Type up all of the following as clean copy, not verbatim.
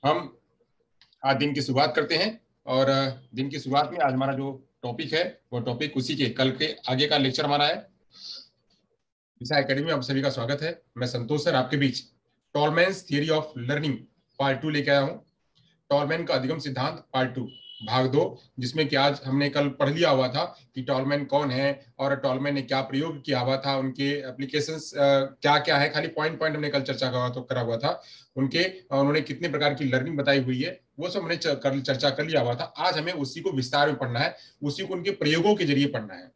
हम आज दिन की शुरुआत करते हैं और दिन की शुरुआत में आज हमारा जो टॉपिक है वो टॉपिक उसी के कल के आगे का लेक्चर हमारा है। दिशा एकेडमी में आप सभी का स्वागत है। मैं संतोष सर आपके बीच टॉलमैन्स थियरी ऑफ लर्निंग पार्ट 2 लेके आया हूँ। टॉलमैन का अधिगम सिद्धांत पार्ट 2 भाग 2, जिसमें कि आज हमने कल पढ़ लिया हुआ था कि टॉलमैन कौन है और टॉलमैन ने क्या प्रयोग किया हुआ था, उनके एप्लीकेशंस क्या क्या है। खाली पॉइंट पॉइंट हमने कल चर्चा करा हुआ था। उन्होंने कितने प्रकार की लर्निंग बताई हुई है वो सब हमने चर्चा कर लिया हुआ था। आज हमें उसी को विस्तार में पढ़ना है, उसी को उनके प्रयोगों के जरिए पढ़ना है,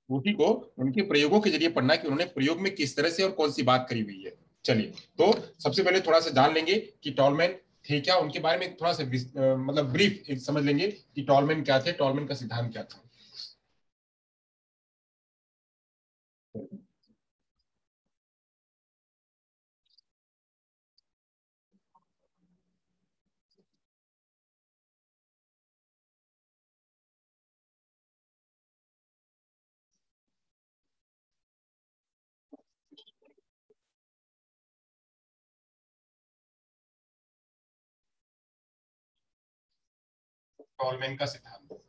उसी को उनके प्रयोगों के जरिए पढ़ना है कि उन्होंने प्रयोग में किस तरह से और कौन सी बात करी हुई है। चलिए, तो सबसे पहले थोड़ा सा जान लेंगे कि टॉलमैन थे क्या, उनके बारे में थोड़ा सा मतलब ब्रीफ समझ लेंगे कि टॉलमैन क्या थे, टॉलमैन का सिद्धांत क्या था। टॉलमैन का सिद्धांत,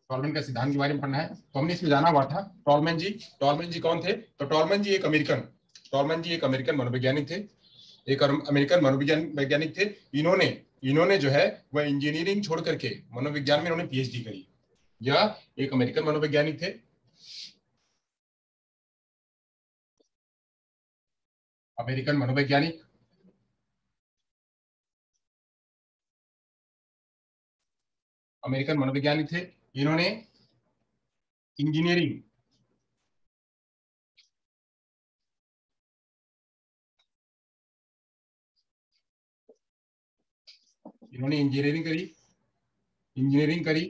टॉलमैन का सिद्धांत के बारे में पढ़ना है। तो हमने इसमें जाना हुआ था टॉलमैन जी कौन थे। तो टॉलमैन जी एक अमेरिकन मनोवैज्ञानिक थे, एक अमेरिकन मनोवैज्ञानिक थे। इन्होंने इन्होंने जो है वह इंजीनियरिंग छोड़ करके मनोविज्ञान में इन्होंने पीएचडी करी। यह एक अमेरिकन मनोवैज्ञानिक थे, अमेरिकन मनोवैज्ञानिक, अमेरिकन मनोवैज्ञानिक थे। इन्होंने इंजीनियरिंग इन्होंने इंजीनियरिंग करी।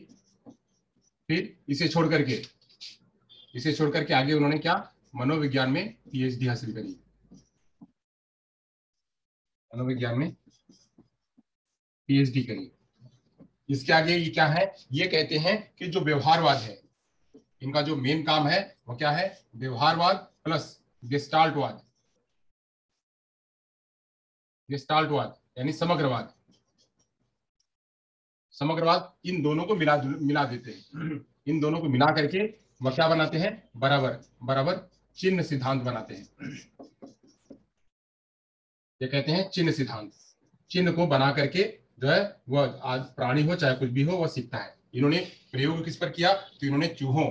फिर इसे छोड़ करके आगे उन्होंने क्या, मनोविज्ञान में पीएचडी हासिल करी। मनोविज्ञान में पीएचडी करी। इसके आगे ये क्या है, ये कहते हैं कि जो व्यवहारवाद है, इनका जो मेन काम है वो क्या है, व्यवहारवाद प्लस गेस्टाल्टवाद। गेस्टाल्टवाद यानी समग्रवाद। समग्रवाद इन दोनों को मिला देते हैं। इन दोनों को मिला करके वह क्या बनाते हैं, बराबर बराबर चिन्ह सिद्धांत बनाते हैं। ये कहते हैं चिन्ह सिद्धांत। चिन्ह को बना करके जो है वह आज प्राणी हो चाहे कुछ भी हो वह सीखता है। इन्होंने प्रयोग किस पर किया, तो इन्होंने चूहों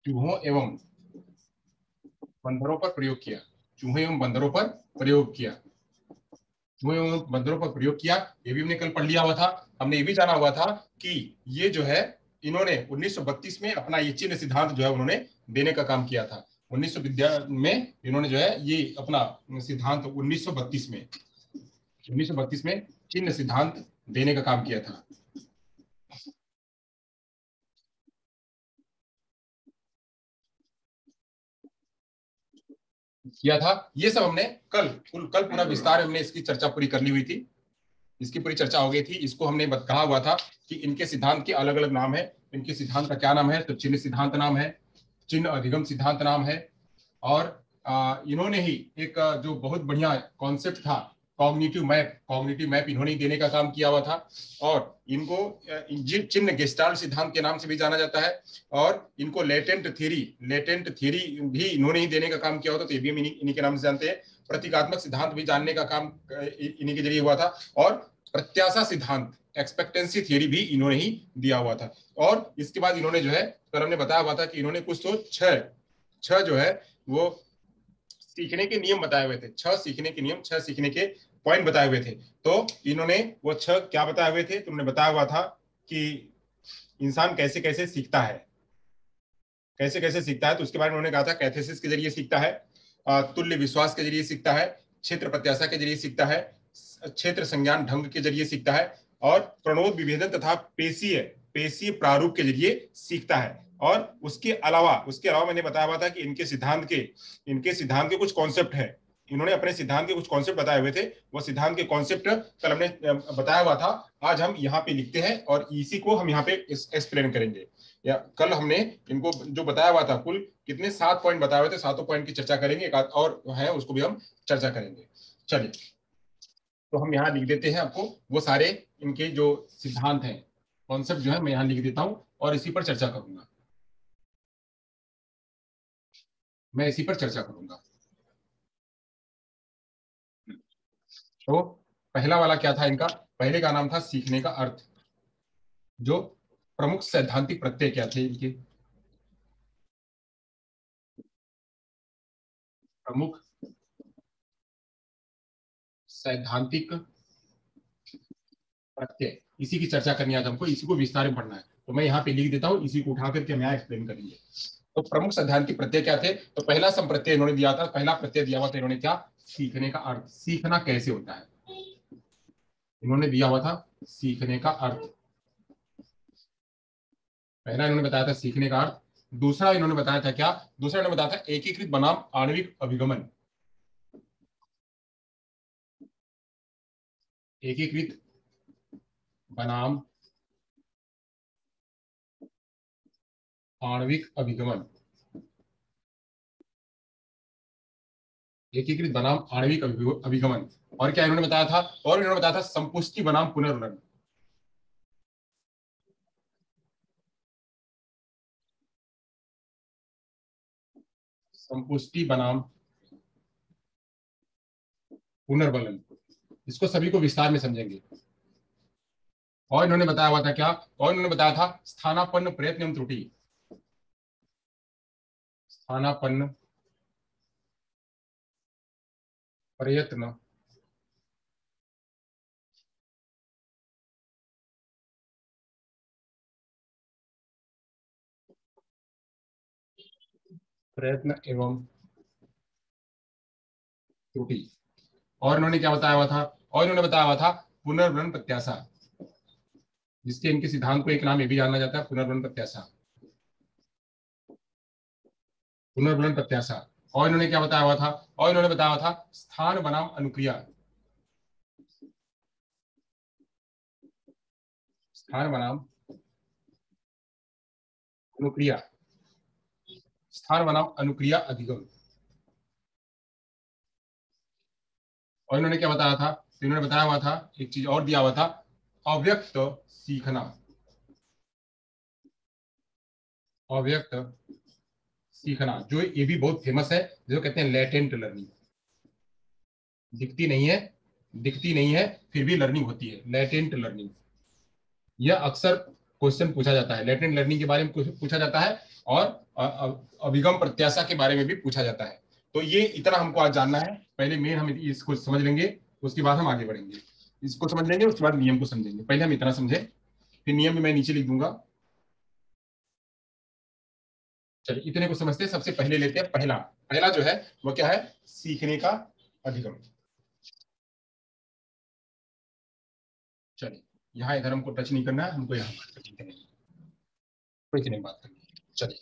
चूहों एवं बंदरों पर प्रयोग किया। चूहे एवं बंदरों पर प्रयोग किया। चूहे एवं बंदरों पर प्रयोग किया। ये भी हमने कल पढ़ लिया हुआ था। हमने ये भी जाना हुआ था कि ये जो है इन्होंने 1932 में अपना ये चिन्ह सिद्धांत जो है उन्होंने देने का काम किया था। 1900 में इन्होंने जो है ये अपना सिद्धांत 1932 में चिन्ह सिद्धांत देने का काम किया था। ये सब हमने कल पूरा विस्तार हमने इसकी चर्चा पूरी कर ली हुई थी। इसकी पूरी चर्चा हो गई थी। इसको हमने कहा हुआ था कि इनके सिद्धांत के अलग अलग नाम है। इनके सिद्धांत का क्या नाम है, तो चिन्ह सिद्धांत नाम है, चिन्ह अधिगम सिद्धांत नाम है। और इन्होंने ही एक जो बहुत बढ़िया कॉन्सेप्ट था कॉग्निटिव मैप इन्होंने ही देने का काम किया हुआ था। और इनको चिन्ह गेस्टाल्ट सिद्धांत के नाम से भी जाना जाता है। और इनको लेटेंट थ्योरी भी इन्होंने ही देने का काम किया हुआ था, तो ये भी हम इन्हीं के नाम से जानते हैं। प्रतीकात्मक सिद्धांत भी जानने का काम इन्हीं के जरिए हुआ था। और प्रत्याशा सिद्धांत एक्सपेक्टेंसी थियरी भी इन्होंने ही दिया हुआ था। और इसके बाद इन्होंने जो है कल हमने बताया हुआ था कि इन्होंने कुछ तो छह जो है वो सीखने के नियम बताए हुए थे। छह सीखने के पॉइंट बताए हुए थे। तो इन्होंने वो छह क्या बताए हुए थे, तुमने बताया हुआ था कि इंसान कैसे कैसे सीखता है, तो उसके बारे में उन्होंने कहा था कैथेसिस के जरिए सीखता है, तुल्य विश्वास के जरिए सीखता है, क्षेत्र प्रत्याशा के जरिए सीखता है, क्षेत्र संज्ञान ढंग के जरिए सीखता है, और प्रणोद विभेदन तथा पेशीय प्रारूप के जरिए सीखता है। और उसके अलावा मैंने बताया हुआ था कि इनके सिद्धांत के कुछ कॉन्सेप्ट है। इन्होंने अपने सिद्धांत के कुछ कॉन्सेप्ट बताए हुए थे। वो सिद्धांत के कॉन्सेप्ट कल हमने बताया हुआ था। आज हम यहाँ पे लिखते हैं और इसी को हम यहाँ पे एक्सप्लेन करेंगे। या कल हमने इनको जो बताया हुआ था, कुल कितने 7 पॉइंट बताए हुए थे, 7 पॉइंट की चर्चा करेंगे, एक आध और है उसको भी हम चर्चा करेंगे। चलिए, तो हम यहाँ लिख देते हैं आपको वो सारे इनके जो सिद्धांत हैं, कॉन्सेप्ट जो है मैं यहाँ लिख देता हूँ और इसी पर चर्चा करूंगा, मैं इसी पर चर्चा करूंगा। तो पहला वाला क्या था इनका, पहले का नाम था सीखने का अर्थ। जो प्रमुख सैद्धांतिक प्रत्यय क्या थे इनके, प्रमुख सैद्धांतिक प्रत्यय, इसी की चर्चा करनी है आज हमको, इसी को विस्तार में पढ़ना है। तो मैं यहाँ पे लिख देता हूँ, इसी को उठा करके हम यहाँ एक्सप्लेन करेंगे। तो प्रमुख सैद्धांतिक प्रत्यय क्या थे, तो पहला संप्रत्यय इन्होंने दिया था, पहला प्रत्यय दिया हुआ था इन्होंने क्या, सीखने का अर्थ, सीखना कैसे होता है, इन्होंने दिया हुआ था सीखने का अर्थ। पहला इन्होंने बताया था सीखने का अर्थ। दूसरा इन्होंने बताया था क्या, दूसरा इन्होंने बताया था एकीकृत बनाम आणविक अभिगमन, एकीकृत बनाम आणविक अभिगमन, एकीकृत बनाम आणविक अभिगमन। और क्या इन्होंने बताया था, और इन्होंने बताया था संपुष्टि बनाम पुनर्वलन, संपुष्टि बनाम पुनर्वलन। इसको सभी को विस्तार में समझेंगे। और इन्होंने बताया हुआ था क्या, और इन्होंने बताया था स्थानापन्न प्रयत्न एवं त्रुटि, स्थानापन्न प्रयत्न प्रयत्न एवं त्रुटि। और इन्होंने क्या बताया हुआ था, और इन्होंने बताया हुआ था पुनर्वलन प्रत्याशा, जिसके इनके सिद्धांत को एक नाम ये भी जाना जाता है, पुनर्वलन प्रत्याशा, पुनर्वलन प्रत्याशा। और इन्होंने क्या बताया हुआ था, और इन्होंने बताया हुआ था स्थान बनाम अनुक्रिया, स्थान बनाम अनुक्रिया, स्थान बनाम अनुक्रिया अधिगम। और इन्होंने क्या बताया था, इन्होंने बताया हुआ था एक चीज और दिया हुआ था, अव्यक्त सीखना, अव्यक्त सीखना, जो ये भी बहुत फेमस है, जो कहते हैं लेटेंट लर्निंग, दिखती नहीं है, दिखती नहीं है फिर भी लर्निंग होती है, लेटेंट लर्निंग। यह अक्सर क्वेश्चन पूछा जाता है, लेटेंट लर्निंग के बारे में पूछा जाता है, और अभिगम प्रत्याशा के बारे में भी पूछा जाता है। तो ये इतना हमको आज जानना है, पहले मेन हम इसको समझ लेंगे, उसके बाद हम आगे बढ़ेंगे। इसको समझ लेंगे उसके बाद नियम को समझेंगे, पहले हम इतना समझे, फिर नियम में मैं नीचे लिख दूंगा। चलिए इतने को समझते हैं, सबसे पहले लेते हैं पहला, पहला जो है वो क्या है, सीखने का अधिगम। चलिए, यहाँ इधर हमको टच नहीं करना है, हमको यहाँ बात करनी है, कोई की नहीं बात करनी है। चलिए,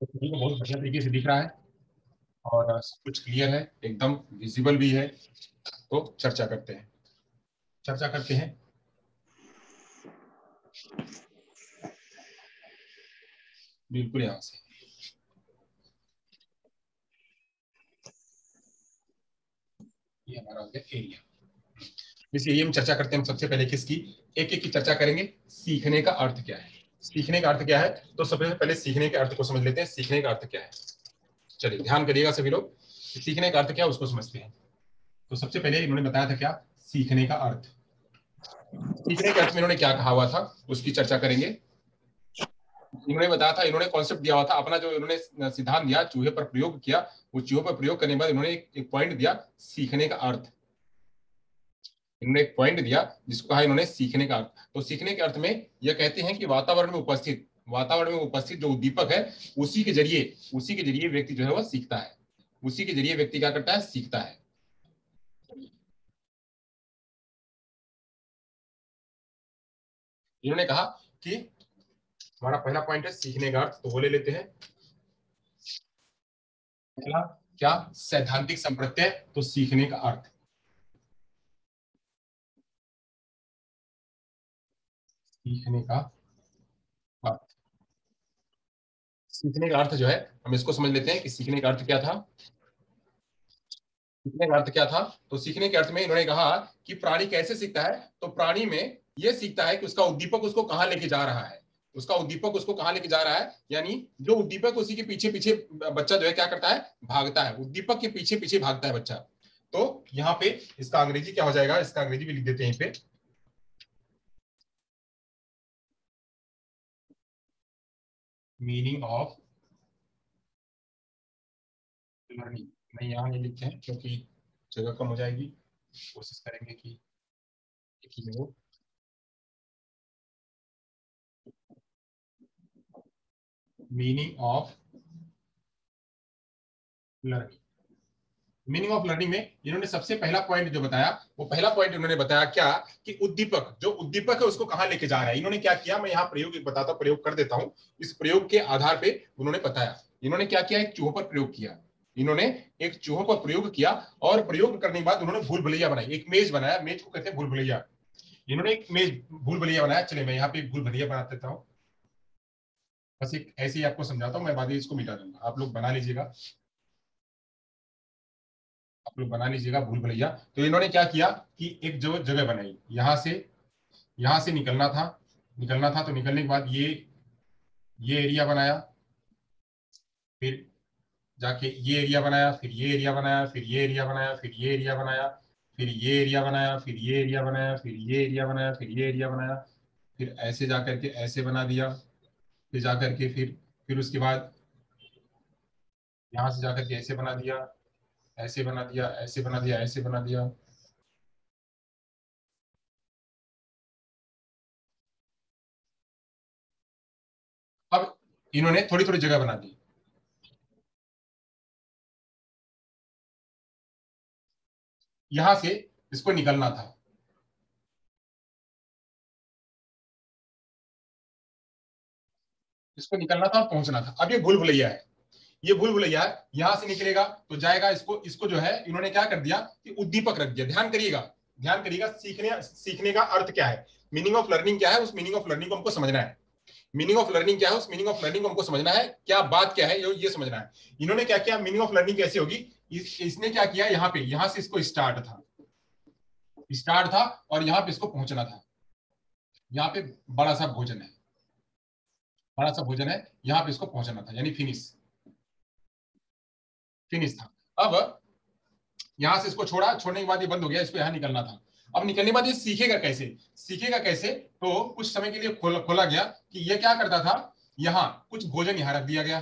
तो सभी को बहुत बढ़िया तरीके से दिख रहा है और सब कुछ क्लियर है, एकदम विजिबल भी है। तो चर्चा करते हैं, चर्चा करते हैं। बिल्कुल यहाँ से ये हमारा हो गया एरिया। इस एरिया में चर्चा करते हैं हम सबसे पहले किसकी, एक एक की चर्चा करेंगे। सीखने का अर्थ क्या है, सीखने का अर्थ क्या है, तो सबसे पहले सीखने के अर्थ को समझ लेते हैं, सीखने का अर्थ क्या है। चलिए ध्यान करिएगा सभी लोग, सीखने का अर्थ क्या है उसको समझते हैं। तो सबसे पहले इन्होंने बताया था क्या, सीखने का अर्थ, सीखने के अर्थ में इन्होंने क्या कहा हुआ था उसकी चर्चा करेंगे। इन्होंने बताया था, इन्होंने कॉन्सेप्ट दिया हुआ था अपना, जो इन्होंने सिद्धांत दिया, चूहे पर प्रयोग किया, वो चूहे पर प्रयोग करने के बाद इन्होंने एक पॉइंट दिया, सीखने का अर्थ। इन्होंने एक पॉइंट दिया जिसको कहा इन्होंने सीखने का अर्थ। तो सीखने के अर्थ में यह कहते हैं कि वातावरण में उपस्थित जो उद्दीपक है, उसी के जरिए व्यक्ति जो है वह सीखता है, उसी के जरिए व्यक्ति क्या करता है, सीखता है। इन्होंने कहा कि हमारा पहला पॉइंट है सीखने का अर्थ, तो वो ले लेते हैं। पहला क्या, सैद्धांतिक संप्रत्यय, तो सीखने का अर्थ, सीखने का अर्थ। सीखने का अर्थ जो है हम इसको समझ लेते हैं कि सीखने का अर्थ क्या था। सीखने का अर्थ क्या था? तो सीखने के अर्थ में इन्होंने कहा कि प्राणी कैसे सीखता है। तो प्राणी में यह सीखता है कि उसका उद्दीपक उसको कहां लेके जा रहा है, उसका उद्दीपक उसको कहां लेके जा रहा है, यानी जो उद्दीपक उसी के पीछे पीछे बच्चा जो है क्या करता है, भागता है, उद्दीपक के पीछे पीछे भागता है बच्चा। तो यहाँ पे इसका अंग्रेजी क्या हो जाएगा, इसका अंग्रेजी भी लिख देते हैं यहीं पे। मीनिंग ऑफ लर्निंग, नहीं यहाँ नहीं लिखते हैं क्योंकि जगह कम हो जाएगी, कोशिश करेंगे कि एक ही में हो। Meaning of learning, meaning of learning में इन्होंने सबसे पहला पॉइंट जो बताया, वो पहला पॉइंट इन्होंने बताया क्या, कि उद्दीपक, जो उद्दीपक है उसको कहां लेके जा रहा है। इन्होंने क्या किया, मैं यहाँ प्रयोग बताता हूं, प्रयोग कर देता हूं। इस प्रयोग के आधार पे उन्होंने बताया, इन्होंने क्या किया, एक चूहों पर प्रयोग किया। इन्होंने एक चूहों पर प्रयोग किया और प्रयोग करने के बाद उन्होंने भूल भुलैया बनाई, एक मेज बनाया, मेज को कहते हैं भूल भुलैया। इन्होंने एक मेज भूल भुलैया बनाया। चलिए मैं यहाँ पे एक भूल भुलैया बना देता हूँ, बस एक ऐसे ही आपको समझाता हूँ, मैं बाद में इसको मिटा दूंगा, आप लोग बना लीजिएगा, आप लोग बना लीजिएगा भूल भुलैया। तो इन्होंने क्या किया कि एक जो जगह बनाई, यहां से निकलना था, तो निकलने के बाद ये एरिया बनाया, फिर जाके ये एरिया बनाया, फिर ये एरिया बनाया, फिर ये एरिया बनाया, फिर ये एरिया बनाया, फिर ये एरिया बनाया, फिर ये एरिया बनाया, फिर ये एरिया बनाया, फिर ये एरिया बनाया, फिर ऐसे जाकर के ऐसे बना दिया, फिर जाकर के फिर उसके बाद यहाँ से जाकर के ऐसे बना दिया, ऐसे बना दिया, ऐसे बना दिया, ऐसे बना दिया। अब इन्होंने थोड़ी थोड़ी जगह बना दी, यहां से इसको निकलना था, इसको निकलना था और पहुंचना था। अब ये भूल भुलैया है, ये भूल भुलैया है, यहां से निकलेगा तो जाएगा, इसको इसको जो है इन्होंने क्या कर दिया कि उद्दीपक रख दिया। ध्यान करिएगा, ध्यान करिएगा, सीखने का अर्थ क्या है, मीनिंग ऑफ लर्निंग क्या है, उस मीनिंग ऑफ लर्निंग को हमको समझना है। मीनिंग ऑफ लर्निंग क्या है, उस मीनिंग ऑफ लर्निंग को हमको समझना है, क्या बात क्या है ये समझना है। इन्होंने क्या किया, मीनिंग ऑफ लर्निंग कैसे होगी, इसने क्या किया, यहाँ पे, यहां से इसको स्टार्ट था और यहाँ पे इसको पहुंचना था। यहाँ पे बड़ा सा भोजन है, बड़ा सा भोजन है, यहाँ पे इसको पहुंचना था, यानी फिनिश, फिनिश था। अब यहां से इसको छोड़ने के बाद ये बंद हो गया, इसको यहाँ निकलना था। अब निकलने के बाद ये सीखेगा कैसे, सीखेगा कैसे, तो कुछ समय के लिए खोला गया कि ये क्या करता था, यहाँ कुछ भोजन यहाँ रख दिया गया,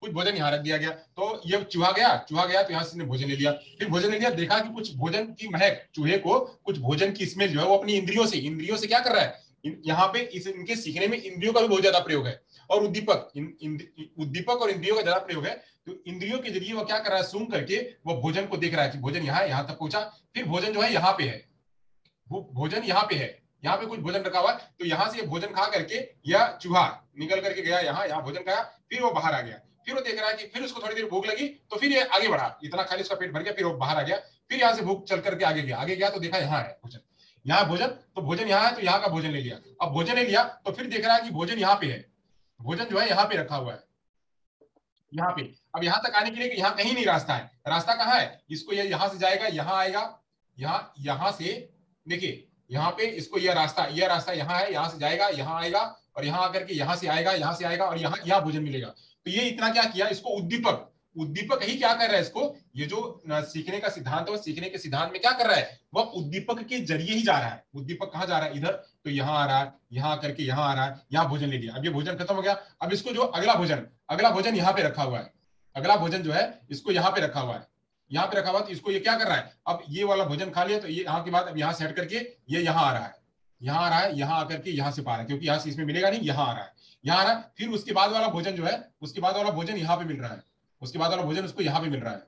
कुछ भोजन यहाँ रख दिया गया, तो ये चूहा गया तो यहाँ से भोजन ले लिया, फिर भोजन ले लिया, देखा कि कुछ भोजन की महक, चूहे को कुछ भोजन की स्मेल जो है वो अपनी इंद्रियों से क्या कर रहा है, यहाँ पे इनके सीखने में इंद्रियों का भी बहुत ज्यादा प्रयोग है, और उद्दीपक और इंद्रियों का ज्यादा प्रयोग है। तो इंद्रियों के जरिए वो क्या कर रहा है, सूंघ करके वो भोजन को देख रहा है कि भोजन यहाँ तक पहुंचा, फिर भोजन जो है यहाँ पे है, वो भोजन यहाँ पे है, यहाँ पे कुछ भोजन रखा हुआ है, तो यहाँ से ये भोजन खा करके या चूहा निकल करके गया, यहाँ भोजन खाया, फिर वो बाहर आ गया, फिर वो देख रहा है कि फिर उसको थोड़ी देर भूख लगी, तो फिर ये आगे बढ़ा, इतना खाली उसका पेट भर गया, फिर वो बाहर आ गया, फिर यहाँ से भूख चल करके आगे गया तो देखा यहाँ है भोजन, यहाँ भोजन, तो भोजन यहाँ है, तो यहाँ का भोजन ले लिया। अब भोजन ले लिया तो फिर देख रहा है कि भोजन यहाँ पे है, भोजन जो है यहाँ पे रखा हुआ है, यहाँ पे। अब यहाँ तक आने के लिए कि यहाँ कहीं नहीं रास्ता है, रास्ता कहाँ है, इसको ये यहाँ से जाएगा, यहाँ आएगा, यहाँ से देखिए, यहाँ पे इसको यह रास्ता यहाँ है, यहाँ से जाएगा, यहाँ आएगा, और यहाँ आकर के यहाँ से आएगा और यहाँ भोजन मिलेगा। तो ये इतना क्या किया, इसको उद्दीपक ही क्या कर रहा है, इसको ये जो सीखने का सिद्धांत है, सीखने के सिद्धांत में क्या कर रहा है, वह उद्दीपक के जरिए ही जा रहा है। उद्दीपक कहाँ जा रहा है, इधर, तो यहाँ आ रहा है, यहाँ करके यहाँ आ रहा है, यहाँ भोजन ले लिया, अब ये भोजन खत्म हो गया। अब इसको जो अगला भोजन यहाँ पे रखा हुआ है, अगला भोजन जो है इसको यहाँ पे रखा हुआ है, यहाँ पे रखा हुआ, तो इसको ये क्या कर रहा है, अब ये वाला भोजन खा लिया, तो ये यहाँ के बाद अब यहाँ से हट करके ये यहाँ आ रहा है, यहाँ आकर के यहाँ से पा रहा है, क्योंकि यहाँ से इसमें मिलेगा नहीं, यहाँ आ रहा है, फिर उसके बाद वाला भोजन जो है, उसके बाद वाला भोजन यहाँ पे मिल रहा है, उसके बाद वाला भोजन उसको यहाँ पे मिल रहा है,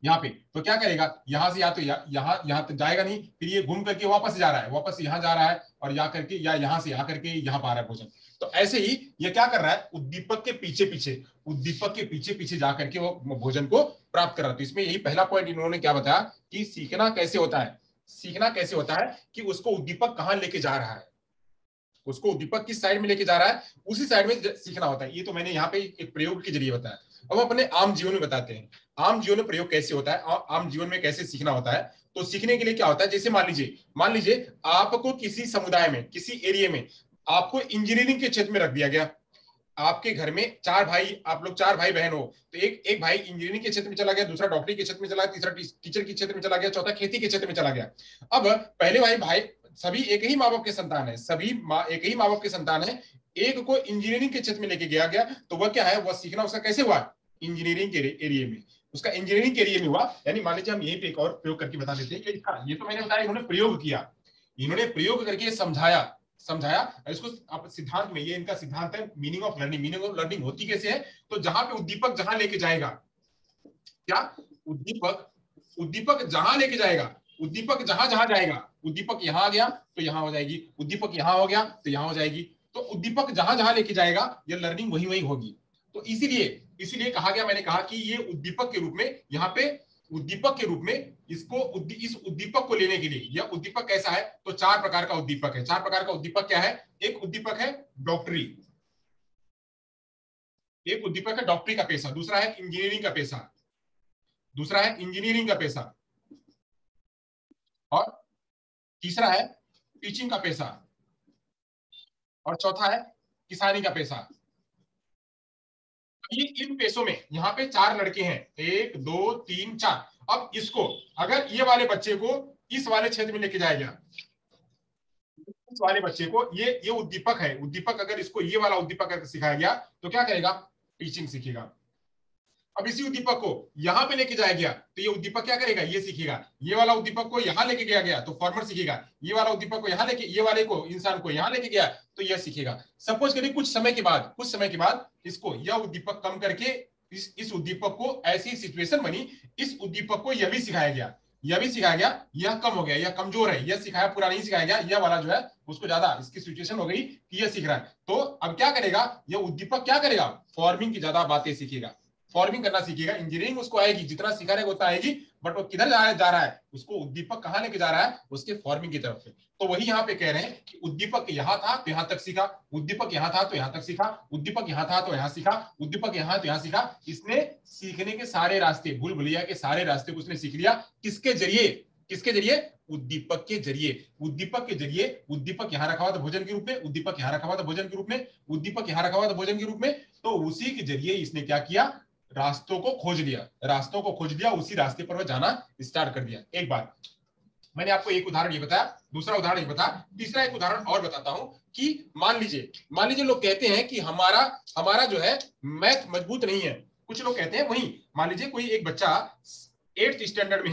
यहाँ पे, तो क्या करेगा, यहाँ से या तो यहाँ तक जाएगा नहीं, फिर ये घूम करके वापस जा रहा है, वापस यहाँ जा रहा है, और या करके या यहाँ से आकर के यहाँ पा रहा है भोजन। तो ऐसे ही ये क्या कर रहा है, उद्दीपक के पीछे पीछे जाकर के वो भोजन को प्राप्त कर रहा है। तो इसमें यही पहला पॉइंट इन्होंने क्या बताया कि सीखना कैसे होता है, कि उसको उद्दीपक कहाँ लेके जा रहा है, उसको उद्दीपक किस साइड में लेके जा रहा है उसी साइड में सीखना होता है। ये तो मैंने यहाँ पे एक प्रयोग के जरिए बताया। अब अपने आम जीवन में बताते हैं, आम जीवन में प्रयोग कैसे होता है, आम जीवन में कैसे सीखना होता है। तो सीखने के लिए क्या होता है, जैसे मान लीजिए आपको किसी समुदाय में, किसी एरिया में आपको इंजीनियरिंग के क्षेत्र में रख दिया गया। आपके घर में चार भाई, आप लोग चार भाई बहन हो, तो एक भाई इंजीनियरिंग के क्षेत्र में चला गया, दूसरा डॉक्टरी के क्षेत्र में चला गया, तीसरा टीचर के क्षेत्र में चला गया, चौथा खेती के क्षेत्र में चला गया। अब पहले भाई सभी एक ही माँ बाप के संतान है, सभी एक ही माँ बाप के संतान है। एक को इंजीनियरिंग के क्षेत्र में लेके गया गया, तो वह क्या है, वह सीखना उसका कैसे हुआ, इंजीनियरिंग के एरिया में, उसका इंजीनियरिंग के एरिया में हुआ। यानी मान लीजिए हम यहीं पे एक और प्रयोग करके बता देते हैं कि ये तो मैंने बताया इन्होंने प्रयोग किया, इन्होंने प्रयोग करके समझाया। इसको आप सिद्धांत में, ये इनका सिद्धांत है meaning of learning. Meaning of learning होती कैसे है, तो जहां पे उद्दीपक जहां लेके जाएगा, क्या उद्दीपक जहां लेके जाएगा, उद्दीपक जहां जहां जाएगा, उद्दीपक यहां आ गया तो यहां हो जाएगी, उद्दीपक यहां हो गया तो यहां हो जाएगी। तो उद्दीपक जहां जहां लेके जाएगा ये लर्निंग वही वही होगी। तो इसीलिए कहा गया, मैंने कहा कि ये उद्दीपक के रूप में, यहाँ पे उद्दीपक के रूप में इसको इस उद्दीपक को लेने के लिए, यह उद्दीपक कैसा है, तो चार प्रकार का उद्दीपक है। चार प्रकार का उद्दीपक क्या है, एक उद्दीपक है डॉक्टरी, एक उद्दीपक है डॉक्टरी का पेशा, दूसरा है इंजीनियरिंग का पेशा, दूसरा है इंजीनियरिंग का पेशा, और तीसरा है टीचिंग का पेशा, और चौथा है किसानी का पेशा। ये इन पेशों में यहाँ पे चार लड़के हैं, 1 2 3 4। अब इसको, अगर ये वाले बच्चे को इस वाले क्षेत्र में लेके जाया गया, इस वाले बच्चे को, ये उद्दीपक है, उद्दीपक अगर इसको ये वाला उद्दीपक अगर सिखाया गया तो क्या करेगा, टीचिंग सीखेगा। अब इसी उद्दीपक को यहां पे लेके जाया गया तो ये उद्दीपक क्या करेगा, ये सीखेगा। ये वाला उद्दीपक को यहां लेके गया तो फार्मर सीखेगा। ये वाला उद्दीपक को यहां लेके, ये वाले को, इंसान को यहां लेके गया तो यह सीखेगा। सपोज करिए कुछ समय के बाद इसको, यह उद्दीपक कम करके इस उद्दीपक को, ऐसी सिचुएशन बनी, इस उद्दीपक को यह भी सिखाया गया, यह कम हो गया, यह कमजोर है, यह सिखाया पूरा नहीं सिखाया गया, यह वाला जो है उसको ज्यादा, इसकी सिचुएशन हो गई कि यह सीख रहा है। तो अब क्या करेगा, यह उद्दीपक क्या करेगा, फॉर्मिंग की ज्यादा बातें सीखेगा, फॉर्मिंग करना सीखेगा। इंजीनियरिंग उसको आएगी, जितना सीखा रहेगा उतना आएगी, बट वो किधर जा रहा है, उसको उद्दीपक कहां लेके जा रहा है, उसके फॉर्मिंग की तरफ से। तो वही यहाँ पे कह रहे हैं कि उद्दीपक यहां था तो यहां तक सीखा, उद्दीपक यहां था तो यहां तक सीखा, उद्दीपक यहां था तो यहां सीखा, उद्दीपक यहां तो यहां सीखा। इसने सीखने के सारे रास्ते, भूल भुलैया के सारे रास्ते को उसने सीख लिया। किसके जरिए, उद्दीपक के जरिए। उद्दीपक यहां रखा हुआ था भोजन के रूप में, उद्दीपक यहां रखा हुआ था भोजन के रूप में, उद्दीपक यहां रखा हुआ था भोजन के रूप में। तो उसी के जरिए इसने क्या किया, रास्तों को खोज लिया, उसी रास्ते पर वह जाना स्टार्ट कर दिया। एक बात मैंने आपको एक उदाहरण ये बताया, दूसरा उदाहरण ये बताया, तीसरा एक उदाहरण और बताता हूं कि मान लीजिए लोग कहते हैं कि हमारा जो है मैथ मजबूत नहीं है। कुछ लोग कहते हैं, वही मान लीजिए कोई एक बच्चा 8th स्टैंडर्ड में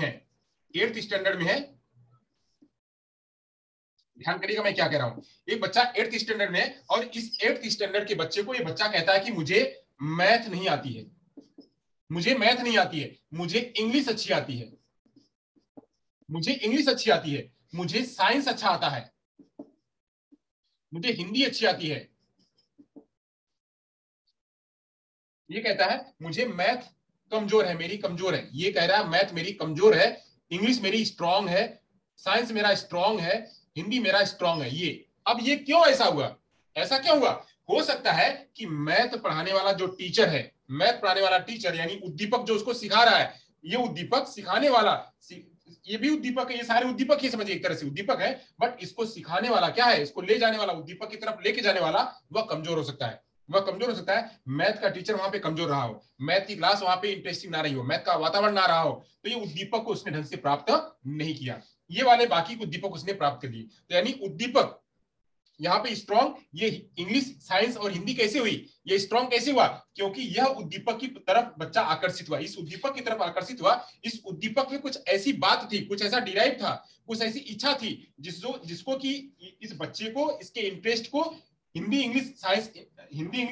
है, ध्यान करिएगा मैं क्या कह रहा हूं। एक बच्चा 8th स्टैंडर्ड में है, और इस 8th स्टैंडर्ड के बच्चे को ये बच्चा कहता है कि मुझे मैथ नहीं आती है, मुझे इंग्लिश अच्छी आती है, मुझे साइंस अच्छा आता है, मुझे हिंदी अच्छी आती है। ये कहता है मुझे मैथ कमजोर है, मेरी कमजोर है। ये कह रहा है मैथ मेरी कमजोर है, इंग्लिश मेरी स्ट्रांग है, साइंस मेरा स्ट्रांग है, हिंदी मेरा स्ट्रांग है। ये अब ये क्यों ऐसा हुआ, हो सकता है कि मैथ पढ़ाने वाला जो टीचर है, यानी उद्दीपक जो उसको सिखा रहा है, ये उद्दीपक सिखाने वाला, ये भी उद्दीपक है, ये सारे उद्दीपक ही समझिए, एक तरह से उद्दीपक है, बट इसको सिखाने वाला क्या है, इसको ले जाने वाला, उद्दीपक की तरफ लेके जाने वाला, वह कमजोर हो सकता है। मैथ का टीचर वहां पे कमजोर रहा हो, मैथ की क्लास वहां पे इंटरेस्टिंग ना रही हो, मैथ का वातावरण ना रहा हो, तो ये उद्दीपक को उसने ढंग से प्राप्त नहीं किया। ये वाले बाकी उद्दीपक उसने प्राप्त कर लिए। तो यानी उद्दीपक यहाँ पे स्ट्रॉन्ग, ये इंग्लिश साइंस और हिंदी कैसे हुई, ये स्ट्रॉन्ग कैसे हुआ, क्योंकि यह उद्दीपक की तरफ बच्चा आकर्षित हुआ, इस उद्दीपक की तरफ आकर्षित हुआ। इस उद्दीपक में कुछ ऐसी बात थी, कुछ ऐसा डिराइव था, कुछ ऐसी इच्छा थी जिसको कि इस बच्चे को, इसके इंटरेस्ट को हिंदी इंग्लिश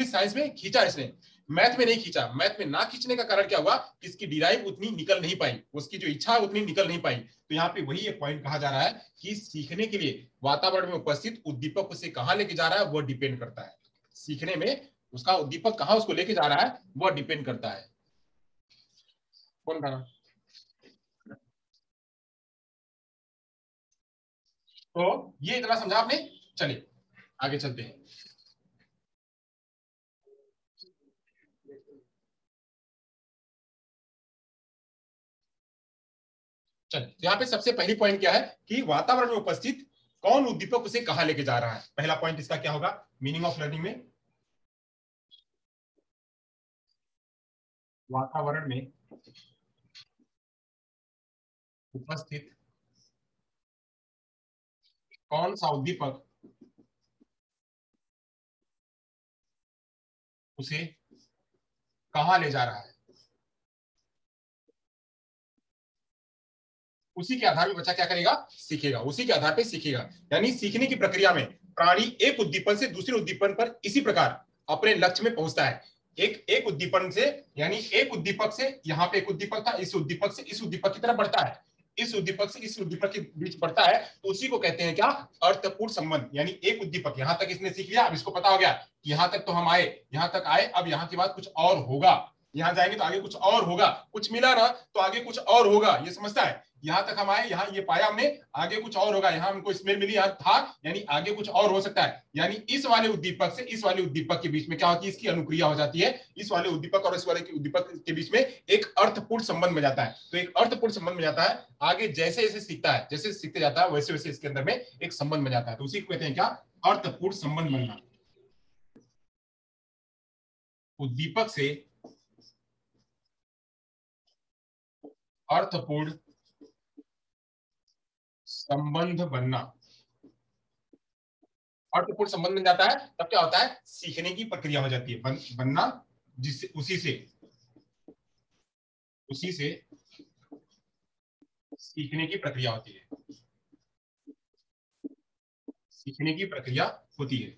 साइंस में खींचा इसने, मैथ में नहीं खींचा। मैथ में ना खींचने का कारण क्या हुआ, इसकी डिराइव उतनी निकल नहीं पाई, उसकी जो इच्छा उतनी निकल नहीं पाई। तो यहाँ पे वही एक पॉइंट कहा जा रहा है कि सीखने के लिए वातावरण में उपस्थित उद्दीपक उसे कहां लेके जा रहा है, वो डिपेंड करता है। सीखने में उसका उद्दीपक कहां उसको लेके जा रहा है, वो डिपेंड करता है। कौन खाना, तो ये इतना समझा आपने। चलिए आगे चलते हैं। चल, यहाँ पे सबसे पहली पॉइंट क्या है कि वातावरण में उपस्थित कौन उद्दीपक उसे कहां लेके जा रहा है। पहला पॉइंट इसका क्या होगा मीनिंग ऑफ लर्निंग में, वातावरण में उपस्थित कौन सा उद्दीपक उसे कहां ले जा रहा है, उसी के आधार पर बच्चा क्या करेगा, सीखेगा, उसी के आधार पर सीखेगा। यानी सीखने की प्रक्रिया में प्राणी एक उद्दीपन से दूसरे उद्दीपन पर इसी प्रकार अपने लक्ष्य में पहुंचता है। एक उद्दीपन से, यानी एक उद्दीपक से, यहाँ पे एक उद्दीपक था, इस उद्दीपक से इस उद्दीपक की तरफ बढ़ता है, इस उद्दीपक से इस उद्दीपक के बीच बढ़ता है, तो उसी को कहते हैं क्या, अर्थपूर्ण संबंध। यानी एक उद्दीपक यहां तक इसने सीख लिया, अब इसको पता हो गया यहां तक तो हम आए, यहां तक आए, अब यहाँ के बाद कुछ और होगा, यहाँ जाएंगे तो आगे कुछ और होगा, कुछ मिला ना तो आगे कुछ और होगा, ये समझता है। यहां तक हम आए, यहाँ ये पाया हमने, आगे कुछ और होगा, यहाँ हमको स्मेल मिली, यहाँ था, यानी आगे कुछ और हो सकता है। यानी इस वाले उद्दीपक से इस वाले उद्दीपक के बीच में क्या होती है, इसकी अनुक्रिया हो जाती है, इस वाले उद्दीपक और इस वाले उद्दीपक के बीच में एक अर्थपूर्ण संबंध में जाता है। तो एक अर्थपूर्ण संबंध में जाता है, आगे जैसे जैसे सीखता है, जैसे सीखते जाता है वैसे वैसे इसके अंदर में एक संबंध में जाता है, तो उसी को कहते हैं क्या, अर्थपूर्ण संबंध बनना। उद्दीपक से अर्थपूर्ण संबंध बनना, अर्थपूर्ण संबंध में जाता है, तब क्या होता है, सीखने की प्रक्रिया हो जाती है, बनना, जिससे उसी से सीखने की प्रक्रिया होती है, सीखने की प्रक्रिया होती है।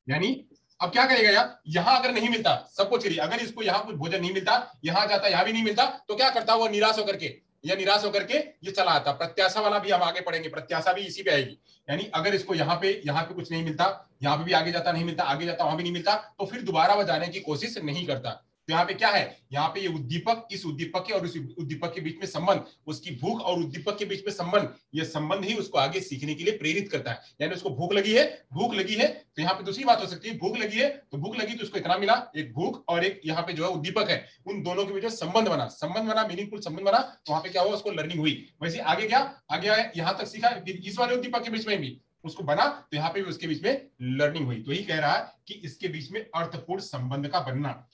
यानी अब क्या करेगा यार, यहां अगर नहीं मिलता, सबको चलिए, अगर इसको यहाँ कुछ भोजन नहीं मिलता, यहां जाता यहां भी नहीं मिलता, तो क्या करता, वो निराश होकर के, या निराश होकर के ये चला आता। प्रत्याशा वाला भी हम आगे पढ़ेंगे, प्रत्याशा भी इसी पे आएगी। यानी अगर इसको यहाँ पे कुछ नहीं मिलता, यहाँ पे भी आगे जाता नहीं मिलता, आगे जाता वहां भी नहीं मिलता, तो फिर दोबारा वह जाने की कोशिश नहीं करता। तो यहाँ पे क्या है, यहाँ पे ये उद्दीपक, इस उद्दीपक के और इस उद्दीपक के बीच में संबंध, उसकी भूख और उद्दीपक के बीच में संबंध, ये संबंध ही उसको आगे सीखने के लिए प्रेरित करता है। यानी उसको भूख लगी है, भूख लगी है, तो यहाँ पे दूसरी बात हो सकती है, भूख लगी है तो भूख लगी तो उसको इतना मिला, एक भूख और एक यहाँ पे जो है उद्दीपक है, उन दोनों के बीच में संबंध बना, मीनिंगफुल संबंध बना, तो वहां पे क्या हुआ, उसको लर्निंग हुई। वैसे आगे क्या, आगे यहाँ तक सीखा, फिर इस वाले उद्दीपक के बीच में भी उसको बना, तो यहाँ पे भी उसके बीच में लर्निंग हुई। तो यही कह रहा है कि इसके बीच में अर्थपूर्ण संबंध का बनना,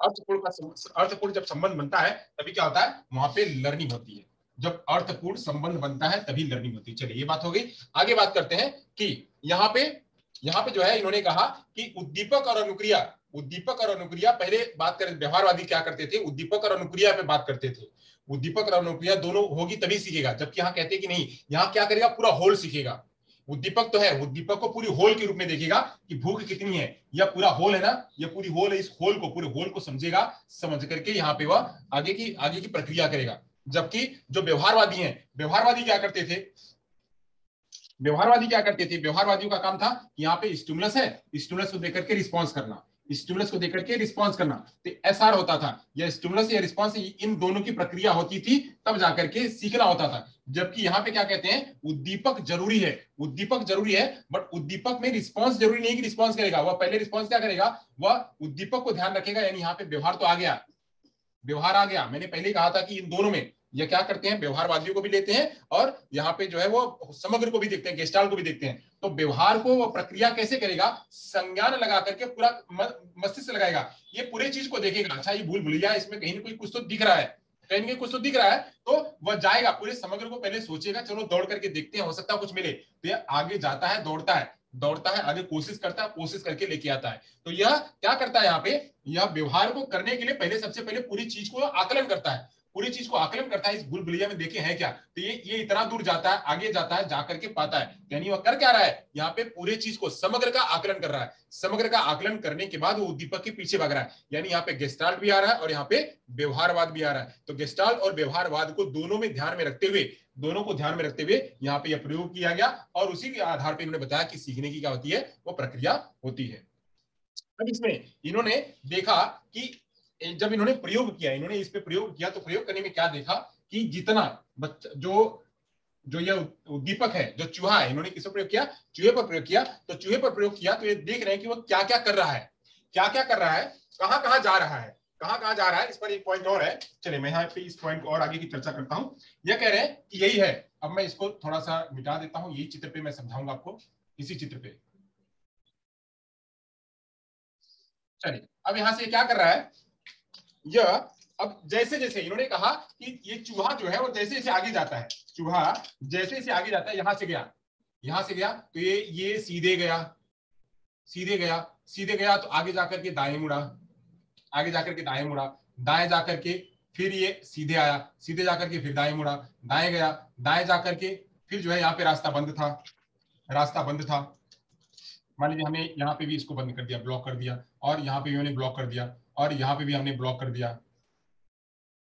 अर्थपूर्ण जब संबंध बनता है तभी क्या होता है, वहां पे लर्निंग होती है। जब अर्थपूर्ण संबंध बनता है तभी लर्निंग होती है। चलिए ये बात हो गई, आगे बात करते हैं कि यहाँ पे जो है इन्होंने कहा कि उद्दीपक और अनुक्रिया, उद्दीपक और अनुक्रिया, पहले बात करें व्यवहारवादी क्या करते थे, उद्दीपक और अनुक्रिया पे बात करते थे, उद्दीपक और अनुक्रिया दोनों होगी तभी सीखेगा, जबकि यहाँ कहते हैं कि नहीं, यहाँ क्या करेगा, पूरा होल सीखेगा। उद्दीपक तो है, उद्दीपक को पूरी होल के रूप में देखेगा कि भूख कितनी है, यह पूरा होल है ना, यह पूरी होल है, इस होल को, पूरे होल को समझेगा, समझ करके यहाँ पे वह आगे की प्रक्रिया करेगा। जबकि जो व्यवहारवादी हैं, व्यवहारवादी क्या करते थे, व्यवहारवादियों का काम था कि यहाँ पे स्टिमुलस है, स्टिमुलस को देकर के रिस्पॉन्स करना, स्टिमुलस को देकर के रिस्पॉन्स करना, तो एसआर होता था, या स्टिमुलस या रिस्पॉन्स, इन दोनों की प्रक्रिया होती थी, तब जाकर के सीखना होता था। जबकि यहाँ पे क्या कहते हैं, उद्दीपक जरूरी है, उद्दीपक जरूरी है, बट उद्दीपक में रिस्पॉन्स जरूरी नहीं कि रिस्पॉन्स करेगा, वह पहले रिस्पॉन्स क्या करेगा, वह उद्दीपक को ध्यान रखेगा। यानी यहाँ पे व्यवहार तो आ गया, व्यवहार आ गया, मैंने पहले कहा था कि इन दोनों में ये क्या करते हैं, व्यवहारवादियों को भी लेते हैं और यहाँ पे जो है वो समग्र को भी देखते हैं, गेस्टाल्ट को भी देखते हैं। तो व्यवहार को वो प्रक्रिया कैसे करेगा, संज्ञान लगा करके पूरा मस्तिष्क लगाएगा, ये पूरे चीज को देखेगा, अच्छा ये भूल भुलैया, इसमें कहीं ना कहीं कुछ तो दिख रहा है, कहीं ना कहीं कुछ तो दिख रहा है, तो वह जाएगा पूरे समग्र को पहले सोचेगा, चलो दौड़ करके देखते हैं, हो सकता है कुछ मिले, तो ये आगे जाता है, दौड़ता है आगे, कोशिश करता है, कोशिश करके लेके आता है। तो यह क्या करता है, यहाँ पे यह व्यवहार को करने के लिए पहले, सबसे पहले पूरी चीज को आकलन करता है, पूरी चीज को आकलन करता है, इस भूल भुलैया में देखे है क्या, तो ये इतना दूर जाता है, आगे जाता है, जाकर के पाता है। यानी वह कर क्या रहा है, यहाँ पे पूरे चीज को, समग्र का आकलन कर रहा है, समग्र का आकलन करने के बाद वो उद्दीपक के पीछे भाग रहा है। यानी यहाँ पे गेस्टाल्ट भी आ रहा है और यहाँ पे व्यवहारवाद भी आ रहा है। तो गेस्टाल्ट और व्यवहारवाद को दोनों में ध्यान में रखते हुए, यहाँ पे यह प्रयोग किया गया, और उसी के आधार पर इन्होंने बताया कि सीखने की क्या होती है, वो प्रक्रिया होती है। अब इसमें इन्होंने देखा कि जब इन्होंने प्रयोग किया, इन्होंने इस पे प्रयोग किया, तो प्रयोग करने में क्या देखा कि जितना बच्चा जो जो ये उद्दीपक है, जो चूहा है, इन्होंने किस पर प्रयोग किया? चूहे पर प्रयोग किया। तो चूहे पर प्रयोग किया तो ये देख रहे हैं कि वो क्या क्या कर रहा है, क्या क्या कर रहा है, कहां कहां जा रहा है, कहां कहां जा रहा है। इस पर एक पॉइंट और है, चलिए मैं यहाँ पे इस पॉइंट को और आगे की चर्चा करता हूं। यह कह रहे हैं कि यही है। अब मैं इसको थोड़ा सा मिटा देता हूं, यही चित्र पे मैं समझाऊंगा आपको, इसी चित्र पे। चलिए अब यहां से क्या कर रहा है यह, अब जैसे जैसे इन्होंने कहा कि ये चूहा जो है वो जैसे जैसे आगे जाता है, चूहा जैसे जैसे आगे जाता है, यहां से गया, यहां से गया तो ये सीधे गया, सीधे गया, सीधे गया तो आगे जाकर के दाएं मुड़ा, आगे जाकर के दाएं मुड़ा, दाएं जाकर के फिर ये सीधे आया, सीधे जाकर के फिर दाएं मुड़ा, दाएं गया, दाएं जाकर के फिर जो है यहाँ पे रास्ता बंद था, रास्ता बंद था। मान लीजिए हमने यहाँ पे भी इसको बंद कर दिया, ब्लॉक कर दिया, और यहाँ पे भी हमने ब्लॉक कर दिया, और यहाँ पे भी हमने ब्लॉक कर दिया,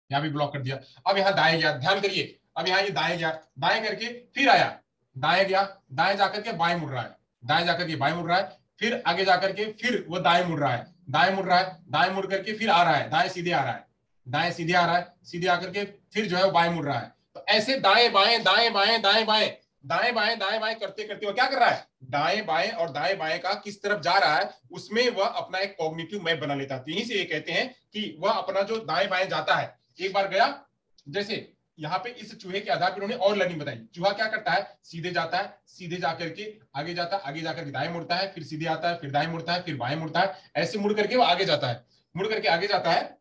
यहाँ भी ब्लॉक कर दिया। अब यहाँ दाएं गया, ध्यान करिए, अब यहाँ ये दाएं गया, दाएं करके फिर आया, दाएं गया, दाएं जाकर के बाएं मुड़ रहा है, दाएं जाकर के बाएं मुड़ रहा है, फिर आगे जाकर के फिर वो दाएं मुड़ रहा है, दाएं मुड़ रहा है, दाएं मुड़ करके फिर आ रहा है, दाएं सीधे आ रहा है, दाएं सीधे आ रहा है, सीधे आकर के फिर जो है वो बाएं मुड़ रहा है। तो ऐसे दाएं बाएं दाएं बाएं दाएं बाएं दाएं बाएं दाएं बाएं करते करते वो क्या कर रहा है, दाएं बाएं और दाएं बाएं का किस तरफ जा रहा है उसमें वह अपना एक कॉग्निटिव मैप बना लेता है। यहीं से ये कहते हैं कि वह अपना जो दाएं बाएं जाता है, एक बार गया, जैसे यहाँ पे इस चूहे के आधार पर उन्होंने और लर्निंग बताई, चूहा क्या करता है, सीधे जाता है, सीधे जाकर के आगे जाता है, आगे जाकर के दाएं मुड़ता है, फिर सीधे आता है, फिर दाएं मुड़ता है, फिर बाएं मुड़ता है, ऐसे मुड़ करके वो आगे जाता है, मुड़ करके आगे जाता है।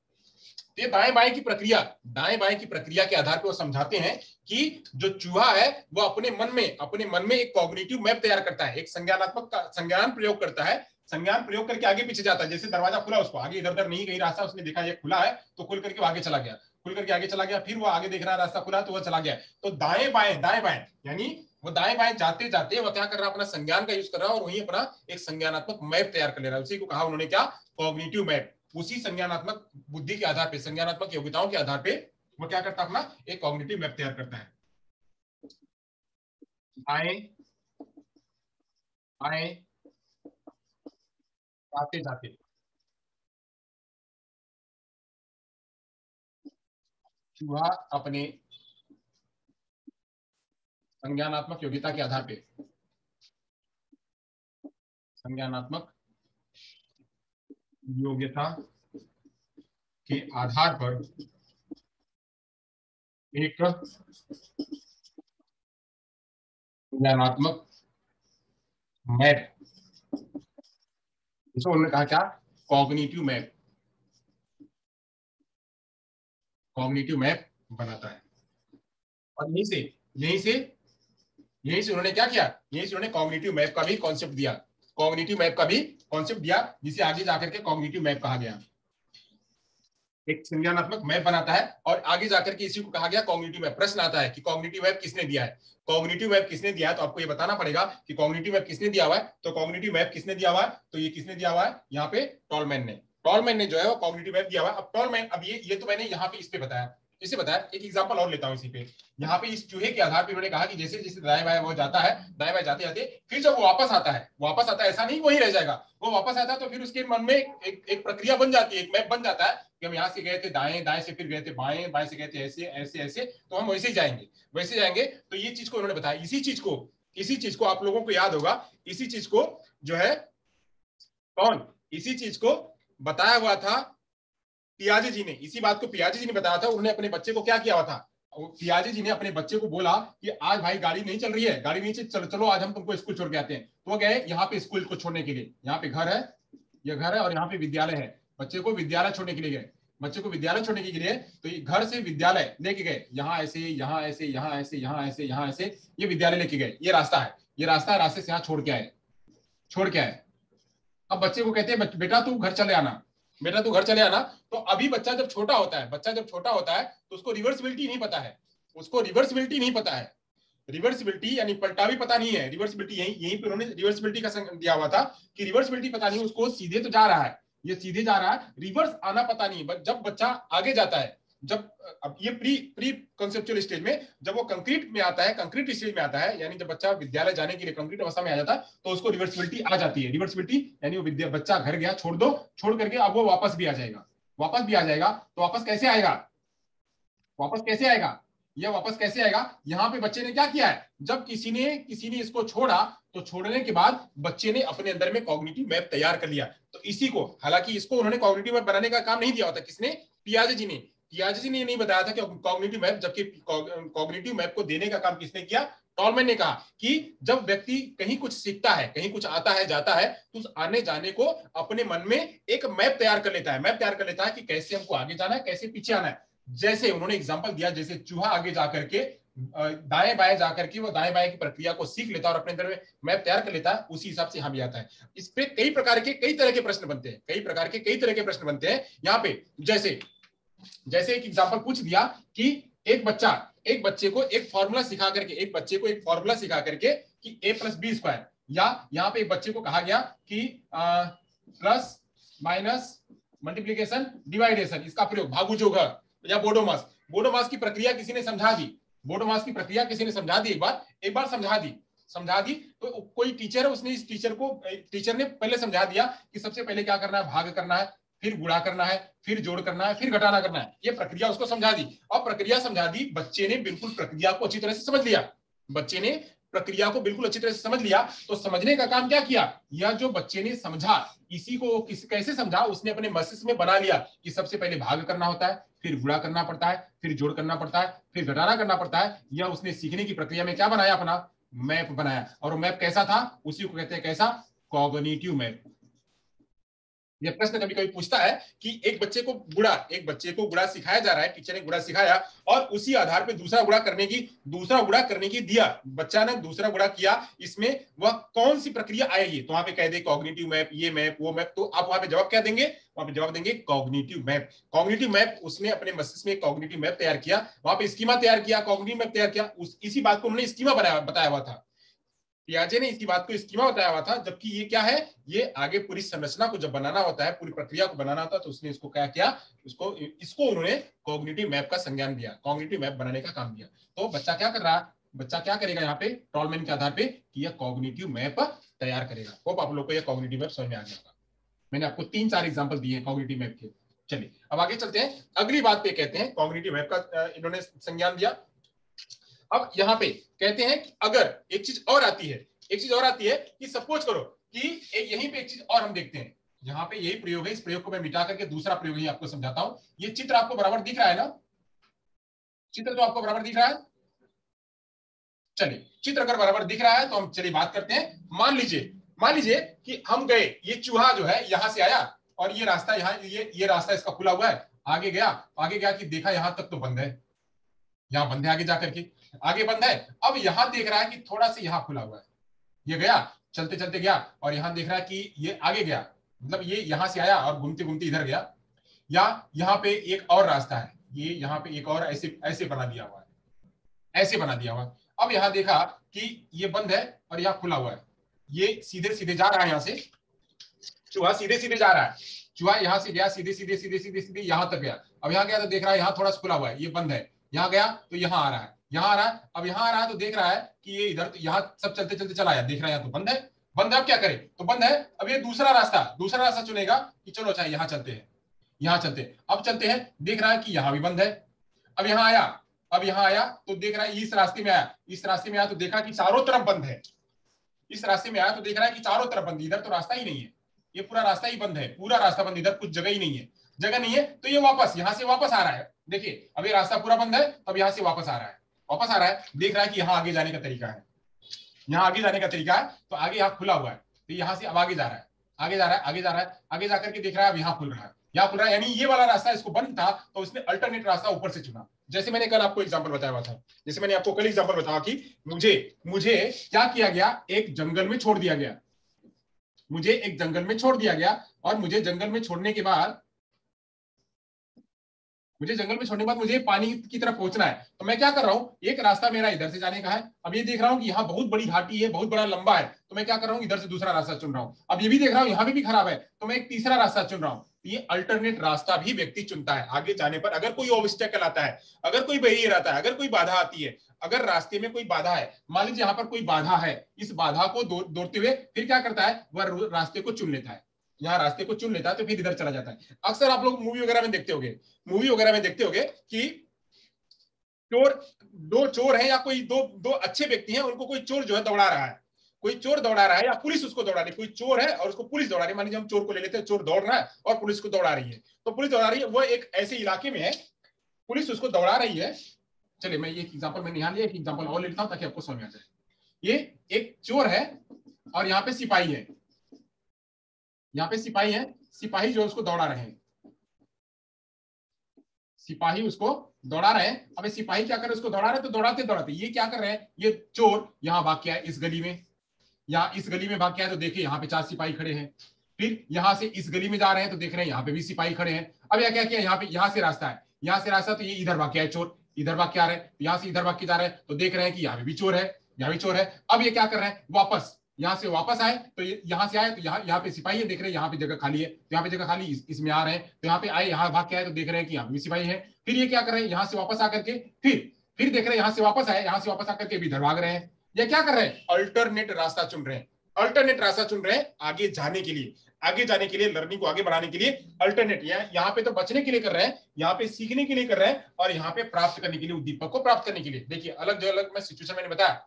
ये दाएं बाएं की प्रक्रिया, दाएं बाएं की प्रक्रिया के आधार पर वो समझाते हैं कि जो चूहा है वो अपने मन में एक कॉग्निटिव मैप तैयार करता है, एक संज्ञानात्मक संज्ञान प्रयोग करता है, संज्ञान प्रयोग करके आगे पीछे जाता है। जैसे दरवाजा खुला, उसको आगे इधर उधर नहीं कहीं रास्ता, उसने देखा ये खुला है तो खुल करके वो आगे चला गया, खुल करके आगे चला गया, फिर वो आगे देख रहा है रास्ता खुला तो वो चला गया। तो दाएं बाएं यानी वो दाएं बाएं जाते जाते वो क्या कर रहा है, अपना संज्ञान का यूज कर रहा है और वही अपना एक संज्ञानात्मक मैप तैयार कर ले रहा है। उसी को कहा उन्होंने क्या, कॉग्निटिव मैप। उसी संज्ञानात्मक बुद्धि के आधार पे, संज्ञानात्मक योग्यताओं के आधार पे वो क्या करता है, अपना एक कॉग्निटिव मैप तैयार करता है। आए आए जाते जाते चूहा अपने संज्ञानात्मक योग्यता के आधार पे, संज्ञानात्मक योग्यता के आधार पर एक संज्ञानात्मक मैप, इसको उन्होंने कहा क्या, कॉग्निटिव मैप, कॉग्निटिव मैप बनाता है। और यहीं से उन्होंने क्या किया, यहीं से उन्होंने कॉग्निटिव मैप का भी कॉन्सेप्ट दिया, कॉग्निटिव मैप का भी कॉन्सेप्ट दिया, जिसे आगे जाकर के कॉग्निटिव मैप कहा गया। एक संज्ञानात्मक मैप बनाता है और आगे जाकर के इसी को कहा गया कॉग्निटिव मैप। प्रश्न आता है कि कॉग्निटिव मैप किसने दिया है, कॉग्निटिव मैप किसने दिया है, तो आपको ये बताना पड़ेगा कि कॉग्निटिव मैप किसने दिया हुआ है। तो कॉग्निटिव मैप किसने दिया हुआ है, तो ये किसने दिया हुआ है, यहाँ पे टॉलमैन ने, टॉलमैन ने जो है वो कॉग्निटिव मैप दिया हुआ है। अब टॉलमैन, अब ये तो मैंने यहाँ पे इस पे बताया, इसे बताया, एक एग्जांपल और लेता हूँ इसी पे। यहाँ पे इस चूहे के आधार पर उन्होंने कहा कि जैसे जैसे दाएं बाएं वो जाता है, दाएं बाएं जाते जाते फिर जब वो वापस आता है, वापस आता है, ऐसा नहीं वही रह जाएगा, वो वापस आता है तो फिर उसके मन में एक प्रक्रिया बन जाती है, एक मैप बन जाता है कि हम यहाँ से गए थे दाएं, दाएं से फिर गए थे बाएं, बाएं से गए थे ऐसे ऐसे ऐसे, तो हम वैसे ही जाएंगे, वैसे जाएंगे। तो ये चीज को उन्होंने बताया, इसी चीज को आप लोगों को याद होगा, इसी चीज को जो है कौन, इसी चीज को बताया हुआ था पियाजे जी ने, इसी बात को पियाजे जी ने बताया था। उन्होंने अपने बच्चे को क्या किया हुआ था, पियाजे जी ने अपने बच्चे को बोला कि आज भाई गाड़ी नहीं चल रही है, गाड़ी नहीं चल, चलो आज हम तुमको स्कूल छोड़ के आते हैं। तो वो गए यहाँ पे स्कूल को छोड़ने के लिए, यहाँ पे घर है, ये घर है और यहाँ पे विद्यालय है, बच्चे को विद्यालय छोड़ने के लिए गए, बच्चे को विद्यालय छोड़ने के लिए, तो ये घर से विद्यालय लेके गए, यहाँ ऐसे यहाँ ऐसे यहाँ ऐसे यहाँ ऐसे यहाँ ऐसे, ये विद्यालय लेके गए, ये रास्ता है, ये रास्ता है, रास्ते से यहाँ छोड़ के आए, छोड़ के आए। अब बच्चे को कहते हैं बेटा तू घर चले आना, बेटा तू घर चले आना। तो अभी बच्चा जब छोटा होता है, बच्चा जब छोटा होता है तो उसको रिवर्सिबिलिटी नहीं पता है, उसको रिवर्सिबिलिटी नहीं पता है, रिवर्सिबिलिटी यानी पलटा भी पता नहीं है, रिवर्सिबिलिटी यहीं पे उन्होंने रिवर्सिबिलिटी का दिया हुआ था कि रिवर्सिबिलिटी पता नहीं, उसको सीधे तो जा रहा है, ये सीधे जा रहा है, रिवर्स आना पता नहीं। जब बच्चा आगे जाता है, जब अब ये प्री कॉन्सेप्चुअल स्टेज में, जब वो कंक्रीट में आता है, कंक्रीट स्टेज में आता है, यानी जब बच्चा विद्यालय जाने के लिए कंक्रीट अवस्था में आ जाता है, तो उसको रिवर्सिबिलिटी आ जाती है। रिवर्सिबिलिटी यानी वो बच्चा घर गया, छोड़ दो, छोड़ करके अब वो वापस भी आ जाएगा, वापस भी आ जाएगा। तो वापस कैसे आएगा, वापस कैसे आएगा, यह वापस कैसे आएगा? यहाँ पे बच्चे ने क्या किया है, जब किसी ने इसको छोड़ा तो छोड़ने के बाद बच्चे ने अपने अंदर में कॉग्निटिव मैप तैयार कर लिया। तो इसी को, हालांकि इसको उन्होंने कॉग्निटिव मैप बनाने का काम नहीं दिया होता, किसने? पियाजे जी ने। पियाजे जी ने नहीं बताया था कि कॉग्निटिव मैप, जबकि कॉग्निटिव मैप को देने का काम किसने किया? टॉलमैन ने कहा कि जब व्यक्ति कहीं कुछ सीखता है, कहीं कुछ आता है जाता है, तो उस आने जाने को अपने मन में एक मैप तैयार कर लेता है, मैप तैयार कर लेता है कि कैसे हमको आगे जाना है, कैसे पीछे आना है। जैसे उन्होंने एग्जांपल दिया, जैसे चूहा आगे जाकर के दाएं बाएं जाकर के वो दाएं बाएं की प्रक्रिया को सीख लेता है और अपने अंदर में मैप तैयार कर लेता है, उसी हिसाब से यहाँ भी आता है। इस पे कई प्रकार के कई तरह के प्रश्न बनते हैं, कई प्रकार के कई तरह के प्रश्न बनते हैं यहाँ पे। जैसे जैसे एक एग्जांपल पूछ दिया कि एक बच्चे को एक फॉर्मूला सिखा करके, एक बच्चे को एक फॉर्मूला सिखा करके कि a प्लस बी स्क्वायर, या यहाँ पे एक बच्चे को कहा गया कि प्लस माइनस मल्टीप्लीकेशन डिवाइडेशन, इसका प्रयोग भागुजोग या बोडोमास, बोडोमास की प्रक्रिया किसी ने समझा दी, बोडोमास की प्रक्रिया किसी ने समझा दी, एक बार समझा दी तो कोई टीचर है, उसने इस टीचर ने पहले समझा दिया कि सबसे पहले क्या करना है, भाग करना है, फिर गुणा करना है, फिर जोड़ करना है, फिर घटाना करना है, ये प्रक्रिया उसको समझा दी। और प्रक्रिया समझा दी, बच्चे ने बिल्कुल प्रक्रिया को अच्छी तरह से समझ लिया, बच्चे ने प्रक्रिया को बिल्कुल अच्छी तरह से समझ लिया। तो समझने का काम क्या किया, यह जो बच्चे ने समझा, इसी को कैसे समझा, उसने अपने मस्तिष्क में बना लिया कि सबसे पहले भाग करना होता है, फिर गुणा करना पड़ता है, फिर जोड़ करना पड़ता है, फिर घटाना करना पड़ता है। यह उसने सीखने की प्रक्रिया में क्या बनाया, अपना मैप बनाया। और मैप कैसा था, उसी को कहते हैं कैसा, कॉग्निटिव मैप। यह प्रश्न कभी कभी पूछता है कि एक बच्चे को गुणा सिखाया जा रहा है, टीचर ने गुणा सिखाया और उसी आधार पे दूसरा गुणा करने की दिया, बच्चा ने दूसरा गुणा किया, इसमें वह कौन सी प्रक्रिया आएगी, तो वहां पे कह दे कॉग्निटिव मैप, ये मैप वो मैप, तो आप वहां पे जवाब क्या देंगे, वहां पे जवाब देंगे कॉग्निटिव मैप। कॉग्निटिव मैप, उसने अपने मस्तिष्क में कॉग्निटिव मैप तैयार किया, वहां पे स्कीमा तैयार किया, कॉग्निटिव मैप तैयार किया, इसी बात को उन्होंने स्कीमा बताया हुआ था, पियाजे ने इसी बात को स्कीमा बताया हुआ था। जबकि ये क्या है, ये आगे पूरी संरचना को जब बनाना होता है, पूरी प्रक्रिया को बनाना होता है, तो उसने इसको क्या किया, इसको उन्होंने कॉग्निटिव मैप का संज्ञान दिया, कॉग्निटिव मैप बनाने का काम दिया। तो बच्चा क्या कर रहा है, बच्चा क्या करेगा यहाँ पे टॉलमैन के आधार पे कि यह कॉग्निटिव मैप तैयार करेगा। होप आप लोग को यह कॉग्निटिव मैप समझ में आ गया होगा। मैंने आपको 3-4 एग्जांपल दिए कॉग्निटिव मैप के। चलिए अब आगे चलते हैं, अगली बात पे कहते हैं कॉग्निटिव मैप का इन्होंने संज्ञान दिया। अब यहाँ पे कहते हैं कि अगर एक चीज और आती है कि सपोज करो कि यहीं पे एक चीज और हम देखते हैं, यहाँ पे यही प्रयोग है, इस प्रयोग को मैं मिटा करके दूसरा प्रयोग ही आपको समझाता हूं। ये चित्र आपको बराबर दिख रहा है ना, चित्र तो आपको बराबर दिख रहा है। चलिए चित्र अगर बराबर दिख रहा है तो हम चलिए बात करते हैं। मान लीजिए कि हम गए, ये चूहा जो है यहां से आया और ये रास्ता यहाँ, ये रास्ता इसका खुला हुआ है, आगे गया कि देखा यहां तक तो बंद है, यहाँ बंद है, आगे जाकर के आगे बंद है। अब यहाँ देख रहा है कि थोड़ा सा यहाँ खुला हुआ है, ये गया चलते चलते गया और यहाँ देख रहा है कि ये आगे गया, मतलब ये यहाँ से आया और घूमते घूमते इधर गया। या यहाँ पे एक और रास्ता है, ये यहाँ पे एक और ऐसे ऐसे बना दिया हुआ है, ऐसे बना दिया हुआ है। अब यहाँ देखा कि ये बंद है और यहाँ खुला हुआ है, ये सीधे सीधे जा रहा है, यहाँ से चूहा सीधे सीधे जा रहा है, चूहा यहाँ से गया सीधे सीधे सीधे सीधे सीधे यहाँ तक गया। अब यहाँ गया तो देख रहा है यहाँ थोड़ा सा खुला हुआ है, ये बंद है, यहाँ गया तो यहाँ आ रहा है, यहाँ आ रहा है। अब यहाँ आ रहा है तो देख रहा है कि ये इधर, यहाँ सब चलते चलते चला आया, देख रहा है यहाँ तो बंद है, अब क्या करे, तो बंद है। अब ये दूसरा रास्ता चुनेगा कि चलो अच्छा यहाँ चलते हैं, यहाँ चलते हैं। अब चलते हैं, देख रहा है कि यहाँ भी बंद है। अब यहाँ आया तो देख रहा है इस रास्ते में आया तो देखा कि चारों तरफ बंद है। इस रास्ते में आया तो देख रहा है कि चारों तरफ बंद, इधर तो रास्ता ही नहीं है, ये पूरा रास्ता ही बंद है, पूरा रास्ता बंद, इधर कुछ जगह ही नहीं है, तो ये यहाँ से वापस आ रहा है। देखिए अब ये रास्ता पूरा बंद है, अब यहाँ से वापस आ रहा है, देख रहा है कि यहाँ आगे जाने का तरीका है, तो आगे यहाँ खुला हुआ है, तो यहाँ से अब आगे जा रहा है, आगे जाकर के देख रहा है अब यहाँ खुल रहा है, यानी ये वाला रास्ता इसको बंद था, तो उसने अल्टरनेट रास्ता ऊपर से चुना। जैसे मैंने कल आपको एग्जांपल बताया हुआ था, कि मुझे क्या किया गया, एक जंगल में छोड़ दिया गया, और मुझे जंगल में छोड़ने के बाद मुझे पानी की तरफ पहुंचना है। तो मैं क्या कर रहा हूं, एक रास्ता मेरा इधर से जाने का है, अब ये देख रहा हूं कि यहाँ बहुत बड़ी घाटी है, बहुत बड़ा लंबा है, तो मैं क्या कर रहा हूँ, इधर से दूसरा रास्ता चुन रहा हूँ। अब ये भी देख रहा हूँ यहाँ भी खराब है, तो मैं एक तीसरा रास्ता चुन रहा हूँ। ये अल्टरनेट रास्ता भी व्यक्ति चुनता है आगे जाने पर। अगर कोई ऑब्स्टेकल आता है, अगर कोई बैरियर आता है, अगर कोई बाधा आती है, अगर रास्ते में कोई बाधा है, मान लीजिए यहाँ पर कोई बाधा है, इस बाधा को दौड़ते हुए फिर क्या करता है, वह रास्ते को चुन लेता है, तो फिर इधर चला जाता है। अक्सर आप लोग मूवी वगैरह में देखते होंगे कि चोर, दो चोर हैं या कोई दो दो अच्छे व्यक्ति हैं, उनको कोई चोर जो है दौड़ा रहा है, कोई चोर दौड़ा रहा है या पुलिस उसको दौड़ा रही है, कोई चोर है और उसको पुलिस दौड़ा रही है। मान लीजिए हम चोर को ले लेते हैं, चोर दौड़ रहा है और पुलिस को दौड़ा रही है, तो पुलिस दौड़ा रही है, वो एक ऐसे इलाके में है, पुलिस उसको दौड़ा रही है। चलिए मैं ये एग्जांपल में नहीं लिया, एक एग्जांपल और लेता हूं ताकि आपको समझ आ जाए। ये एक चोर है और यहाँ पे सिपाही है, यहाँ पे सिपाही है, सिपाही जो उसको दौड़ा रहे हैं, सिपाही उसको दौड़ा रहे हैं। अब सिपाही क्या कर रहे हैं, उसको दौड़ा रहे हैं, तो दौड़ाते दौड़ाते ये क्या कर रहे हैं, ये चोर यहाँ भाग के आए इस गली में, यहाँ इस गली में भाग के आए तो देखिए यहाँ पे 4 सिपाही खड़े हैं, फिर यहाँ से इस गली में जा रहे हैं तो देख रहे हैं यहाँ पे भी सिपाही खड़े हैं। अब यह क्या किया, यहाँ पे यहाँ से रास्ता है, यहाँ से रास्ता, तो ये इधर भाग के आए चोर, इधर भाग के आ रहे हैं, यहाँ से इधर भाग के जा रहे हैं, तो देख रहे हैं कि यहाँ पे भी चोर है, यहाँ भी चोर है। अब ये क्या कर रहे हैं, वापस यहाँ से वापस आए, तो यहाँ से आए तो यहाँ पे सिपाही है, देख रहे हैं यहाँ पे जगह खाली है, तो यहाँ पे जगह खाली, इसमें आ रहे हैं, तो यहाँ पे आए, यहाँ भाग के आए तो देख रहे हैं कि यहाँ पे भी सिपाही है। फिर ये क्या कर रहे हैं, यहाँ से वापस आकर के फिर देख रहे हैं यहाँ से वापस आए, यहाँ से वापस आकर के भी इधर भाग रहे हैं। ये क्या कर रहे हैं, अल्टरनेट रास्ता चुन रहे हैं, अल्टरनेट रास्ता चुन रहे हैं आगे जाने के लिए, आगे जाने के लिए, लर्निंग को आगे बढ़ाने के लिए अल्टरनेट। यहाँ पे तो बचने के लिए कर रहे हैं, यहाँ पे सीखने के लिए कर रहे हैं, और यहाँ पे प्राप्त करने के लिए, उद्दीपक को प्राप्त करने के लिए। देखिए अलग जो अलग मैं सिचुएशन मैंने बताया,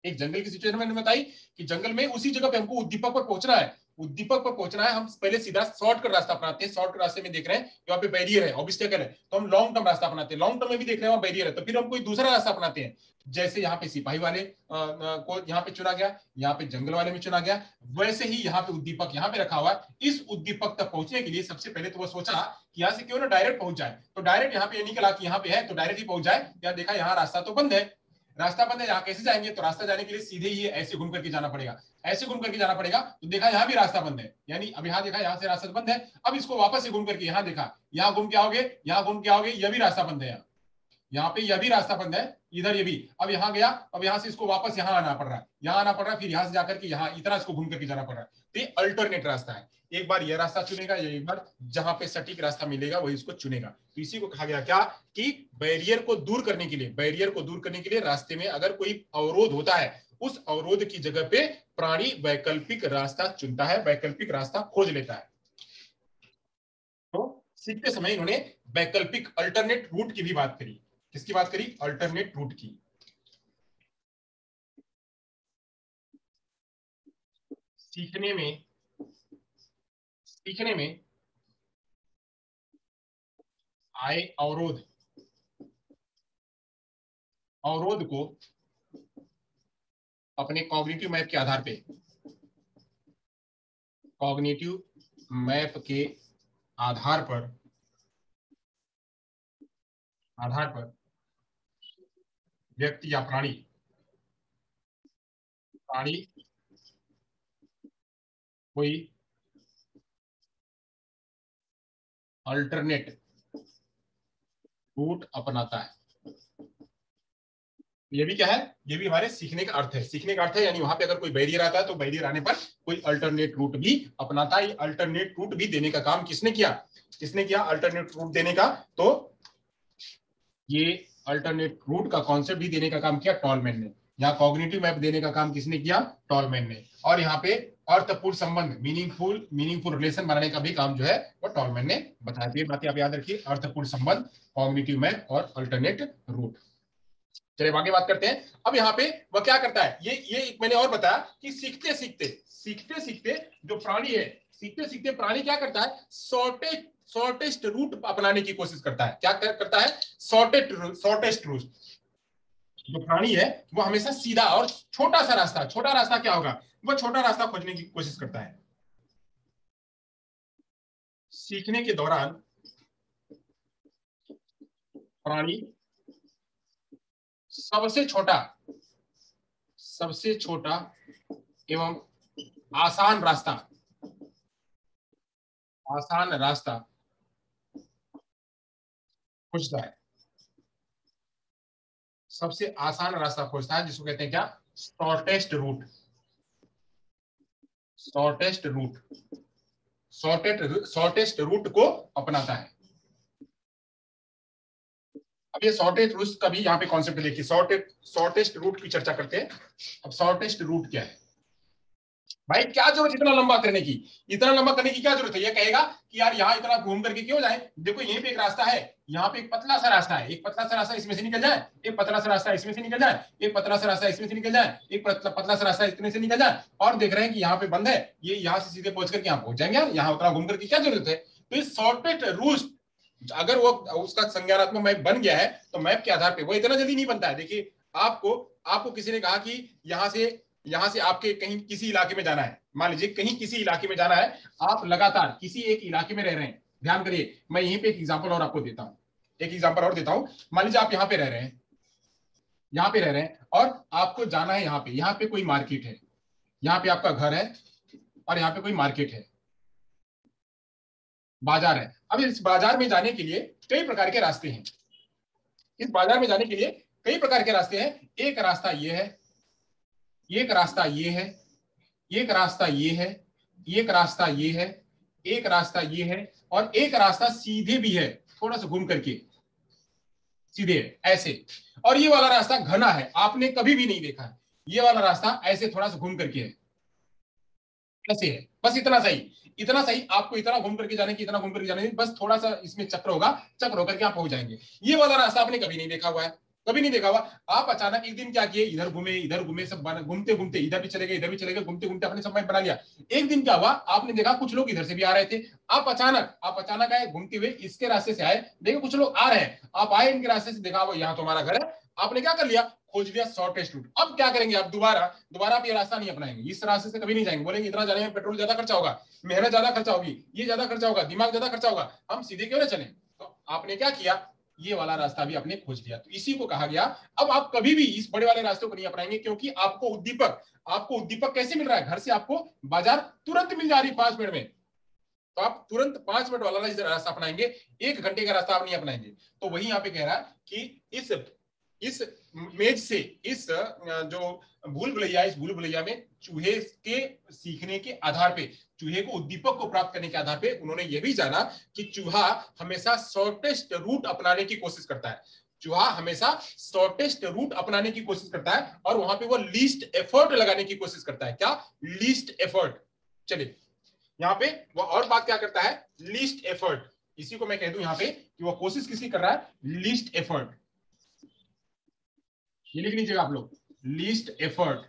एक जंगल की सिचुएशन मैंने बताई कि जंगल में उसी जगह पे हमको उद्दीपक पर पहुंचना है, उद्दीपक पर पहुंचना है। हम पहले सीधा शॉर्टकट रास्ता अपनाते हैं, शॉर्टकट रास्ते में देख रहे हैं यहाँ पे बैरियर है, ऑब्स्टेकल है, तो हम लॉन्ग टर्म रास्ता अपनाते हैं, लॉन्ग टर्म में भी देख रहे हैं वहां बैरियर है, तो फिर हम कोई दूसरा रास्ता अपनाते हैं। जैसे यहाँ पे सिपाही वाले को यहाँ पे चुना गया, यहाँ पे जंगल वाले में चुना गया, वैसे ही यहाँ पे उद्दीपक यहाँ पे रखा हुआ है। इस उद्दीपक तक पहुंचने के लिए सबसे पहले तो वो सोचा कि यहाँ से क्यों ना डायरेक्ट पहुंच जाए, तो डायरेक्ट यहाँ पे निकला कि यहाँ पे है तो डायरेक्ट ही पहुंच जाए। यहाँ देखा यहाँ रास्ता तो बंद है, रास्ता बंद है, यहाँ कैसे जाएंगे, तो रास्ता जाने के लिए सीधे ही ऐसे घूम करके जाना पड़ेगा, ऐसे घूम करके जाना पड़ेगा। तो देखा यहाँ भी रास्ता बंद है, यानी अब यहाँ देखा यहाँ से रास्ता बंद है, अब इसको वापस से घूम करके यहाँ देखा, यहाँ घूम के आओगे, यहाँ घूम के आओगे, यह भी रास्ता बंद है, यहाँ पे यह भी रास्ता बंद है, इधर ये भी। अब यहाँ गया, अब यहाँ से इसको वापस यहाँ आना पड़ रहा है, यहाँ आना पड़ रहा है, फिर यहाँ से जाकर के यहाँ इतना इसको घूम करके जाना पड़ रहा है। तो ये अल्टरनेट रास्ता है, एक बार यह रास्ता चुनेगा, या एक बार जहां पे सटीक रास्ता मिलेगा वही इसको चुनेगा। तो इसी को कहा गया क्या कि बैरियर को दूर करने के लिए, बैरियर को दूर करने के लिए रास्ते में अगर कोई अवरोध होता है, उस अवरोध की जगह पे प्राणी वैकल्पिक रास्ता चुनता है, वैकल्पिक रास्ता खोज लेता है। तो सीखते समय इन्होंने वैकल्पिक अल्टरनेट रूट की भी बात करी। किसकी बात करी, अल्टरनेट रूट की। सीखने में आए अवरोध, अवरोध को अपने कॉग्निटिव मैप के आधार पे, कॉग्निटिव मैप के आधार पर व्यक्ति या प्राणी कोई अल्टरनेट रूट अपनाता है। ये भी क्या है, ये भी हमारे सीखने का अर्थ है, सीखने का अर्थ है, यानी वहां पे अगर कोई बैरियर आता है तो बैरियर आने पर कोई अल्टरनेट रूट भी अपनाता है। अल्टरनेट रूट भी देने का काम किसने किया, किसने किया अल्टरनेट रूट देने का, तो ये अल्टरनेट रूट का कॉन्सेप्ट भी देने का काम किया टॉलमैन ने। यहाँ कॉग्निटिव मैप देने का काम किसने किया, टॉलमैन ने। और यहाँ पे अर्थपूर्ण संबंध, मीनिंगफुल रिलेशन बनाने का भी काम जो है वो टॉलमैन ने बताया। ये बातें आप याद रखिए, अर्थपूर्ण संबंध, कॉग्निटिव मैप और अल्टरनेट रूट। चलिए आगे बात करते हैं। अब यहाँ पे वह क्या करता है, ये मैंने और बताया कि सीखते सीखते जो प्राणी है, सीखते सीखते प्राणी क्या करता है, शॉर्टेस्ट रूट अपनाने की कोशिश करता है। क्या करता है, शॉर्टेस्ट रूट। जो प्राणी है वो हमेशा सीधा और छोटा रास्ता क्या होगा, वो छोटा रास्ता खोजने की कोशिश करता है। सीखने के दौरान प्राणी सबसे छोटा एवं आसान रास्ता खोजता है, सबसे आसान रास्ता खोजता है, जिसको कहते हैं क्या, शॉर्टेस्ट रूट को अपनाता है। अब ये शॉर्टेस्ट रूट का भी यहाँ पे कॉन्सेप्ट देखिए, शॉर्टेस्ट रूट की चर्चा करते हैं। अब शॉर्टेस्ट रूट क्या है भाई, क्या जरूरत इतना लंबा करने की, क्या जरूरत है। ये कहेगा कि यार यहाँ इतना घूम करके क्यों जाए, देखो यहीं पे एक रास्ता है, यहाँ पे एक पतला सा रास्ता है, एक पतला सा रास्ता इसमें से निकल जाए, एक पतला सा रास्ता इसमें से निकल जाए, एक पतला सा रास्ता इसमें से निकल जाए, एक पतला सा रास्ता इतने से निकल जाए, और देख रहे हैं कि यहाँ पे बंद है, ये यहाँ से सीधे पहुंच करके यहाँ पहुंच जाएंगे, यहाँ उतना घूम करके क्या जरूरत है। तो इस शॉर्टेस्ट रूट अगर वो उसका संज्ञानात्मक मैप बन गया है तो मैप के आधार पे वो इतना जल्दी नहीं बनता है। देखिए आपको किसी ने कहा कि यहाँ से आपके कहीं किसी इलाके में जाना है, मान लीजिए कहीं किसी इलाके में जाना है, आप लगातार किसी एक इलाके में रह रहे हैं। ध्यान करिए, मैं यहीं पे एक एग्जांपल और आपको देता हूं, एक एग्जांपल और देता हूं। मान लीजिए आप यहाँ पे रह रहे हैं, यहाँ पे रह रहे हैं और आपको जाना है यहाँ पे कोई मार्केट है, यहाँ पे आपका घर है और यहाँ पे कोई मार्केट है, बाजार है। अब इस बाजार में जाने के लिए कई प्रकार के रास्ते हैं, इस बाजार में जाने के लिए कई प्रकार के रास्ते हैं। एक रास्ता ये है, एक रास्ता ये है, एक रास्ता ये है, एक रास्ता ये है, एक रास्ता ये है, और एक रास्ता सीधे भी है, थोड़ा सा घूम करके सीधे ऐसे। और ये वाला रास्ता घना है, आपने कभी भी नहीं देखा है। ये वाला रास्ता ऐसे थोड़ा सा घूम करके है, ऐसे है, बस इतना सही, इतना सही। आपको इतना घूम करके जाने की, इतना घूम करके जाने की, बस थोड़ा सा इसमें चक्र होगा, चक्र होकर के आप पहुंच जाएंगे। ये वाला रास्ता आपने कभी नहीं देखा हुआ है, कभी नहीं देखा हुआ। आप अचानक एक दिन क्या किए, इधर घूमे, सब घूमते घूमते इधर भी चले गए, इधर भी चले गए, घूमते घूमते अपने समय बना लिया। एक दिन क्या हुआ, आपने देखा कुछ लोग इधर से भी आ रहे थे, आप अचानक आए घूमते हुए, इसके रास्ते से आए, देखो कुछ लोग आ रहे हैं, आप आए इनके रास्ते से, देखा वो यहाँ तुम्हारा घर है, आपने क्या कर लिया, खोज लिया शॉर्टेस्ट रूट। अब क्या करेंगे आप, दोबारा आप ये रास्ता नहीं अपनाएंगे, इस रास्ते से कभी नहीं जाएंगे, बोलेंगे इतना जाने में पेट्रोल ज्यादा खर्चा होगा, मेहनत ज्यादा खर्चा होगी, ये ज्यादा खर्चा होगा, दिमाग ज्यादा खर्चा होगा, हम सीधे क्यों ना चले। तो आपने क्या किया, ये वाला रास्ता भी आपने खोज लिया। तो इसी को कहा गया, अब आप कभी भी इस बड़े वाले रास्ते को नहीं अपनाएंगे, क्योंकि आपको उद्दीपक कैसे मिल रहा है, घर से आपको बाजार तुरंत मिल जा रही है 5 मिनट में, तो आप तुरंत 5 मिनट वाला रास्ता अपनाएंगे, 1 घंटे का रास्ता आप नहीं अपनाएंगे। तो वही यहाँ पे कह रहा है कि इस मेज से, इस जो भूल भुलैया, इस भूल भुलैया में चूहे के सीखने के आधार पे, चूहे को उद्दीपक को प्राप्त करने के आधार पे उन्होंने ये भी जाना कि चूहा हमेशा शॉर्टेस्ट रूट अपनाने की कोशिश करता है, चूहा हमेशा शॉर्टेस्ट रूट अपनाने की कोशिश करता है, और वहां पे वो लीस्ट एफर्ट लगाने की कोशिश करता है। क्या, लीस्ट एफर्ट। चलिए यहाँ पे वो और बात क्या करता है, लीस्ट एफर्ट। इसी को मैं कह दूं यहाँ पे कि वो कोशिश किसकी कर रहा है, लीस्ट एफर्ट। ये लिख लीजिएगा आप लोग, लीस्ट एफर्ट।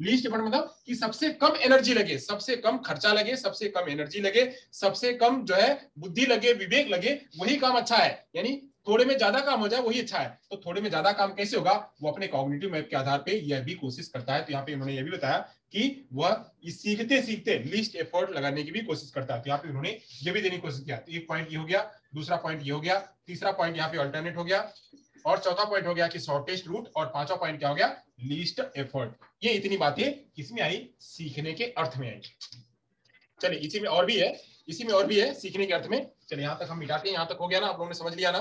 लीस्ट एफर्ट मतलब कि सबसे कम एनर्जी लगे, सबसे कम खर्चा लगे, सबसे कम एनर्जी लगे, सबसे कम जो है बुद्धि लगे, विवेक लगे, वही काम अच्छा है। यानी थोड़े में ज्यादा काम हो जाए वही अच्छा है। तो थोड़े में ज्यादा काम कैसे होगा, वो अपने कॉग्निटिव मैप के आधार पे यह भी कोशिश करता है। तो यहाँ पे उन्होंने यह भी बताया कि वह सीखते सीखते लीस्ट एफर्ट लगाने की भी कोशिश करता है। तो यहाँ पे उन्होंने ये भी देने की कोशिश किया। तो एक पॉइंट ये हो गया, दूसरा पॉइंट ये हो गया, तीसरा पॉइंट यहाँ पे अल्टरनेट हो गया, और चौथा पॉइंट हो गया कि शॉर्टेस्ट रूट, और पांचवा पॉइंट क्या हो गया, लीस्ट एफर्ट। ये इतनी बातें किसमें आई, सीखने के अर्थ में आई। चलिए इसी में और भी है, इसी में और भी है सीखने के अर्थ में। चलिए यहां तक हम मिटाते हैं, यहां तक हो गया ना, आप लोगों ने समझ लिया ना,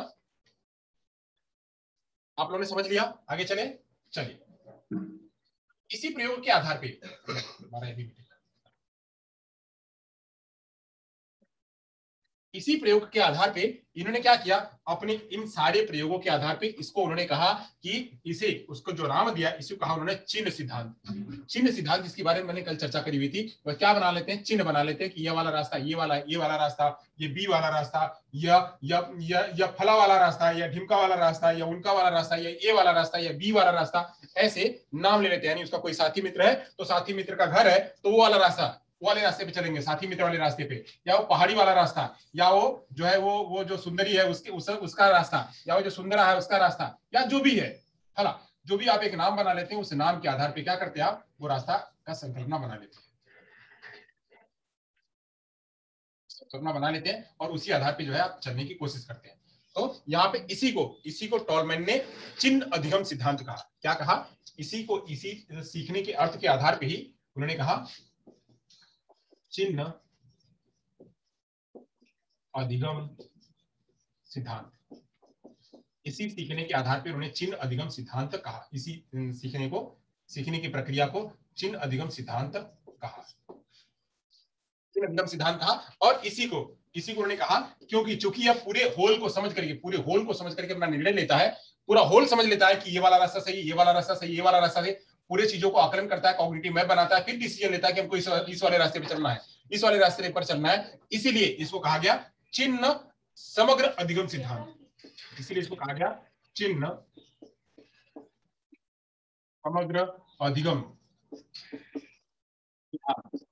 आप लोगों ने समझ लिया, आगे चले। चलिए इसी प्रयोग के आधार पे इसी प्रयोग के आधार पे इन्होंने क्या किया, अपने इन सारे प्रयोगों के आधार पे इसको उन्होंने कहा कि इसे, उसको जो नाम दिया, इसे कहा उन्होंने चिन्ह सिद्धांत। चिन्ह सिद्धांत जिसके बारे में मैंने कल चर्चा करी हुई थी, वह क्या बना लेते हैं, चिन्ह बना लेते हैं कि ये वाला रास्ता, ये वाला रास्ता, ये बी वाला रास्ता, या फला वाला रास्ता, या ढिमका वाला रास्ता, या उनका वाला रास्ता, या ए वाला रास्ता, या बी वाला रास्ता, ऐसे नाम ले लेते हैं। यानी उसका कोई साथी मित्र है तो साथी मित्र का घर है तो वो वाला रास्ता, वाले रास्ते पे चलेंगे, साथी मित्र वाले रास्ते पे, या वो पहाड़ी वाला रास्ता, या वो जो है वो जो सुंदरी है उसका रास्ता, या वो जो सुंदरा है उसका रास्ता, या जो भी है, हला जो भी आप एक नाम बना लेते हैं, उस नाम के आधार पे क्या करते हैं आप, वो रास्ता का संकल्पना बना लेते हैं, संकल्पना बना लेते हैं, और उसी आधार पे जो है आप चलने की कोशिश करते हैं। तो यहाँ पे इसी को टॉलमैन ने चिन्ह अधिगम सिद्धांत कहा। क्या कहा, इसी सीखने के अर्थ के आधार पे ही उन्होंने कहा चिन्ह अधिगम सिद्धांत। इसी सीखने के आधार पर उन्हें चिन्ह अधिगम सिद्धांत कहा। इसी सीखने की प्रक्रिया को चिन्ह अधिगम सिद्धांत कहा, चिन्ह अधिगम सिद्धांत कहा। और इसी को उन्होंने कहा क्योंकि चूंकि यह पूरे होल को समझ करके अपना निर्णय लेता है, पूरा होल समझ लेता है कि ये वाला रास्ता सही, ये वाला रास्ता सही, ये वाला रास्ता सही, पूरे चीजों को आकलन करता है, कॉग्निटिव मैप बनाता है, फिर डिसीजन लेता है कि हमको इस वाले रास्ते पे चलना है, इस वाले रास्ते पर चलना है। इसीलिए इसको कहा गया चिन्ह समग्र अधिगम सिद्धांत, इसीलिए इसको कहा गया चिन्ह समग्र अधिगम।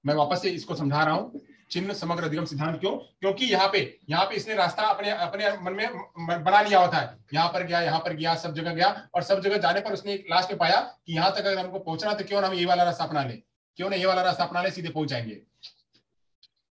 मैं वापस से इसको समझा रहा हूं, चिन्ह समग्र अधिगम सिद्धांत। क्यों? क्योंकि यहाँ पे इसने रास्ता अपने अपने मन में बना लिया होता है। यहाँ पर गया, सब जगह गया, और सब जगह जाने पर उसने लास्ट में पाया कि यहाँ तक अगर हमको पहुंचना तो क्यों ना हम ये वाला रास्ता अपना ले, क्यों ना ये वाला रास्ता अपना ले, सीधे पहुंच जाएंगे।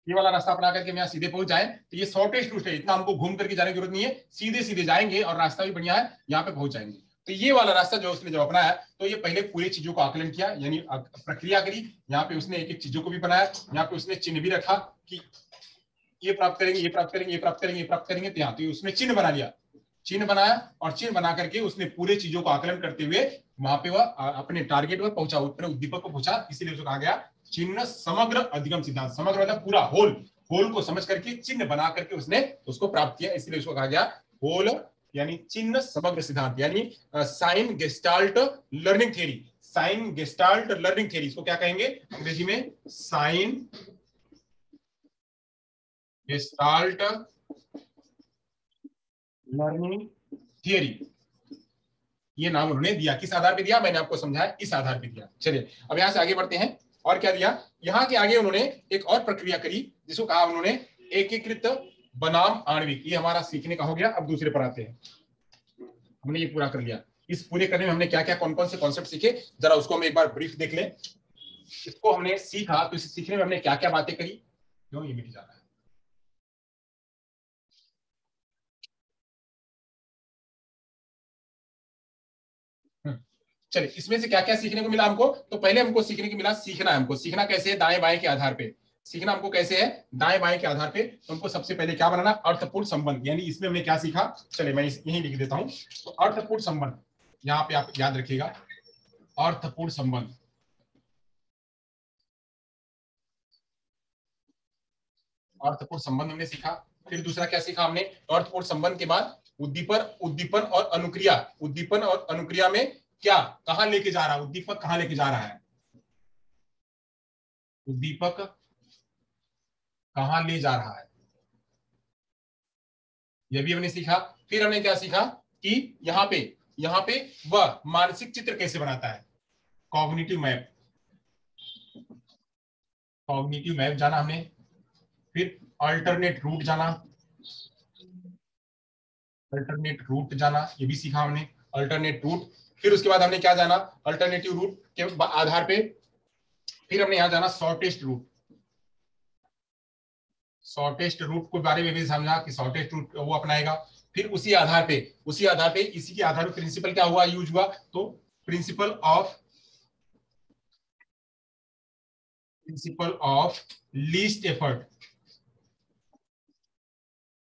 ये वाला रास्ता अपना करके हम यहाँ सीधे पहुंच जाए तो ये शॉर्टेस्ट रूट है, इतना हमको घूम करके जाने की जरूरत नहीं है, सीधे सीधे जाएंगे और रास्ता भी बढ़िया है, यहाँ पे पहुंच जाएंगे। तो ये वाला रास्ता जो उसने जब अपनाया तो ये पहले पूरी चीजों को आकलन किया, यानी प्रक्रिया करी। यहाँ पे उसने एक एक चीजों को भी बनाया, यहाँ पे उसने चिन्ह भी रखा कि ये प्राप्त करेंगे, ये प्राप्त करेंगे, ये प्राप्त करेंगे, ये प्राप्त करेंगे। तो यहाँ तो उसने चिन्ह बना लिया, चिन्ह बनाया, और चिन्ह बना करके उसने पूरे चीजों को आकलन करते हुए वहां पे वह अपने टारगेट पर पहुंचा, अपने उद्दीपक को पहुंचा। इसीलिए उसको कहा गया चिन्ह समग्र अधिगम सिद्धांत। समग्र मतलब पूरा, होल को समझ करके चिन्ह बना करके उसने उसको प्राप्त किया, इसलिए उसको कहा गया होल, यानी चिन्ह समग्र सिद्धांत, यानी sign gestalt learning theory. Sign gestalt learning theory, इसको क्या कहेंगे अंग्रेजी में? Sign gestalt learning theory. ये नाम उन्होंने दिया, किस आधार पे दिया? मैंने आपको समझाया, इस आधार पे दिया। चलिए अब यहां से आगे बढ़ते हैं। और क्या दिया? यहाँ के आगे उन्होंने एक और प्रक्रिया करी जिसको कहा उन्होंने एकीकृत बनाम आणविक। ये हमारा सीखने का हो गया। अब दूसरे पर आते हैं। हमने ये पूरा कर लिया। इस पूरे करने में हमने क्या क्या कौन कौन से कॉन्सेप्ट सीखे, जरा उसको हम एक बार ब्रीफ देख लें। इसको हमने सीखा तो इस सीखने में हमने क्या क्या बातें करी। क्यों ये मिट जा रहा है? चलिए इसमें से क्या क्या सीखने को मिला हमको। तो पहले हमको सीखने को मिला, सीखना है हमको। सीखना कैसे है? दाएं बाएं के आधार पे सीखना हमको कैसे है? दाएं बाएं के आधार पे। तो हमको सबसे पहले क्या बनाना? अर्थपूर्ण संबंध। यानी इसमें हमने क्या सीखा, चलिए मैं यही लिख देता हूं। तो अर्थपूर्ण संबंध, यहाँ पे आप याद रखिएगा, अर्थपूर्ण संबंध। अर्थपूर्ण संबंध हमने सीखा। फिर दूसरा क्या सीखा हमने? अर्थपूर्ण संबंध के बाद उद्दीपन उद्दीपन और अनुक्रिया। उद्दीपन और अनुक्रिया में क्या, कहां लेके जा रहा है उद्दीपक, कहां लेके जा रहा है उद्दीपक, कहां ले जा रहा है, यह भी हमने सीखा। फिर हमने क्या सीखा कि यहाँ पे वह मानसिक चित्र कैसे बनाता है, कॉग्निटिव मैप। कॉग्निटिव मैप जाना हमने। फिर अल्टरनेट रूट जाना, अल्टरनेट रूट जाना, ये भी सीखा हमने, अल्टरनेट रूट। फिर उसके बाद हमने क्या जाना? अल्टरनेटिव रूट के आधार पे फिर हमने यहां जाना शॉर्टेस्ट रूट। शॉर्टेस्ट रूट के बारे में भी समझा कि शॉर्टेस्ट रूट वो अपनाएगा। फिर उसी आधार पे इसी के आधार पर प्रिंसिपल क्या हुआ, यूज हुआ। तो principle of least effort,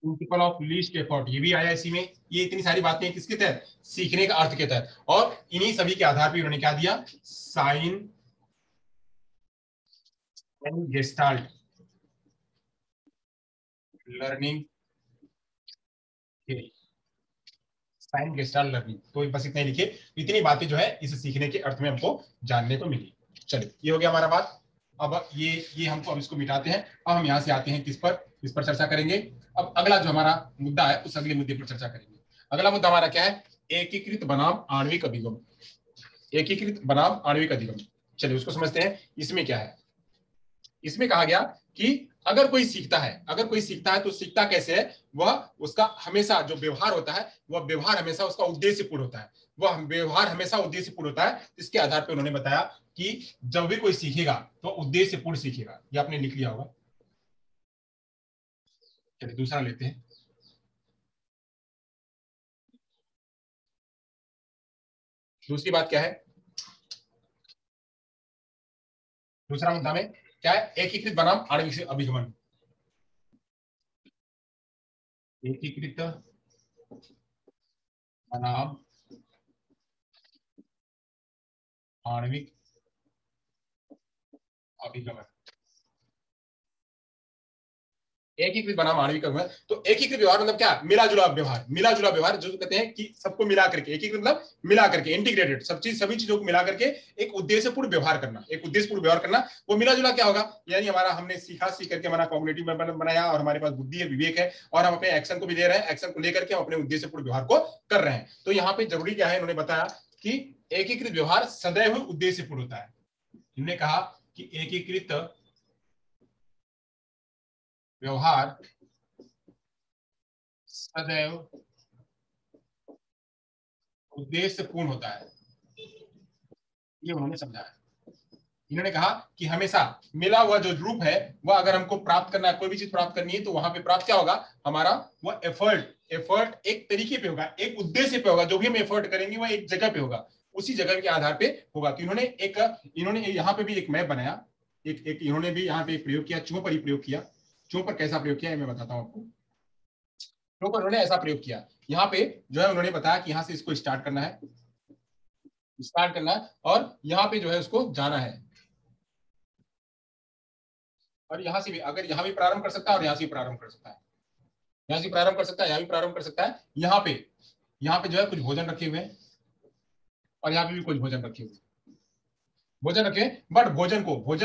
principle of least effort ये भी आया इसी में। ये इतनी सारी बातें किसके तहत? सीखने का अर्थ के तहत। और इन्हीं सभी के आधार पर उन्होंने क्या दिया? Sign and gestalt learning theory. Sign gestalt learning, तो बस इतना ही लिखिए। इतनी बातें जो है इस सीखने के अर्थ में हमको जानने को मिली। चलिए ये हो गया हमारा बात। अब ये हमको, अब इसको मिटाते हैं। अब हम यहाँ से आते हैं किस पर चर्चा करेंगे। अब अगला जो हमारा मुद्दा है उस अगले मुद्दे पर चर्चा करेंगे। अगला मुद्दा हमारा क्या है? एकीकृत बनाम आणविक अभिगम। एकीकृत बनाम आणविक अधिगम। चलिए उसको समझते हैं। इसमें क्या है? इसमें कहा गया कि अगर कोई सीखता है तो सीखता कैसे है? वह उसका हमेशा जो व्यवहार होता है, वह व्यवहार हमेशा उसका उद्देश्यपूर्ण होता है। वह व्यवहार हमेशा उद्देश्यपूर्ण होता है। इसके आधार पर उन्होंने बताया कि जब भी कोई सीखेगा तो उद्देश्यपूर्ण सीखेगा। ये आपने लिख लिया होगा। चलिए दूसरा लेते हैं। दूसरी बात क्या है? दूसरा मुद्दा में क्या है? एकीकृत बनाम आणविक अभिगमन। एकीकृत बनाम आणविक अभिगमन। एकीकृत बनाम आणविक व्यवहार। तो एकीकृत व्यवहार मतलब क्या, मिला जुला व्यवहार, मिला जुला व्यवहार जो कहते हैं कि सबको मिला करके, एकीकृत मतलब मिला करके, इंटीग्रेटेड, सब चीज सभी चीजों को मिला करके एक उद्देश्यपूर्ण व्यवहार करना, एक उद्देश्यपूर्ण व्यवहार करना। वो मिला जुला क्या होगा, यानी हमारा हमने सीखा, सीख करके हमारा कॉग्निटिव बनाया और हमारे पास बुद्धि है, विवेक है, और हम अपने एक्शन को भी दे रहे हैं, एक्शन को लेकर के हम अपने उद्देश्यपूर्ण व्यवहार को कर रहे हैं। तो यहाँ पे जरूरी क्या है, उन्होंने बताया कि एकीकृत व्यवहार सदैव उद्देश्यपूर्ण होता है। इन्होंने कहा कि एकीकृत व्यवहार सदैव उद्देश्यपूर्ण होता है, ये उन्होंने समझाया। इन्होंने कहा कि हमेशा मिला हुआ जो रूप है वह अगर हमको प्राप्त करना है, कोई भी चीज प्राप्त करनी है, तो वहां पे प्राप्त क्या होगा, हमारा वह एफर्ट एक तरीके पे होगा, एक उद्देश्य पे होगा, जो भी हम एफर्ट करेंगे वह एक जगह पे होगा, उसी जगह के आधार पे होगा। तो इन्होंने यहाँ पे भी एक मैप बनाया, एक इन्होंने भी यहाँ पे एक प्रयोग किया, चूहों पर ही प्रयोग किया। चूहों पर कैसा प्रयोग किया है मैं बताता हूँ आपको। चूहों पर उन्होंने ऐसा प्रयोग किया, यहाँ पे जो है उन्होंने बताया कि यहाँ से इसको स्टार्ट करना है, और यहाँ पे जो है उसको जाना है, और यहाँ से भी, अगर यहाँ भी प्रारंभ कर सकता है और यहाँ से भी प्रारंभ कर सकता है, यहाँ से प्रारंभ कर सकता है, यहाँ भी प्रारंभ कर सकता है। यहाँ पे जो है कुछ भोजन रखे हुए हैं, और यहाँ पे भी कुछ भोजन रखे हुए, भोजन रखे, बट भोजन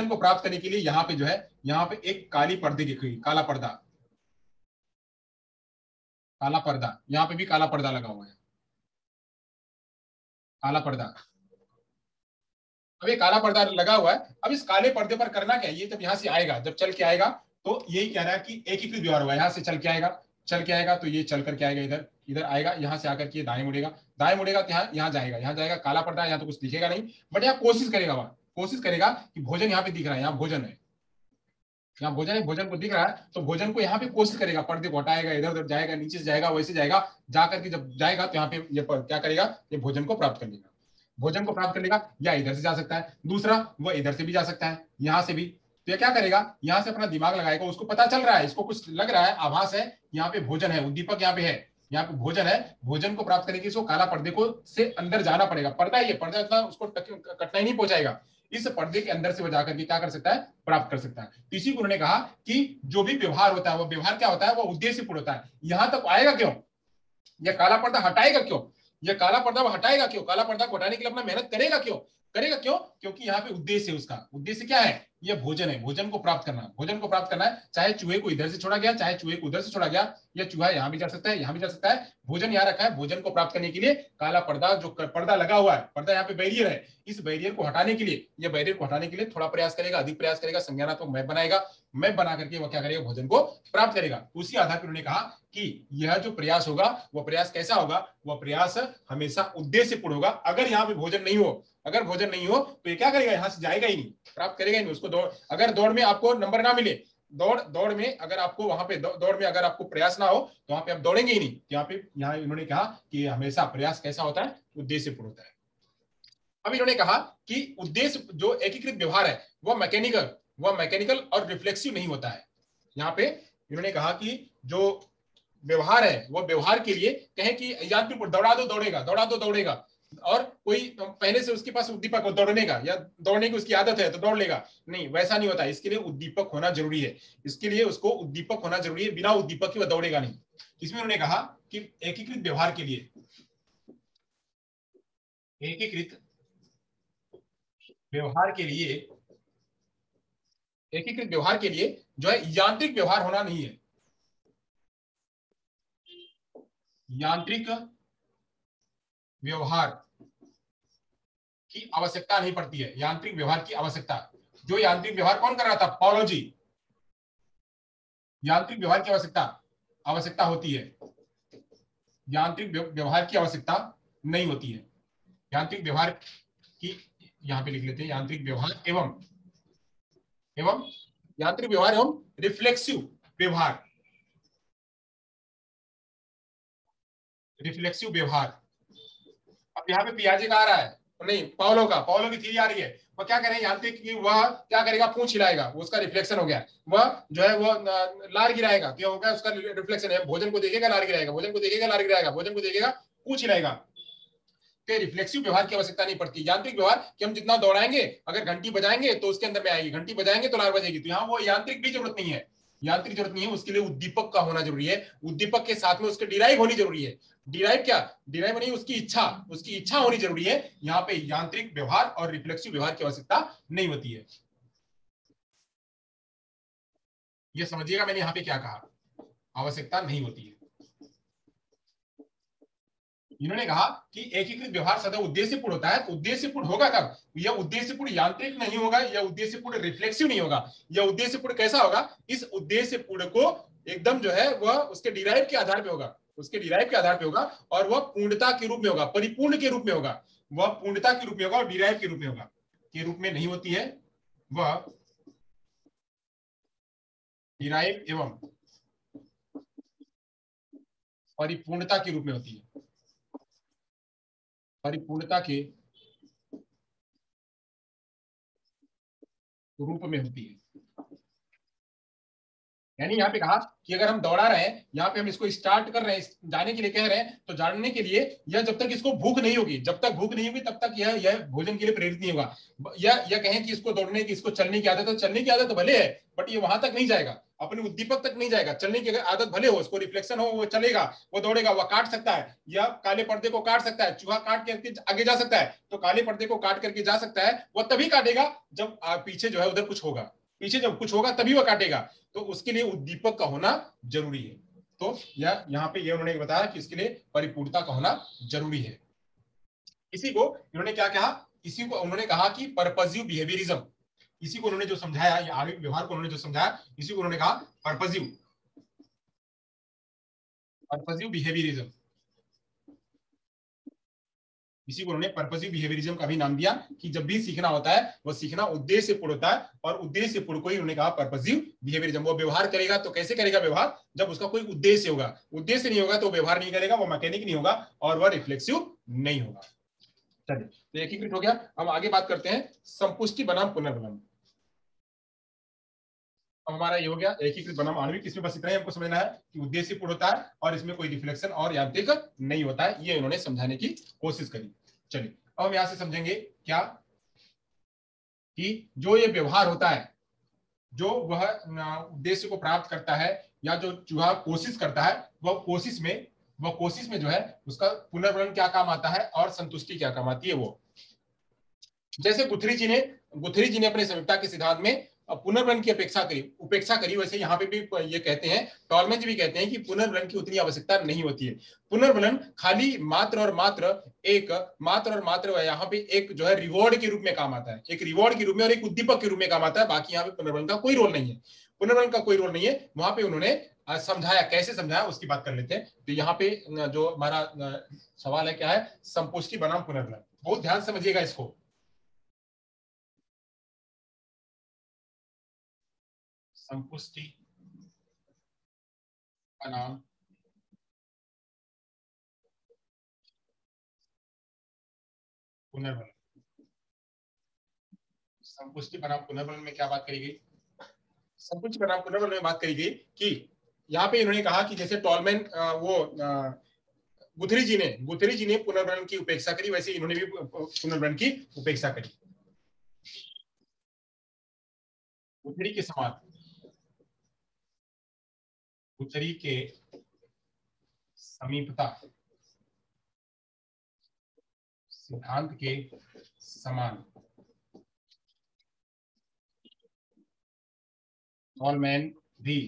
को प्राप्त करने के लिए यहाँ पे जो है, यहाँ पे एक काली पर्दे की, काला पर्दा, यहाँ पे भी काला पर्दा लगा हुआ है, काला पर्दा। अब ये काला पर्दा लगा हुआ है, अब इस काले पर्दे पर करना क्या है, ये जब यहाँ से आएगा, जब चल के आएगा, तो यही कह रहा है कि एकीकृत व्यवहार हुआ, यहाँ से चल के आएगा, तो ये चल करके आएगा, इधर आएगा, यहाँ से आकर के दाएं मुड़ेगा तो यहाँ जाएगा, काला पर्दा, यहाँ तो कुछ दिखेगा नहीं, बट यहाँ कोशिश करेगा कि भोजन यहाँ पे दिख रहा है, यहाँ भोजन है, भोजन को दिख रहा है, तो भोजन को यहाँ पे कोशिश करेगा, पर्दे को हटाएगा, इधर उधर जाएगा, नीचे से जाएगा, वैसे जाएगा, जाकर के जब जाएगा तो यहाँ पे ये क्या करेगा, ये भोजन को प्राप्त कर लेगा, या इधर से जा सकता है, दूसरा वह इधर से भी जा सकता है, यहाँ से भी। तो ये क्या करेगा, यहाँ से अपना दिमाग लगाएगा, उसको पता चल रहा है, इसको कुछ लग रहा है, आभास है, यहाँ पे भोजन है, उद्दीपक यहाँ पे है, यहाँ पे भोजन है, भोजन को प्राप्त करने के लिए इसको काला पर्दे को से अंदर जाना पड़ेगा, पर्दा इतना उसको कठिनाई नहीं पहुंचाएगा, इस पर्दे के अंदर से वो जाकर के क्या कर सकता है, प्राप्त कर सकता है। तो इसी को उन्होंने कहा कि जो भी व्यवहार होता है, वो व्यवहार क्या होता है, वो उद्देश्यपूर्ण होता है। यहां तक आएगा क्यों, यह काला पर्दा हटाएगा क्यों, यह काला पर्दा हटाएगा क्यों, काला पर्दा को हटाने के लिए अपना मेहनत करेगा क्यों, क्योंकि यहाँ पे उद्देश्य है, उसका उद्देश्य क्या है, यह भोजन है, भोजन को प्राप्त करना है, चाहे चूहे को इधर से छोड़ा गया, चाहे चूहे को उधर से छोड़ा गया, या चूहा यहाँ भी जा सकता है, यहाँ भी जा सकता है, भोजन यहाँ रखा है, भोजन को प्राप्त करने के लिए काला पर्दा, जो पर्दा लगा हुआ है, पर्दा यहाँ पे बैरियर है, इस बैरियर को हटाने के लिए थोड़ा प्रयास करेगा, अधिक प्रयास करेगा, संज्ञानात्मक मैप बनाएगा, मैप बना करके वो क्या करेगा, भोजन को प्राप्त करेगा। उसी आधार पर उन्होंने कहा कि यह जो प्रयास होगा, वह प्रयास कैसा होगा, वह प्रयास हमेशा उद्देश्यपूर्ण होगा। अगर यहाँ पे भोजन नहीं हो तो ये क्या करेगा, यहाँ से जाएगा ही नहीं, प्राप्त करेगा ही नहीं उसको। अगर दौड़ में आपको नंबर ना मिले, दौड़ में अगर आपको वहां पे दौड़ में अगर आपको प्रयास ना हो, तो वहां पे आप दौड़ेंगे ही नहीं। यहाँ इन्होंने कहा कि हमेशा प्रयास कैसा होता है, उद्देश्यपूर्ण होता है। अब इन्होंने कहा कि उद्देश्य जो एकीकृत व्यवहार है वह मैकेनिकल और रिफ्लेक्सिव नहीं होता है। यहाँ पे इन्होंने कहा कि जो व्यवहार है वो व्यवहार के लिए कहें कि यांत्रिक दौड़ा दो दौड़ेगा, और कोई पहले से उसके पास उद्दीपक दौड़ने का या दौड़ने की उसकी आदत है तो दौड़ लेगा, नहीं, वैसा नहीं होता। इसके लिए उद्दीपक होना जरूरी है, बिना उद्दीपक के वह दौड़ेगा नहीं। इसमें उन्होंने कहा कि एकीकृत व्यवहार के लिए एकीकृत व्यवहार के लिए जो है यांत्रिक व्यवहार होना नहीं है, यांत्रिक व्यवहार की आवश्यकता नहीं पड़ती है, यांत्रिक व्यवहार की आवश्यकता, जो यांत्रिक व्यवहार कौन कर रहा था, पॉलोजी, यांत्रिक व्यवहार की आवश्यकता होती है, यांत्रिक व्यवहार की आवश्यकता नहीं होती है। यांत्रिक व्यवहार की, यहां पे लिख लेते हैं, यांत्रिक व्यवहार एवं रिफ्लेक्सिव व्यवहार। अब यहाँ पे पियाजे का आ रहा है, नहीं, पाउलो की थ्योरी आ रही है। वह क्या करें, यांत्रिक की वह क्या करेगा, पूंछ हिलाएगा, उसका रिफ्लेक्शन हो गया, वह जो है वो लार गिराएगा, क्या होगा, उसका रिफ्लेक्शन है, भोजन को देखेगा लार गिराएगा, पूंछ हिलाएगा। तो रिफ्लेक्सिव व्यवहार की आवश्यकता नहीं पड़ती। यांत्रिक व्यवहार कि हम जितना दौड़ाएंगे, अगर घंटी बजाएंगे तो उसके अंदर में आएगी, घंटी बजाएंगे तो लार बजेगी, तो यहाँ वो यांत्रिक भी जरूरत नहीं है, यांत्रिक जरूरत नहीं है, उसके लिए उद्दीपक का होना जरूरी है, उद्दीपक के साथ में उसके डिराइव होनी जरूरी है। डिराइव क्या, डिराइव नहीं, उसकी इच्छा होनी जरूरी है। यहाँ पे यांत्रिक व्यवहार और रिफ्लेक्सिव व्यवहार की आवश्यकता नहीं होती है। ये समझिएगा मैंने यहाँ पे क्या कहा, आवश्यकता नहीं होती है। इन्होंने कहा कि एकीकृत व्यवहार सदा उद्देश्यपूर्ण होता है। तो उद्देश्यपूर्ण होगा कब, यह उद्देश्यपूर्ण यांत्रिक नहीं होगा, यह उद्देश्यपूर्ण रिफ्लेक्सिव नहीं होगा। यह उद्देश्यपूर्ण कैसा होगा, इस उद्देश्यपूर्ण को एकदम जो है वह उसके डिराइव के आधार पे होगा, उसके डिराइव के आधार पे होगा, और वह पूर्णता के रूप में होगा, परिपूर्ण के रूप में होगा, वह पूर्णता के रूप में होगा और डिराइव के रूप में होगा, के रूप में नहीं होती है, वह डिराइव एवं परिपूर्णता के रूप में होती है, परिपूर्णता के रूप में होती है। यानी यहाँ पे कहा कि अगर हम दौड़ा रहे हैं, यहाँ पे हम इसको स्टार्ट कर रहे हैं, जाने के लिए कह रहे हैं, तो जानने के लिए यह जब तक इसको भूख नहीं होगी, जब तक भूख नहीं होगी तब तक यह भोजन के लिए प्रेरित नहीं होगा। यह कहें कि इसको दौड़ने की, इसको चलने की आदत है, चलने की आदत तो भले है, बट ये वहां तक नहीं जाएगा, अपने उद्दीपक तक नहीं जाएगा। चलने की आदत भले हो, उसको रिफ्लेक्शन हो, वो चलेगा, वो दौड़ेगा, वह काट सकता है, या काले पर्दे को काट सकता है, चूहा काट करके आगे जा सकता है, तो काले पर्दे को काट करके जा सकता है, वह तभी काटेगा जब पीछे जो है उधर कुछ होगा, पीछे जब कुछ होगा तभी वह काटेगा। तो उसके लिए उद्दीपक का होना जरूरी है। तो यह यहाँ पे ये उन्होंने बताया कि इसके लिए परिपूर्णता का होना जरूरी है। इसी को इन्होंने क्या कहा, इसी को उन्होंने कहा कि पर्पजिव बिहेवियरिज्म, इसी को उन्होंने जो समझाया, ये आणविक व्यवहार को उन्होंने जो समझाया, इसी को उन्होंने कहा पर्पजिव, पर्पजिव बिहेवियरिज्म। इसी को उन्होंने पर्पसिव बिहेवियरिज्म का भी नाम दिया कि जब भी सीखना होता है वह सीखना उद्देश्यपूर्ण होता है, और उद्देश्यपूर्ण को ही उन्होंने कहा पर्पसिव बिहेवियरिज्म। वो व्यवहार करेगा तो कैसे करेगा व्यवहार, जब उसका कोई उद्देश्य होगा, उद्देश्य नहीं होगा तो व्यवहार नहीं करेगा, वो मैकेनिक नहीं होगा और वह रिफ्लेक्सिव नहीं होगा। चलिए, तो एकीकृत हो गया। हम आगे बात करते हैं संपुष्टि बनाम पुनर्बलन। अब हमारा ये हो गया एकीकृत बनाम आणविक, इसमें बस इतना ही हमको समझना है कि उद्देश्यपूर्ण होता है और इसमें कोई रिफ्लेक्शन और यांत्रिक नहीं होता है, ये उन्होंने समझाने की कोशिश करी। चलिए, अब हम यहां से समझेंगे क्या, कि जो ये व्यवहार होता है, जो वह उद्देश्य को प्राप्त करता है, या जो चूहा कोशिश करता है, वह कोशिश में जो है उसका पुनर्वलन क्या काम आता है और संतुष्टि क्या काम आती है। वो जैसे गुथरी जी ने अपने समीपता के सिद्धांत में पुनर्वलन की उपेक्षा करी, वैसे यहाँ पे भी ये कहते हैं, टॉलमैन जी भी कहते हैं कि पुनर्वलन की उतनी आवश्यकता नहीं होती है। पुनर्वलन खाली मात्र और मात्र यहाँ पे एक जो है रिवॉर्ड के रूप में काम आता है, एक रिवॉर्ड के रूप में और एक उद्दीपक के रूप में काम आता है। बाकी यहाँ पे पुनर्वलन का कोई रोल नहीं है, पुनर्वलन का कोई रोल नहीं है। वहां पे उन्होंने समझाया, कैसे समझाया उसकी बात कर लेते हैं। तो यहाँ पे जो हमारा सवाल है क्या है, संपुष्टि बनाम पुनर्वलन, बहुत ध्यान समझिएगा इसको। संपुष्टि बनाम पुनर्बलन, संपुष्टि बनाम पुनर्बलन में क्या बात करी गई, संपुष्टि बनाम पुनर्बलन में बात करी गई कि यहाँ पे इन्होंने कहा कि जैसे टॉलमैन गुथरी जी ने पुनर्बलन की उपेक्षा करी, वैसे इन्होंने भी पुनर्बलन की उपेक्षा करी। गुथरी के समान, गुथरी के समीपता सिद्धांत के समान टॉलमैन भी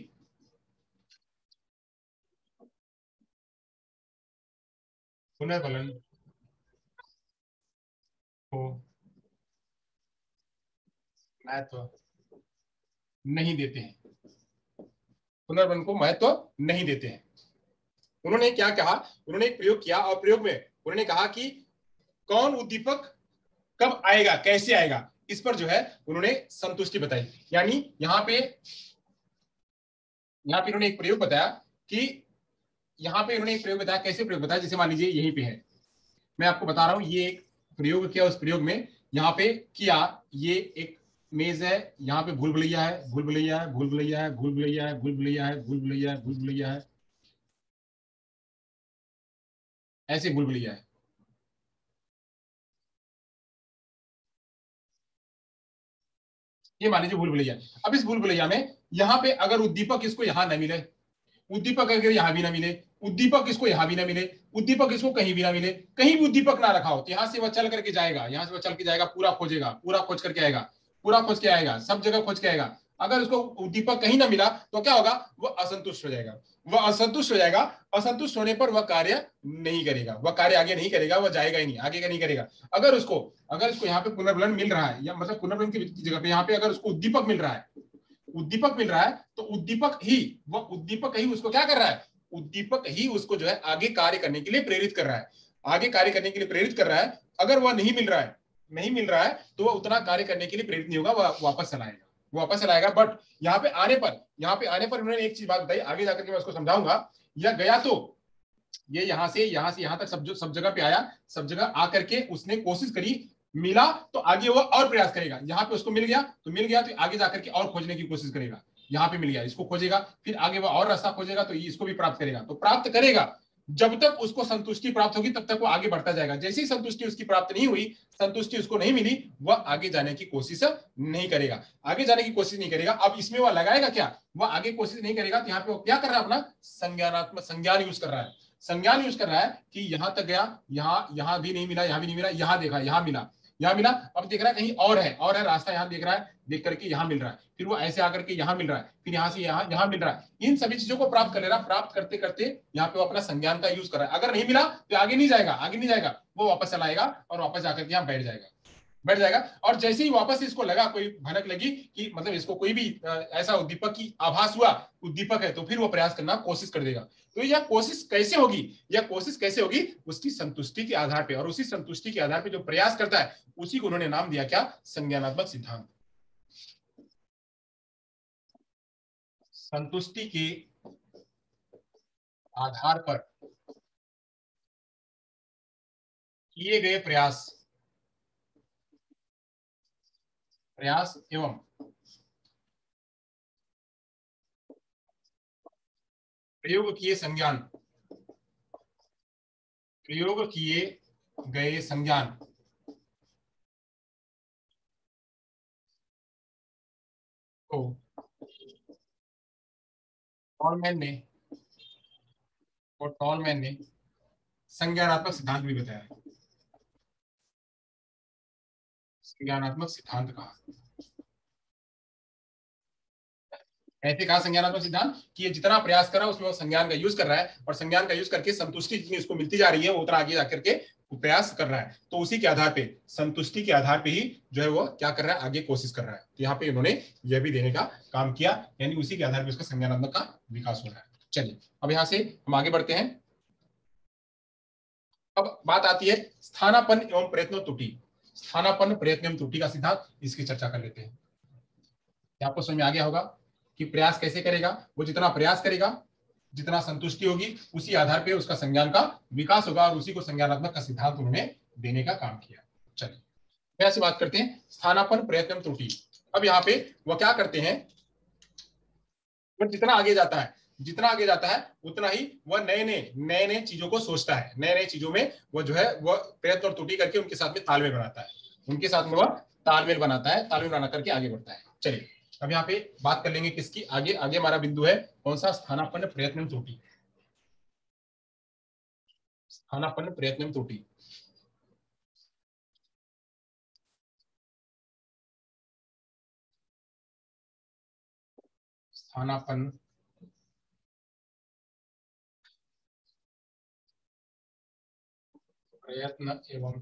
पुनर्बलन को महत्व नहीं देते हैं, पुनर्बलन को महत्व नहीं देते हैं। उन्होंने क्या कहा, उन्होंने एक प्रयोग किया और प्रयोग में उन्होंने कहा कि कौन उद्दीपक कब आएगा, कैसे आएगा, इस पर जो है उन्होंने संतुष्टि बताई। यानी यहाँ पे उन्होंने एक प्रयोग बताया कि यहाँ पे उन्होंने एक प्रयोग बताया, कैसे प्रयोग बताया, जैसे मान लीजिए यहीं पे है, मैं आपको बता रहा हूं, ये एक प्रयोग किया, उस प्रयोग में यहाँ पे किया, ये एक मेज है, यहाँ पे भूल भुलैया है, भूल भुलैया है, भूल भुलैया है, भूल भुलैया है, भूल भुलैया है, भूल भुलैया है, भूल भुलैया है, ऐसे भूल भुलैया है। ये मान लीजिए भूल भुलैया। अब इस भूल भुलैया में यहाँ पे अगर उद्दीपक इसको यहाँ न मिले, उद्दीपक अगर यहाँ भी ना मिले, उद्दीपक इसको यहाँ भी ना मिले, उद्दीपक इसको कहीं भी ना मिले, कहीं भी उद्दीपक ना रखा हो, तो यहाँ से वह चल करके जाएगा, यहाँ से वह चल के जाएगा, पूरा खोजेगा, पूरा खोज करके आएगा, पूरा खोज के आएगा, सब जगह खोज के आएगा। अगर उसको उद्दीपक कहीं ना मिला तो क्या होगा, वह असंतुष्ट हो जाएगा, वह असंतुष्ट हो जाएगा। असंतुष्ट होने पर वह कार्य नहीं करेगा, वह कार्य आगे नहीं करेगा, वह जाएगा ही नहीं, आगे का नहीं करेगा। अगर उसको यहाँ पे पुनर्बलन मिल रहा है, या मतलब पुनर्बलन की जगह पे यहाँ पे अगर उसको उद्दीपक मिल रहा है, उद्दीपक मिल रहा है, तो उद्दीपक ही उसको क्या कर रहा है, उद्दीपक ही उसको जो है आगे कार्य करने के लिए प्रेरित कर रहा है, आगे कार्य करने के लिए प्रेरित कर रहा है। अगर वह नहीं मिल रहा है तो वह उतना कार्य करने के लिए प्रेरित नहीं होगा, वह वापस चलाएगा। बट यहाँ पे आने पर उन्होंने एक चीज बात बताई, आगे जाकर के मैं उसको समझाऊंगा। यह गया तो ये यहाँ से यहाँ तक सब जगह पे आया, सब जगह आकर के उसने कोशिश करी, मिला तो आगे वो और प्रयास करेगा। यहाँ पे उसको मिल गया तो आगे जाकर के और खोजने की कोशिश करेगा। यहाँ पे मिल गया, इसको खोजेगा, फिर आगे वो और रास्ता खोजेगा तो इसको भी प्राप्त करेगा। तो प्राप्त करेगा, जब तक उसको संतुष्टि प्राप्त होगी तब तक वो आगे बढ़ता जाएगा। जैसे ही संतुष्टि उसकी प्राप्त नहीं हुई, संतुष्टि उसको नहीं मिली, वह आगे जाने की कोशिश नहीं करेगा, अब इसमें वह लगाएगा क्या, वह आगे कोशिश नहीं करेगा। तो यहाँ पे वो क्या कर रहा है, अपना संज्ञान यूज कर रहा है। संज्ञान यूज कर रहा है कि यहां तक गया, यहां भी नहीं मिला, यहां भी नहीं मिला, यहां देखा, यहां मिला, अब देख रहा है कहीं और है रास्ता, यहां देख रहा है, देख करके यहां मिल रहा है, फिर वो ऐसे आकर के यहां मिल रहा है, फिर यहां से यहां मिल रहा है। इन सभी चीजों को प्राप्त कर ले रहा, प्राप्त करते करते यहाँ पे वो अपना संज्ञान का यूज कर रहा है। अगर नहीं मिला तो आगे नहीं जाएगा, वो वापस चलाएगा और वापस जाकर के यहाँ बैठ जाएगा। और जैसे ही वापस इसको लगा, कोई भनक लगी कि मतलब इसको कोई भी ऐसा उद्दीपक की आभास हुआ, उद्दीपक है, तो फिर वो प्रयास करना कोशिश कर देगा। तो यह कोशिश कैसे होगी, उसकी संतुष्टि के आधार पे, और उसी संतुष्टि के आधार पे जो प्रयास करता है उसी को उन्होंने नाम दिया क्या, संज्ञानात्मक सिद्धांत। संतुष्टि के आधार पर किए गए प्रयास एवं प्रयोग किए गए संज्ञान को टॉलमैन ने संज्ञानात्मक सिद्धांत भी बताया, संज्ञानात्मक सिद्धांत कहा। ऐसे कहा संज्ञानात्मक सिद्धांत कि ये जितना प्रयास कर रहा है उसमें वो संज्ञान का यूज कर रहा है, और संज्ञान का यूज करके संतुष्टि जितनी उसको मिलती जा रही है वो उतना आगे जाकर के प्रयास कर रहा है। तो उसी के आधार पे, संतुष्टि के आधार पे ही जो है वो क्या कर रहा है, आगे कोशिश कर रहा है। तो यहाँ पे इन्होंने यह भी देने का काम किया, यानी उसी के आधार पे उसका संज्ञानात्मक का विकास हो रहा है। चलिए अब यहाँ से हम आगे बढ़ते हैं। अब बात आती है स्थानापन्न एवं प्रयत्न त्रुटि। स्थानापन्न प्रयत्न एवं त्रुटि का सिद्धांत, इसकी चर्चा कर लेते हैं। आपको समझ में आ गया होगा कि प्रयास कैसे करेगा, वो जितना प्रयास करेगा, जितना संतुष्टि होगी, उसी आधार पे उसका संज्ञान का विकास होगा, और उसी को संज्ञानात्मक का सिद्धांत उन्होंने देने का काम किया। चलिए ऐसे बात करते हैं, स्थानापन्न प्रयत्न त्रुटि। अब यहाँ पे वो क्या करते हैं, वो जितना आगे जाता है उतना ही वह नए चीजों को सोचता है, नए चीजों में वो जो है वो प्रयत्न और त्रुटि करके उनके साथ में तालमेल बनाता है, तालमेल बना करके आगे बढ़ता है। चलिए अब यहाँ पे बात कर लेंगे किसकी, आगे हमारा बिंदु है कौन सा, स्थानापन्न प्रयत्न त्रुटि। स्थानापन्न प्रयत्न त्रुटि, स्थानापन्न प्रयत्न एवं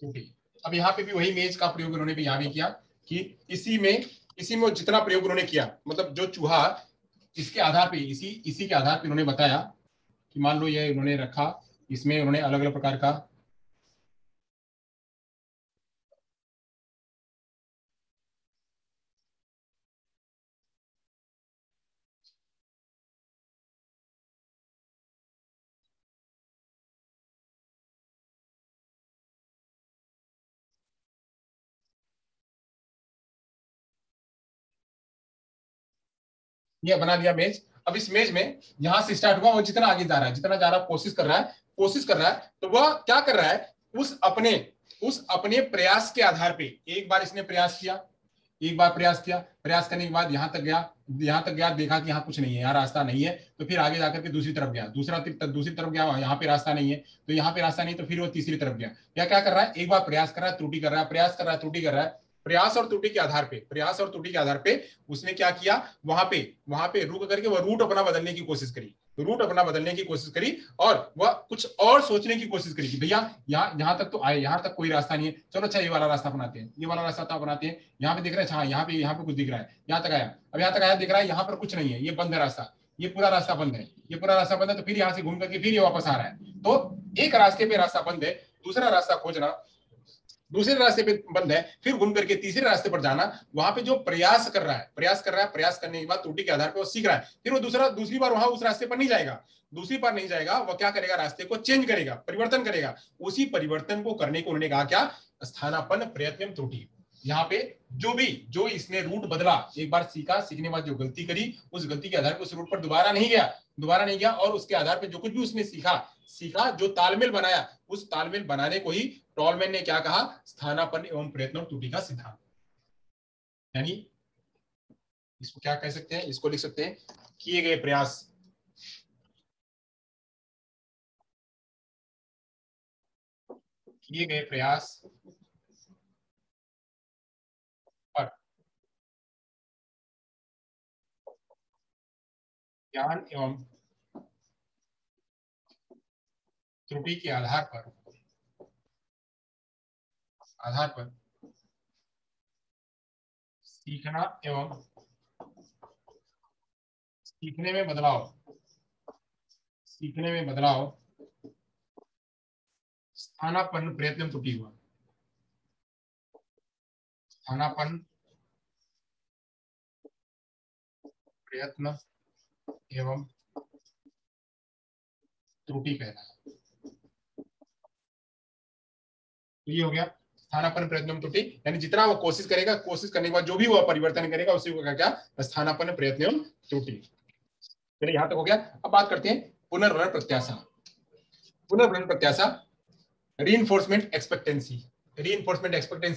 त्रुटि। अब यहाँ पे भी वही मेज का प्रयोग उन्होंने भी यहाँ भी किया कि इसी में जितना प्रयोग उन्होंने किया, मतलब जो चूहा इसके आधार पे, इसी के आधार पे उन्होंने बताया कि मान लो ये उन्होंने रखा, इसमें उन्होंने अलग अलग प्रकार का ये बना दिया मेज। अब इस मेज में यहां से स्टार्ट हुआ, वो जितना आगे जा रहा है, कोशिश कर रहा है, तो वह क्या कर रहा है, उस अपने उस अपने प्रयास के आधार पे एक बार इसने प्रयास किया, एक बार प्रयास किया, प्रयास करने के बाद यहां तक गया, यहां तक गया, देखा कि यहाँ कुछ नहीं है, यहाँ रास्ता नहीं है, तो फिर आगे जाकर के दूसरी तरफ गया, दूसरी तरफ गया, यहाँ पे रास्ता नहीं है, तो यहाँ पे रास्ता नहीं, तो फिर वो तीसरी तरफ गया। या क्या कर रहा है, एक बार प्रयास कर रहा है, त्रुटि कर रहा है, प्रयास कर रहा है, त्रुटि कर रहा है, प्रयास और त्रुटि के आधार पे, प्रयास और त्रुटि के आधार पे उसने क्या किया, वहां पे रुक करके वह रूट अपना बदलने की कोशिश करी, रूट अपना बदलने की कोशिश करी, और वह कुछ और सोचने की कोशिश करी कि भैया यहाँ तक तो आए, यहाँ तक कोई रास्ता नहीं है, चलो अच्छा ये वाला रास्ता अपनाते हैं, ये वाला रास्ता तो अपनाते हैं, यहाँ पे दिख रहा है, हाँ यहाँ पे कुछ दिख रहा है, यहाँ तक आया, अब यहाँ तक आया, दिख रहा है यहाँ पर कुछ नहीं है, ये बंद है रास्ता, ये पूरा रास्ता बंद है, ये पूरा रास्ता बंद है, तो फिर यहाँ से घूम करके फिर ये वापस आ रहा है। तो एक रास्ते पे रास्ता बंद है, दूसरा रास्ता खोजना, दूसरे रास्ते पे बंद है, फिर घूम करके तीसरे रास्ते पर जाना, वहां पे जो प्रयास कर रहा है, प्रयास करने के बाद त्रुटि के आधार पर वो सीख रहा है, फिर वो दूसरी बार वहां उस रास्ते पर नहीं जाएगा, दूसरी बार नहीं जाएगा, वो क्या करेगा, रास्ते को चेंज करेगा, परिवर्तन करेगा। उसी परिवर्तन को करने को उन्होंने कहा क्या, स्थानापन्न प्रयत्न त्रुटि। यहाँ पे जो इसने रूट बदला, एक बार सीखा, सीखने के बाद जो गलती करी, उस गलती के आधार पर उस रूट पर दोबारा नहीं गया, और उसके आधार पर जो कुछ भी उसने सीखा, जो तालमेल बनाया, उस तालमेल बनाने को ही टॉलमैन ने क्या कहा, स्थानापन्न एवं प्रयत्न और त्रुटि का सिद्धांत। यानी इसको क्या कह सकते हैं, इसको लिख सकते हैं, किए गए प्रयास पर ज्ञान एवं त्रुटि के आधार पर सीखना एवं सीखने में बदलाव स्थानापन्न प्रयत्न त्रुटि हुआ, स्थानापन्न प्रयत्न एवं त्रुटि कहलाया। तो ये हो गया स्थानापन्न प्रयत्न त्रुटि, यानी जितना वो कोशिश करेगा, कोशिश करने के बाद जो भी वो परिवर्तन करेगा, उसी को क्या, स्थानापन्न प्रयत्न एवं त्रुटि। चलिए यहां तक हो गया। अब बात करते हैं पुनर्वरण प्रत्याशा। पुनर्वरण प्रत्याशा, रीइंफोर्समेंट एक्सपेक्टेंसी,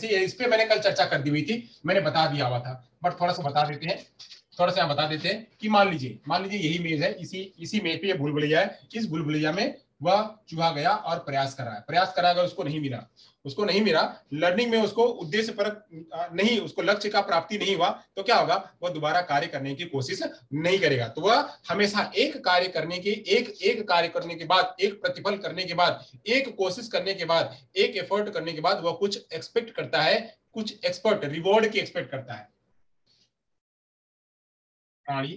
इस पे मैंने कल चर्चा कर दी हुई थी, मैंने बता दिया हुआ था, बट थोड़ा सा बता देते हैं, कि मान लीजिए यही मेज है, इसी मेज पे ये भूलभुलैया है, इस भूलभुलैया में वह चूहा गया और प्रयास कर रहा है, अगर उसको नहीं मिला, लर्निंग में उसको उद्देश्य परक नहीं, उसको लक्ष्य का प्राप्ति नहीं हुआ, तो क्या होगा, वह दोबारा कार्य करने की कोशिश नहीं करेगा। तो वह हमेशा एक कार्य करने के बाद, एक प्रतिफल करने के बाद, एक कोशिश करने के बाद, एक एफर्ट करने के बाद वह कुछ एक्सपेक्ट करता है, कुछ एक्सपर्ट रिवॉर्ड की एक्सपेक्ट करता है। प्राणी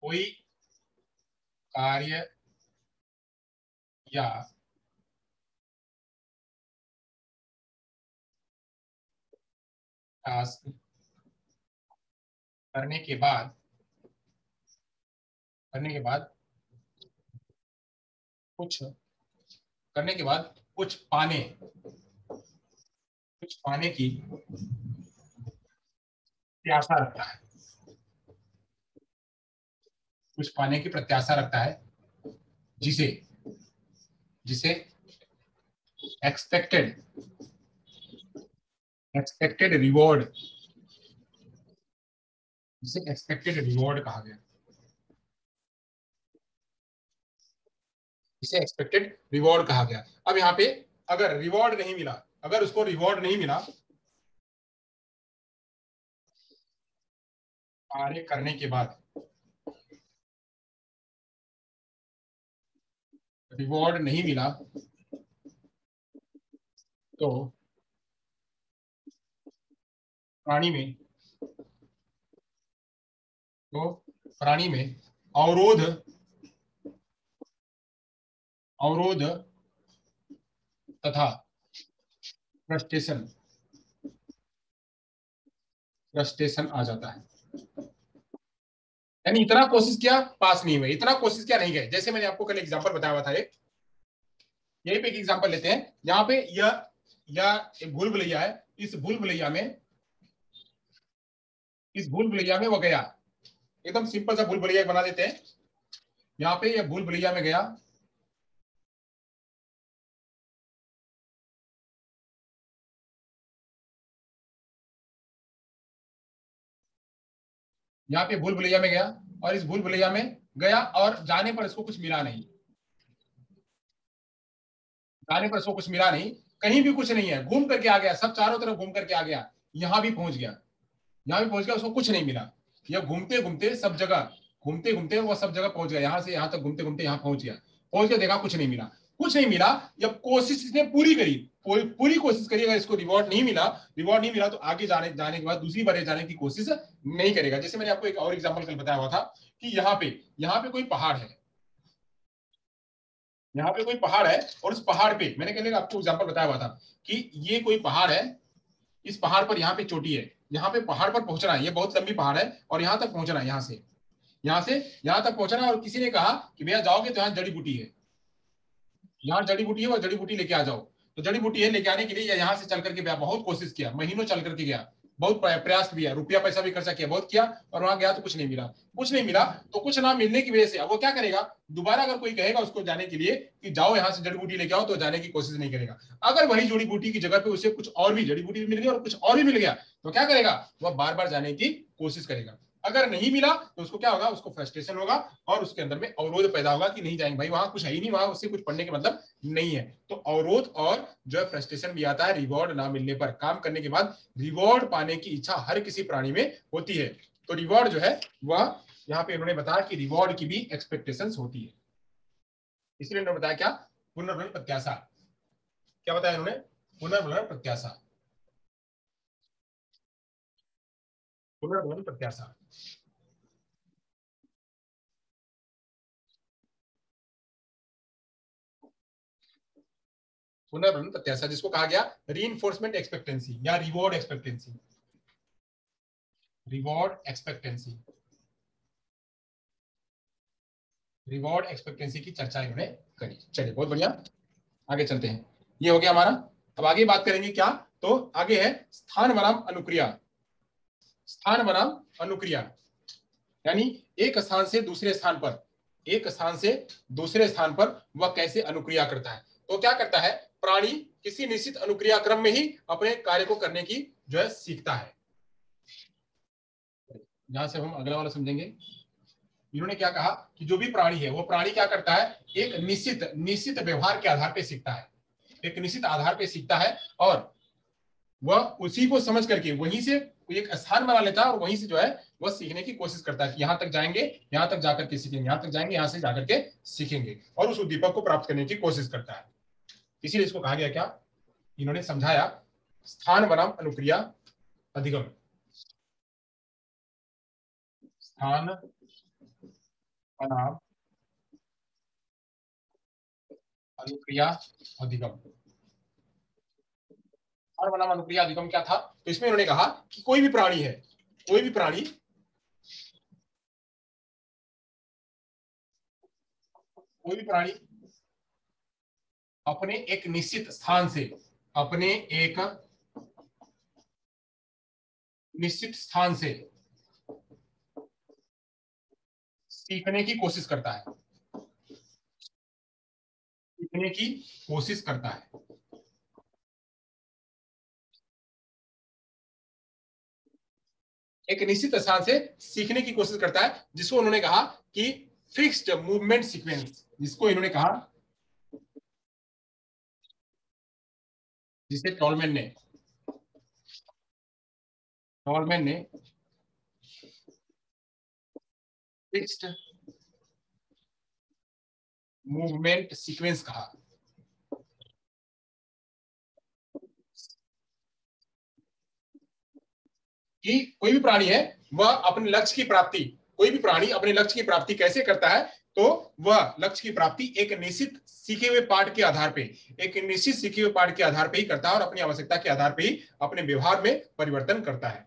कोई कार्य या टास्क करने के बाद कुछ पाने की प्रत्याशा रखता है, जिसे एक्सपेक्टेड रिवॉर्ड कहा गया, अब यहाँ पे अगर रिवॉर्ड नहीं मिला, कार्य करने के बाद रिवॉर्ड नहीं मिला, तो प्राणी में अवरोध तथा फ्रस्ट्रेशन आ जाता है। यानी इतना कोशिश किया, पास नहीं हुए, इतना कोशिश किया, नहीं गए। जैसे मैंने आपको कल एग्जांपल बताया हुआ था, यही पे एक एग्जांपल लेते हैं, यहाँ पे यह एक भूल भुलैया है, इस भूल भुलैया में वो गया, एकदम सिंपल सा भूल भुलैया बना देते हैं। यहाँ पे यह भूल भुलैया में गया, यहाँ पे भूल भुलैया में गया और इस भूल भुलैया में गया और जाने पर इसको कुछ मिला नहीं, जाने पर इसको कुछ मिला नहीं, कहीं भी कुछ नहीं है, घूम करके आ गया, सब चारों तरफ घूम करके आ गया, यहाँ भी पहुंच गया, यहाँ भी पहुंच गया, उसको कुछ नहीं मिला। यह घूमते घूमते सब जगह, घूमते घूमते वो सब जगह पहुंच गया, यहाँ से यहाँ तक घूमते घूमते यहाँ पहुंच गया, पहुंच के देखा कुछ नहीं मिला, कुछ नहीं मिला। जब कोशिश इसने पूरी करी, पूरी कोशिश करी, अगर इसको रिवॉर्ड नहीं मिला, रिवॉर्ड नहीं मिला तो आगे जाने के बाद दूसरी बार जाने की कोशिश नहीं करेगा। जैसे मैंने आपको एक और एग्जाम्पल कल बताया हुआ था कि यहाँ पे कोई पहाड़ है, यहाँ पे कोई पहाड़ है और उस पहाड़ पे मैंने कहने का आपको एग्जाम्पल बताया हुआ था कि ये कोई पहाड़ है, इस पहाड़ पर यहाँ पे चोटी है, यहाँ पे पहाड़ पर पहुंचना है, ये बहुत लंबी पहाड़ है और यहाँ तक पहुंचना है, यहाँ से यहाँ तक पहुंचना है। और किसी ने कहा कि भैया जाओगे तो यहाँ जड़ी बूटी है, यहाँ जड़ी बूटी है, वो जड़ी बूटी लेके आ जाओ। तो जड़ी बूटी है लेके आने के लिए यहाँ से चल करके गया, बहुत कोशिश किया, महीनों चल करके गया, बहुत प्रयास किया, रुपया पैसा भी खर्चा किया, बहुत किया, और वहां गया तो कुछ नहीं मिला, कुछ नहीं मिला। तो कुछ ना मिलने की वजह से अब वो क्या करेगा, दोबारा अगर कोई कहेगा उसको जाने के लिए कि जाओ यहाँ से जड़ी बूटी लेके आओ, तो जाने की कोशिश नहीं करेगा। अगर वही जड़ी बूटी की जगह पे उसे कुछ और भी जड़ी बूटी भी मिल गई और कुछ और भी मिल गया, तो क्या करेगा, वह बार बार जाने की कोशिश करेगा। अगर नहीं मिला तो उसको क्या होगा, उसको फ्रस्ट्रेशन होगा और उसके अंदर में अवरोध पैदा होगा कि नहीं जाएंगे भाई, वहां कुछ है ही नहीं, वहां उससे कुछ पढ़ने का मतलब नहीं है। तो अवरोध और जो है फ्रस्ट्रेशन भी आता है रिवॉर्ड ना मिलने पर। काम करने के बाद रिवॉर्ड पाने की इच्छा हर किसी प्राणी में होती है। तो रिवॉर्ड जो है वह यहाँ पे इन्होंने बताया कि रिवॉर्ड की भी एक्सपेक्टेशंस होती है, इसलिए इन्होंने बताया क्या, पुनर्भरण प्रत्याशा। क्या बताया इन्होंने, पुनर्भरण प्रत्याशा, पुनर्भरण प्रत्याशा। पुनर्भरण प्रत्याशा जिसको कहा गया रीइंफोर्समेंट एक्सपेक्टेंसी या reward expectancy, reward expectancy, reward expectancy की चर्चा इन्होंने करी। चलिए बहुत बढ़िया, आगे चलते हैं। ये हो गया हमारा। अब आगे बात करेंगे क्या, तो आगे है स्थान बनाम अनुक्रिया। स्थान बनाम अनुक्रिया यानी एक स्थान से दूसरे स्थान पर, एक स्थान से दूसरे स्थान पर वह कैसे अनुक्रिया करता है। तो क्या करता है, प्राणी किसी निश्चित अनुक्रिया क्रम में ही अपने कार्य को करने की जो है सीखता है। जहां से हम अगला वाला समझेंगे, इन्होंने क्या कहा कि जो भी प्राणी है वो प्राणी क्या करता है, एक निश्चित व्यवहार के आधार पर सीखता है, एक निश्चित आधार पर सीखता है और वह उसी को समझ करके वहीं से एक स्थान बना लेता है और वहीं से जो है वह सीखने की कोशिश करता है कि यहाँ तक जाएंगे, यहाँ तक जाकर के सीखेंगे, यहाँ तक जाएंगे, यहाँ से जाकर के सीखेंगे, और उस उद्दीपक को प्राप्त करने की कोशिश करता है। इसीलिए इसको कहा गया क्या, इन्होंने समझाया स्थान बनाम अनुक्रिया अधिगम, स्थान बनाम अनुक्रिया अधिगम। स्थान बनाम अनुक्रिया अधिगम क्या था, तो इसमें इन्होंने कहा कि कोई भी प्राणी है, कोई भी प्राणी अपने एक निश्चित स्थान से, अपने एक निश्चित स्थान से सीखने की कोशिश करता है, सीखने की कोशिश करता है। एक निश्चित स्थान से सीखने की कोशिश करता है, जिसको उन्होंने कहा कि फिक्स्ड मूवमेंट सीक्वेंस, जिसको इन्होंने कहा, जिसे टॉलमैन ने फिक्स्ड मूवमेंट सीक्वेंस कहा। कि कोई भी प्राणी है वह अपने लक्ष्य की प्राप्ति, कोई भी प्राणी अपने लक्ष्य की प्राप्ति कैसे करता है, तो वह लक्ष्य की प्राप्ति एक निश्चित सीखे हुए पाठ के आधार पे, एक निश्चित सीखे हुए पाठ के आधार पे ही करता है और अपनी आवश्यकता के आधार पे ही अपने व्यवहार में परिवर्तन करता है।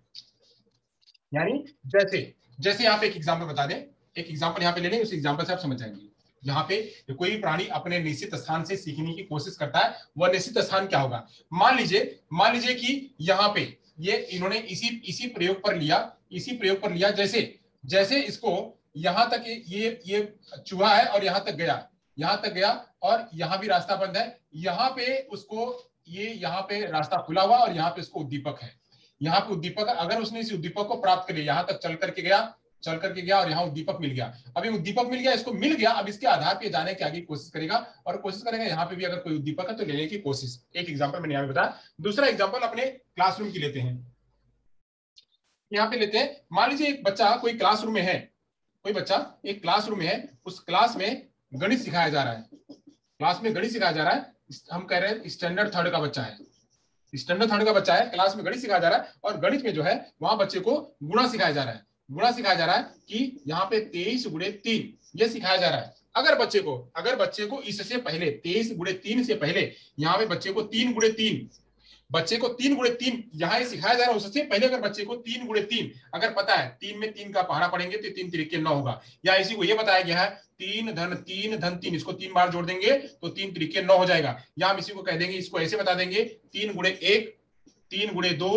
यानी जैसे जैसे यहाँ पे एक एग्जाम्पल बता दें, एक एग्जाम्पल यहाँ पे ले लें, उस एग्जाम्पल से आप समझ जाएंगे। यहाँ पे कोई भी प्राणी अपने निश्चित स्थान से सीखने की कोशिश करता है, वह निश्चित स्थान क्या होगा, मान लीजिए कि यहाँ पे ये इन्होंने इसी प्रयोग पर लिया, जैसे इसको यहाँ तक ये चूहा है और यहाँ तक गया और यहाँ भी रास्ता बंद है, यहाँ पे उसको यहाँ पे रास्ता खुला हुआ और यहाँ पे उसको उद्दीपक है, यहाँ पे उद्दीपक, अगर उसने इस उद्दीपक को प्राप्त कर लिया, यहाँ तक चल करके गया, चल करके गया और यहाँ उद्दीपक मिल गया। अभी उद्दीपक मिल गया, इसको मिल गया, अब इसके आधार पे जाने की आगे कोशिश करेगा और कोशिश करेगा यहाँ पे भी अगर कोई उद्दीपक है तो लेने की कोशिश। एक एग्जाम्पल मैंने यहाँ पे बताया। दूसरा एग्जाम्पल अपने क्लासरूम की लेते हैं। यहाँ पे लेते हैं, मान लीजिए एक बच्चा कोई क्लासरूम में है, कोई बच्चा एक क्लासरूम में है, उस क्लास में गणित सिखाया जा रहा है, क्लास में गणित सिखाया जा रहा है। हम कह रहे हैं स्टैंडर्ड थर्ड का बच्चा है, स्टैंडर्ड थर्ड का बच्चा है, क्लास में गणित सिखाया जा रहा है और गणित में जो है वहां बच्चे को गुणा सिखाया जा रहा है। गुणा सिखाया जा रहा है कि यहाँ पे 23 गुणे 3 ये सिखाया जा रहा है। अगर बच्चे को इससे पहले 23 गुणे 3 से पहले यहाँ पे बच्चे को 3 गुणे 3, बच्चे को 3 गुणे 3 यहाँ सिखाया जा रहा है, उससे पहले अगर बच्चे को 3 गुणे 3 अगर पता है, 3 में 3 का पहाड़ा पढ़ेंगे तो 3 तरीके 9 होगा, या इसी को ये बताया गया है 3 धन 3 धन 3, इसको 3 बार जोड़ देंगे तो 3 तरीके 9 हो जाएगा। या हम इसी को कह देंगे, इसको ऐसे बता देंगे 3 गुणे 1, 3 गुणे 2,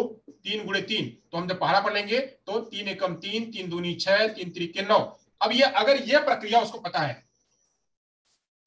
3 गुणे 3, तो हम जब पहाड़ा पढ़ लेंगे तो 3 एकम 3, 3 दूनी 6, 3 तरीके 9। अब ये अगर यह प्रक्रिया उसको पता है,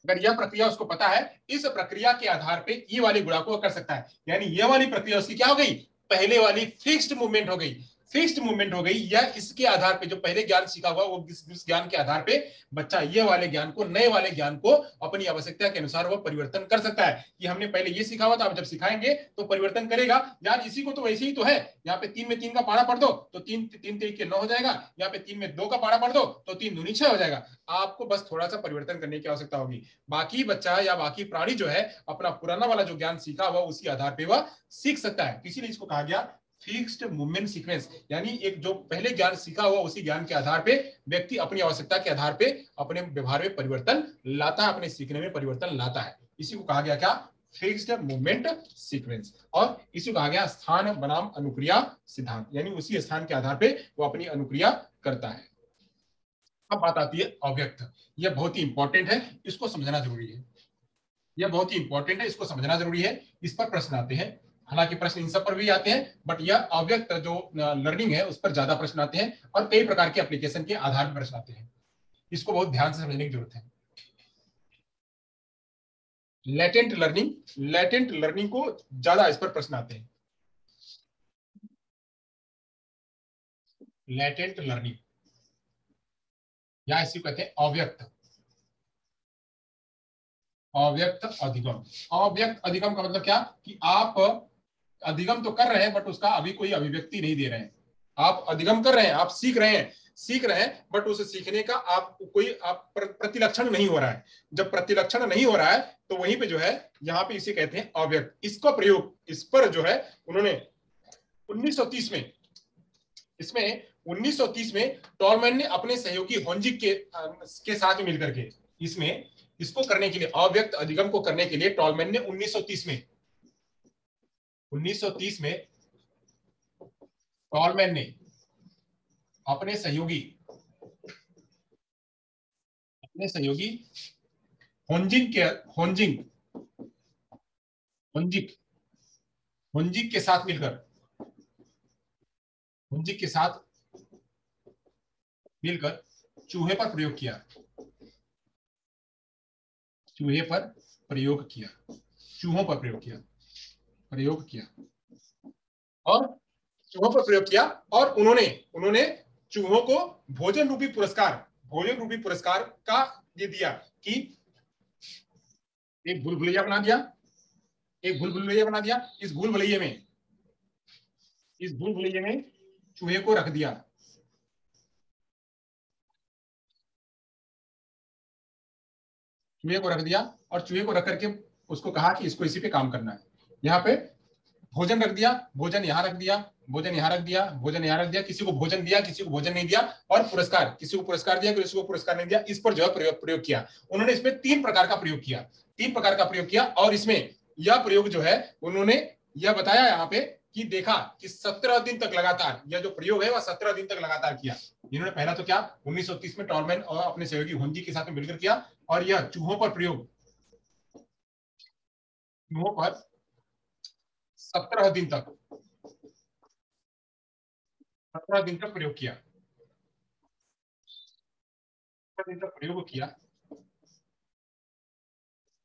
अगर यह प्रक्रिया उसको पता है, इस प्रक्रिया के आधार पे ये वाली गुणा को कर सकता है। यानी ये वाली प्रक्रिया उसकी क्या हो गई, पहले वाली फिक्स्ड मूवमेंट हो गई, फिक्स्ड मूवमेंट हो गई। या इसके आधार पे जो पहले ज्ञान सीखा हुआ वो इस ज्ञान के आधार पे बच्चा ये वाले ज्ञान को, नए वाले ज्ञान को अपनी आवश्यकता के अनुसार वो परिवर्तन कर सकता है कि हमने पहले ये सीखा हुआ था, अब जब सिखाएंगे तो परिवर्तन करेगा। यार इसी को तो वैसे ही तो है, यहाँ पे 3 में 3 का पहाड़ा पढ़ दो तो 3 तरीके 9 हो जाएगा, यहाँ पे 3 में 2 का पहाड़ा पढ़ दो तो 3 दूनी 6 हो जाएगा। आपको बस थोड़ा सा परिवर्तन करने की आवश्यकता होगी। बाकी बच्चा या बाकी प्राणी जो है अपना पुराना वाला जो ज्ञान सीखा हुआ उसी आधार पे वह सीख सकता है। इसीलिए इसको कहा गया फिक्स्ड मूवमेंट सीक्वेंस। यानी एक जो पहले ज्ञान सीखा हुआ उसी ज्ञान के आधार पे व्यक्ति अपनी आवश्यकता के आधार पे अपने व्यवहार में परिवर्तन लाता है, अपने सीखने में परिवर्तन लाता है। इसी को कहा गया क्या, फिक्स्ड मूवमेंट सीक्वेंस। और इसी को कहा गया स्थान बनाम अनुक्रिया सिद्धांत, यानी उसी स्थान के आधार पे वो अपनी अनुक्रिया करता है। अब बात आती है अव्यक्त। यह बहुत ही इंपॉर्टेंट है, इसको समझना जरूरी है। यह बहुत ही इंपॉर्टेंट है, इसको समझना जरूरी है। इस पर प्रश्न आते हैं, हालांकि प्रश्न इन सब पर भी आते हैं, बट यह अव्यक्त जो लर्निंग है उस पर ज्यादा प्रश्न आते हैं और कई प्रकार के एप्लीकेशन के आधार पर प्रश्न आते हैं। इसको बहुत ध्यान से समझने की जरूरत है। लेटेंट लर्निंग को ज्यादा इस पर प्रश्न आते हैं। लेटेंट लर्निंग या इसी को कहते हैं अव्यक्त, अव्यक्त अधिगम। अव्यक्त अधिगम का मतलब क्या, कि आप अधिगम तो कर रहे हैं बट उसका अभी कोई अभिव्यक्ति नहीं दे रहे हैं। आप अधिगम कर रहे हैं, आप सीख रहे हैं बट उस सीखने का आप कोई आप प्रतिलक्षण नहीं हो रहा है। जब प्रतिलक्षण नहीं हो रहा है तो वहीं पे जो है यहाँ पे इसे कहते हैं अव्यक्त। इसका प्रयोग, इस पर जो है उन्होंने 1930 में, इसमें 1930 में टॉलमैन ने अपने सहयोगी होंजिक के साथ मिलकर के इसमें इसको करने के लिए, अव्यक्त अधिगम को करने के लिए टॉलमैन ने 1930 में टॉलमैन ने अपने सहयोगी होंजिक के साथ मिलकर चूहे पर प्रयोग किया, चूहों पर प्रयोग किया और उन्होंने चूहों को भोजन रूपी पुरस्कार का ये दिया कि एक भूलभुलैया बना दिया, इस भूलभुलैये में चूहे को रख दिया, और चूहे को रख करके उसको कहा कि इसको इसी पे काम करना है। यहाँ पे भोजन रख दिया, भोजन यहाँ रख दिया, किसी को भोजन दिया, किसी को भोजन नहीं दिया, और पुरस्कार, किसी को पुरस्कार दिया, किसी को पुरस्कार नहीं दिया। इस पर जो है प्रयोग किया उन्होंने। इसमें 3 प्रकार का प्रयोग किया और इसमें यह प्रयोग जो है उन्होंने यह बताया यहाँ पे कि देखा कि 17 दिन तक लगातार, यह जो प्रयोग है वह 17 दिन तक लगातार किया। इन्होंने पहला तो क्या 1930 में टॉलमैन और अपने सहयोगी होंजी के साथ मिलकर किया, और यह चूहों पर 17 दिन तक प्रयोग किया,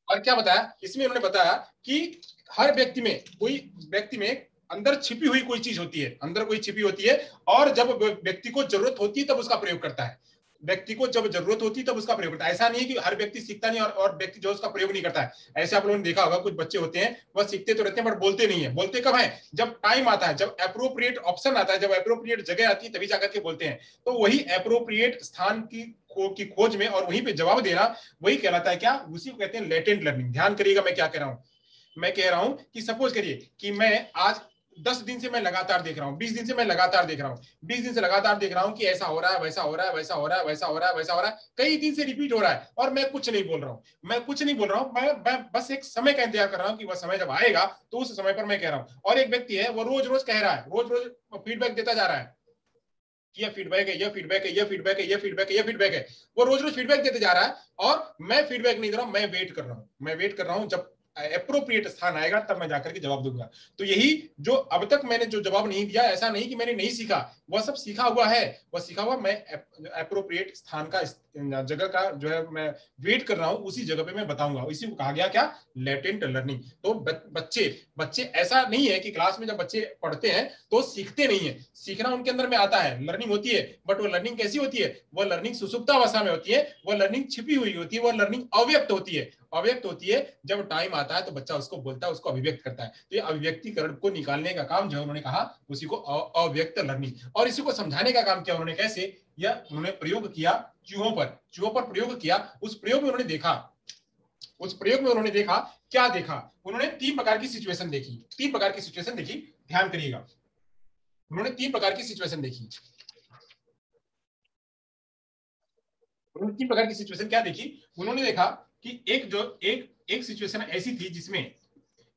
और क्या बताया इसमें, उन्होंने बताया कि हर व्यक्ति में अंदर छिपी हुई कोई चीज होती है, अंदर कोई छिपी होती है, और जब व्यक्ति को जरूरत होती है तब उसका प्रयोग करता है। व्यक्ति को जब जरूरत होती है तब उसका प्रयोग करता है। ऐसा नहीं है कि हर व्यक्ति सीखता नहीं और व्यक्ति जो उसका प्रयोग नहीं करता है। ऐसे आप लोगों ने देखा होगा, कुछ बच्चे होते हैं वह सीखते तो रहते हैं बट बोलते नहीं है। बोलते कब है? जब टाइम आता है, जब अप्रोप्रिएट ऑप्शन आता है, जब अप्रोप्रिएट जगह आती है, तभी जाकर के बोलते हैं। तो वही अप्रोप्रिएट स्थान की खोज में और वहीं पे जवाब देना, वही कहलाता है क्या? उसी को कहते हैं लेटेंट लर्निंग। ध्यान करिएगा मैं क्या कह रहा हूं। मैं कह रहा हूं कि सपोज करिए कि मैं आज 10 दिन से मैं लगातार देख रहा हूं, 20 दिन से मैं लगातार देख रहा हूं, 20 दिन से लगातार देख रहा हूं कि ऐसा हो रहा है, वैसा हो रहा है, वैसा हो रहा है, वैसा हो रहा है, वैसा हो रहा है, कई दिन से रिपीट हो रहा है, और मैं कुछ नहीं बोल रहा हूं। मैं कुछ नहीं बोल रहा हूं, मैं बस एक समय का इंतजार कर रहा हूं कि वह समय जब आएगा तो उस समय पर मैं कह रहा हूं। और एक व्यक्ति है, वो रोज रोज कह रहा है, रोज रोज फीडबैक देता जा रहा है, यह फीडबैक है, यह फीडबैक है, यह फीडबैक है, यह फीडबैक है, यह फीडबैक है। वो रोज रोज फीडबैक देते जा रहा है, और मैं फीडबैक नहीं दे रहा हूं, मैं वेट कर रहा हूं। मैं वेट कर रहा हूं, जब अप्रोप्रिएट स्थान आएगा तब मैं जाकर के जवाब दूंगा। तो यही जो अब तक मैंने जो जवाब नहीं दिया, ऐसा नहीं कि मैंने नहीं सीखा, वह सब सीखा हुआ है। वह सीखा हुआ मैं अप्रोप्रिएट स्थान का, जगह का जो है मैं वेट कर रहा हूं, उसी जगह पे मैं बताऊंगा। इसी को कहा गया क्या? Latent learning. तो बच्चे बच्चे ऐसा नहीं है कि क्लास में जब बच्चे पढ़ते हैं तो सीखते नहीं है। सीखना उनके अंदर में आता है, लर्निंग होती है, बट वो लर्निंग कैसी होती है? वह लर्निंग सुसुप्तावस्था में होती है, वह लर्निंग छिपी हुई होती है, वह लर्निंग अव्यक्त होती है। अव्यक्त होती है, जब टाइम आता है तो बच्चा उसको बोलता है, उसको अभिव्यक्त करता है। तो ये अभिव्यक्तिकरण को निकालने का काम जो उन्होंने कहा, उसी को अव्यक्त लर्निंग। और इसी को समझाने का काम किया उन्होंने। कैसे? यह उन्होंने प्रयोग किया चूहों पर, चूहों पर प्रयोग किया। उस प्रयोग में उन्होंने देखा, उस प्रयोग में उन्होंने देखा, क्या देखा? उन्होंने 3 प्रकार की सिचुएशन देखी, 3 प्रकार की सिचुएशन देखी। ध्यान करिएगा, उन्होंने 3 प्रकार की सिचुएशन देखी। उन्होंने 3 प्रकार की सिचुएशन क्या देखी? उन्होंने देखा कि एक सिचुएशन ऐसी थी जिसमें,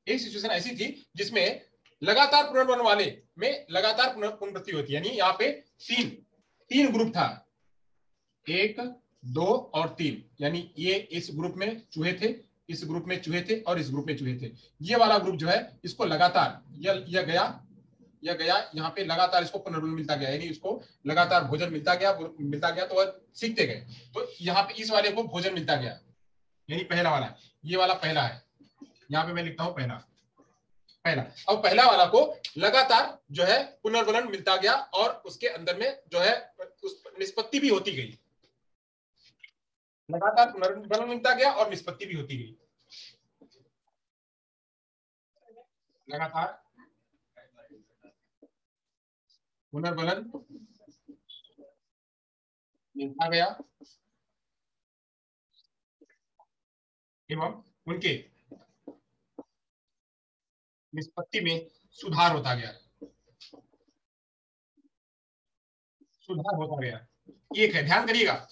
एक सिचुएशन ऐसी थी जिसमें लगातार पुनर्वर्ण वाले में लगातार पुनरावृत्ति होती है। यानी यहाँ पे तीन तीन ग्रुप था, 1, 2 और 3। यानी ये इस ग्रुप में चूहे थे, इस ग्रुप में चूहे थे, और इस ग्रुप में चूहे थे। ये वाला ग्रुप जो है, इसको लगातार यह गया यहाँ पे, लगातार इसको पुनर्वर्ण मिलता गया, यानी इसको लगातार भोजन मिलता गया, तो वह सीखते गए। तो यहाँ पे इस वाले को भोजन मिलता गया, यानी पहला वाला, ये वाला पहला है। यहाँ पे मैं लिखता हूं पहला, पहला। अब पहला वाला को लगातार जो है पुनर्वलन मिलता गया, और उसके अंदर में जो है उस निष्पत्ति भी होती गई। लगातार पुनर्वलन मिलता गया और निष्पत्ति भी होती गई। लगातार पुनर्वलन मिलता गया एवं उनके निष्पत्ति में सुधार होता गया, सुधार होता गया। एक है, ध्यान करिएगा,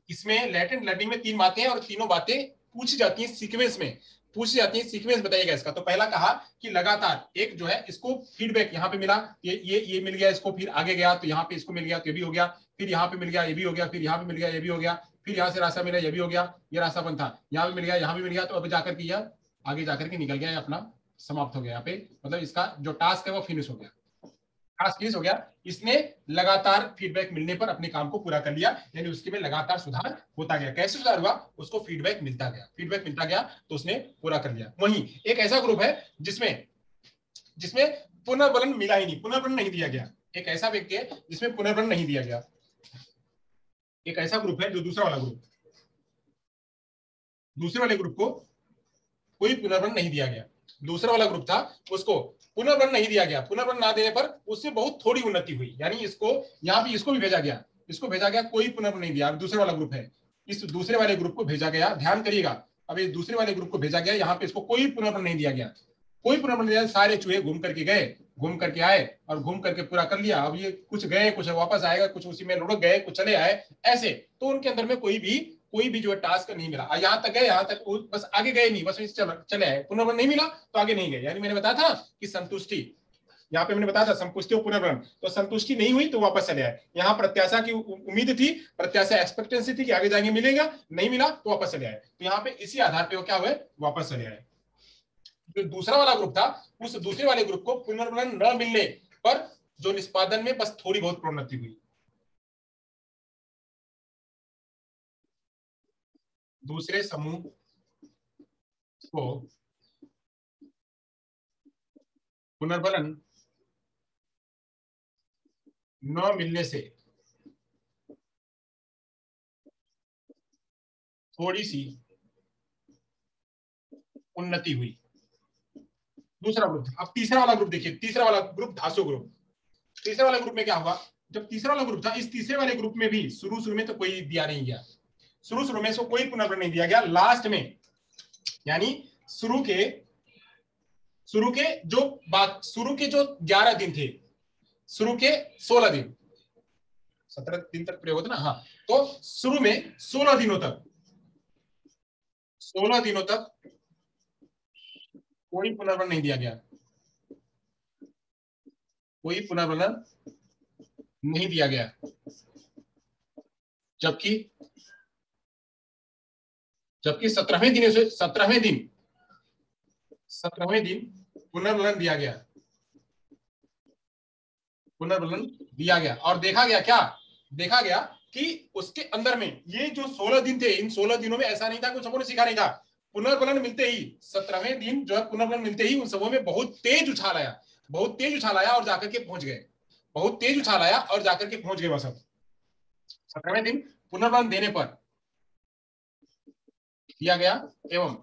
इसमें लेटेंट लर्निंग में 3 बातें हैं, और तीनों बातें पूछी जाती हैं सीक्वेंस में, पूछी जाती है सीक्वेंस बताइएगा इसका। तो पहला कहा कि लगातार एक जो है, इसको फीडबैक यहाँ पे मिला, ये मिल गया इसको, फिर आगे गया तो यहाँ पे इसको मिल गया, तो ये भी हो गया, फिर यहाँ पे मिल गया, ये भी हो गया, फिर यहाँ पे मिल गया, ये भी हो गया, फिर यहाँ से रास्ता मिला, ये भी हो गया, ये रास्ता बंद था, यहाँ भी मिल गया, यहाँ भी मिल गया। तो अब जाकर के यह आगे जाकर के निकल गया, अपना समाप्त हो गया। यहाँ पे मतलब इसका जो टास्क है वो फिनिश हो गया, टास्क फिनिश हो गया। इसने लगातार फीडबैक मिलने पर अपने काम को पूरा कर लिया, यानी उसके में लगातार सुधार होता गया। कैसे सुधार हुआ? उसको फीडबैक मिलता गया, फीडबैक मिलता गया तो उसने पूरा कर लिया। वहीं एक ऐसा ग्रुप है जिसमें जिसमें पुनर्वलन मिला ही नहीं, पुनर्वलन नहीं दिया गया। एक ऐसा व्यक्ति है जिसमें पुनर्वलन नहीं दिया गया। एक ऐसा ग्रुप है जो दूसरा वाला ग्रुप, दूसरे वाले ग्रुप को कोई पुनर्वलन नहीं दिया गया। दूसरा वाला ग्रुप था, उसको पुनर्वलन नहीं दिया गया। पुनर्वलन ना देने पर उससे बहुत थोड़ी उन्नति हुई, यानी इसको यहाँ भी इसको भी भेजा गया, इसको भेजा गया, कोई पुनर्वलन नहीं दिया। दूसरा वाला ग्रुप है, इस दूसरे वाले ग्रुप को भेजा गया, ध्यान करिएगा। अब इस दूसरे वाले ग्रुप को भेजा गया, यहाँ पे इसको कोई पुनर्वलन नहीं दिया गया, कोई पुनर्वलन नहीं दिया। सारे चूहे घूम करके गए, घूम करके आए और घूम करके पूरा कर लिया। अब ये कुछ गए, कुछ वापस आएगा, कुछ उसी में लुढ़क गए, कुछ चले आए, ऐसे। तो उनके अंदर में कोई भी जो है टास्क नहीं मिला। यहाँ तक गए, यहाँ तक बस, आगे गए नहीं, बस चले आए, पुनर्वलन नहीं मिला तो आगे नहीं गए। यानी मैंने बताया था कि संतुष्टि, यहाँ पे मैंने बताया था संतुष्टि और पुनर्वलन, तो संतुष्टि नहीं हुई तो वापस चले आए। यहाँ प्रत्याशा की उम्मीद थी, प्रत्याशा एक्सपेक्टेंसी थी कि आगे जाएंगे मिलेगा, नहीं मिला तो वापस चले आए। तो यहाँ पे इसी आधार पे वो क्या हुए, वापस चले आए। जो दूसरा वाला ग्रुप था, उस दूसरे वाले ग्रुप को पुनर्वलन न मिलने पर जो निष्पादन में बस थोड़ी बहुत प्रोन्नति हुई। दूसरे समूह को पुनर्बलन न मिलने से थोड़ी सी उन्नति हुई। दूसरा ग्रुप था। अब तीसरा वाला ग्रुप देखिए, तीसरा वाला ग्रुप धासो ग्रुप। तीसरा वाला ग्रुप में क्या हुआ, जब तीसरा वाला ग्रुप था, इस तीसरे वाले ग्रुप में भी शुरू में तो कोई दिया नहीं गया, शुरू में इसको कोई पुनर्बलन नहीं दिया गया। लास्ट में यानी शुरू के जो 11 दिन थे, शुरू के 16 दिन, 17 दिन तक प्रयोग होता ना, हाँ, तो शुरू में 16 दिनों तक कोई पुनर्बलन नहीं दिया गया, कोई पुनर्बलन नहीं दिया गया। जबकि 17वें दिन पुनर्बलन दिया गया और देखा गया कि उसके अंदर में ये जो 16 दिन थे, इन 16 दिनों में ऐसा नहीं था कुछ सबों ने सीखा नहीं था। पुनर्बलन मिलते ही 17वें दिन जो है, पुनर्बलन मिलते ही उन सबों में बहुत तेज उछाल आया और जाकर के पहुंच गए, वह सब 17वें दिन पुनर्बलन देने पर दिया गया एवं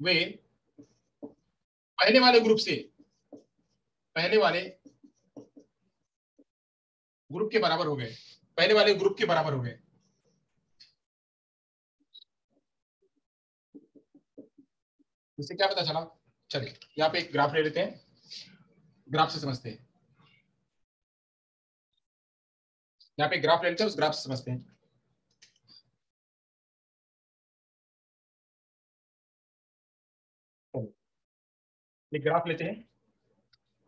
वे पहले वाले ग्रुप के बराबर हो गए, इससे क्या पता चला? चलिए यहाँ पे एक ग्राफ ले लेते हैं, ग्राफ से समझते हैं। यहाँ पे ग्राफ ले लेते हैं, उस ग्राफ से समझते हैं। ये ग्राफ लेते हैं,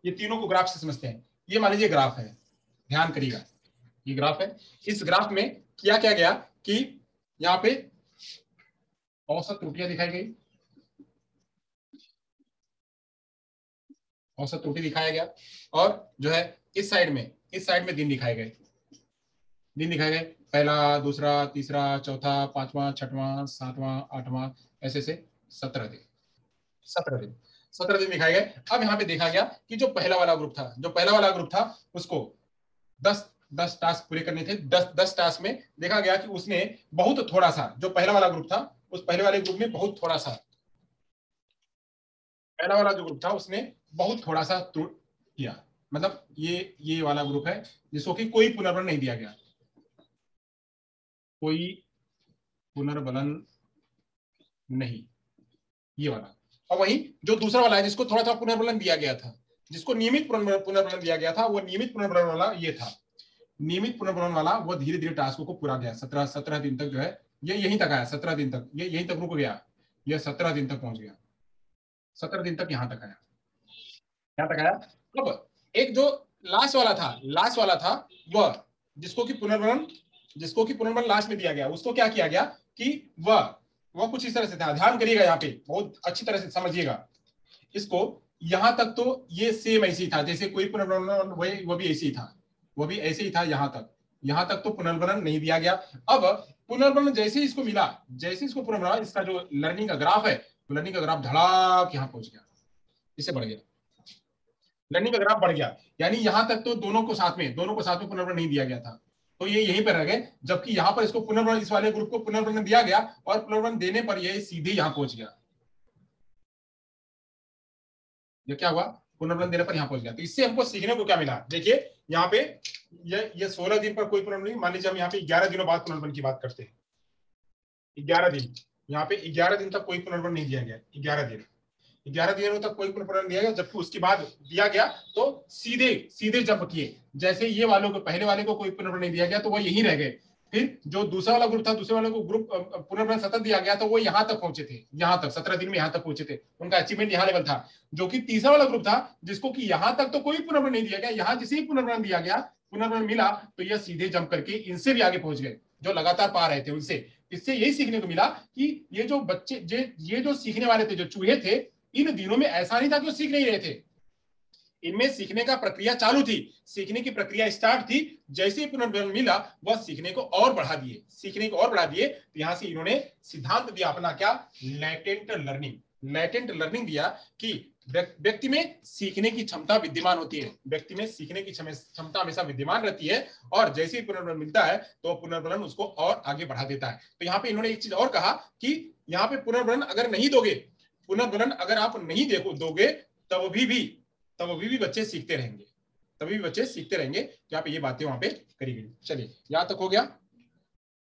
ये तीनों को ग्राफ से समझते हैं। ये मान लीजिए ग्राफ है, ध्यान करिएगा, ये ग्राफ है। इस ग्राफ में क्या गया कि यहाँ पे औसत त्रुटियां दिखाई गई, औसत त्रुटि दिखाया गया, और जो है इस साइड में दिन दिखाए गए, पहला, दूसरा, तीसरा, चौथा, पांचवा, छठवां, सातवां, आठवां, ऐसे से 17 दिन दिखाए गए। अब यहाँ पे देखा गया कि जो पहला वाला ग्रुप था उसको 10 टास्क पूरे करने थे। 10 टास्क में देखा गया कि उसने बहुत थोड़ा सा, जो पहला वाला ग्रुप था, उस पहले वाले ग्रुप में बहुत थोड़ा सा, पहला वाला जो ग्रुप था उसने बहुत थोड़ा सा त्रुटि किया। मतलब ये वाला ग्रुप है जिसको कि कोई पुनर्बलन नहीं दिया गया, कोई पुनर्बलन नहीं, ये वाला। और वही जो दूसरा वाला है जिसको थोड़ा थोड़ा पुनर्बलन दिया गया था, जिसको नियमित पुनर्बलन दिया गया था, वो नियमित पुनर्बलन वाला ये था। नियमित पुनर्बलन वाला वो धीरे धीरे टास्कों को पूरा गया, 17 दिन तक जो है ये यहीं तक आया, 17 दिन तक ये यहीं तक रुक गया, ये 17 दिन तक पहुंच गया, 17 दिन तक यहाँ तक आया। अब एक जो लास्ट वाला था वह जिसको कि पुनर्बलन लास्ट में दिया गया, उसको क्या किया गया कि वह कुछ इस तरह से था। ध्यान करिएगा, यहाँ पे बहुत अच्छी तरह से समझिएगा इसको। यहां तक तो ये सेम ऐसे ही था जैसे कोई पुनर्बलन, वो भी ऐसे ही था यहाँ तक तो पुनर्बलन नहीं दिया गया। अब पुनर्बलन जैसे ही इसको मिला, पुनर्बलन, इसका जो लर्निंग का ग्राफ है, लर्निंग का ग्राफ धड़ाक यहाँ पहुंच गया, इससे बढ़ गया, लर्निंग का ग्राफ बढ़ गया। यानी यहां तक तो दोनों को साथ में पुनर्बलन नहीं दिया गया था, तो ये यहीं पर रह गए। जबकि यहाँ पर इसको पुनर्बलन, इस वाले ग्रुप को पुनर्बलन दिया गया और पुनर्बलन देने पर ये सीधे यहाँ पहुंच गया। ये क्या हुआ? पुनर्बलन देने पर यहाँ पहुंच गया। तो इससे हमको सीखने को क्या मिला? देखिए यहाँ पे ये 16 दिन पर कोई पुनर्बलन नहीं। मान लीजिए हम यहाँ पे 11 दिनों बाद पुनर्बलन की बात करते हैं, 11 दिन, यहाँ पे 11 दिन तक कोई पुनर्बलन नहीं दिया गया, 11 दिनों तक कोई पुनर्बलन दिया गया। जबकि उसके बाद दिया गया तो सीधे जंप किए, जैसे ये वालों को, पहले वाले को कोई पुनर्बलन नहीं दिया गया तो वो यहीं रह गए। फिर जो दूसरा वाला ग्रुप था, दूसरे वाले को ग्रुप पुनर्बलन 17 दिया गया तो वो यहाँ तक पहुंचे थे, यहाँ तक 17 दिन में यहाँ तक पहुंचे थे, उनका अचीवमेंट यहाँ लेवल था। जो कि तीसरा वाला ग्रुप था जिसको कि यहाँ तक तो कोई पुनर्बलन नहीं दिया गया, यहाँ जिसे ही पुनर्बलन दिया गया, पुनर्बलन मिला तो यह सीधे जंप करके इनसे भी आगे पहुंच गए, जो लगातार पा रहे थे उनसे। इससे यही सीखने को मिला कि ये जो बच्चे, ये जो सीखने वाले थे, जो चूहे थे, इन दिनों में ऐसा नहीं था कि वो सीख नहीं रहे थे, इनमें सीखने का प्रक्रिया चालू थी, सीखने की प्रक्रिया स्टार्ट थी। जैसे ही पुनर्बलन मिला वह सीखने को और बढ़ा दिए। तो यहां से इन्होंने सिद्धांत दिया अपना, क्या? लेटेंट लर्निंग दिया कि व्यक्ति में सीखने की क्षमता विद्यमान होती है, व्यक्ति में सीखने की क्षमता हमेशा विद्यमान रहती है, और जैसे ही पुनर्बलन मिलता है तो पुनर्बलन उसको और आगे बढ़ा देता है। तो यहाँ पे इन्होंने एक चीज और कहा कि यहाँ पे पुनर्बलन अगर नहीं दोगे, पुनर्बलन अगर आप नहीं दोगे तब भी बच्चे सीखते रहेंगे, तभी भी बच्चे सीखते रहेंगे। यहाँ पे ये बातें वहां पे करी गई। चलिए यहाँ तक हो गया।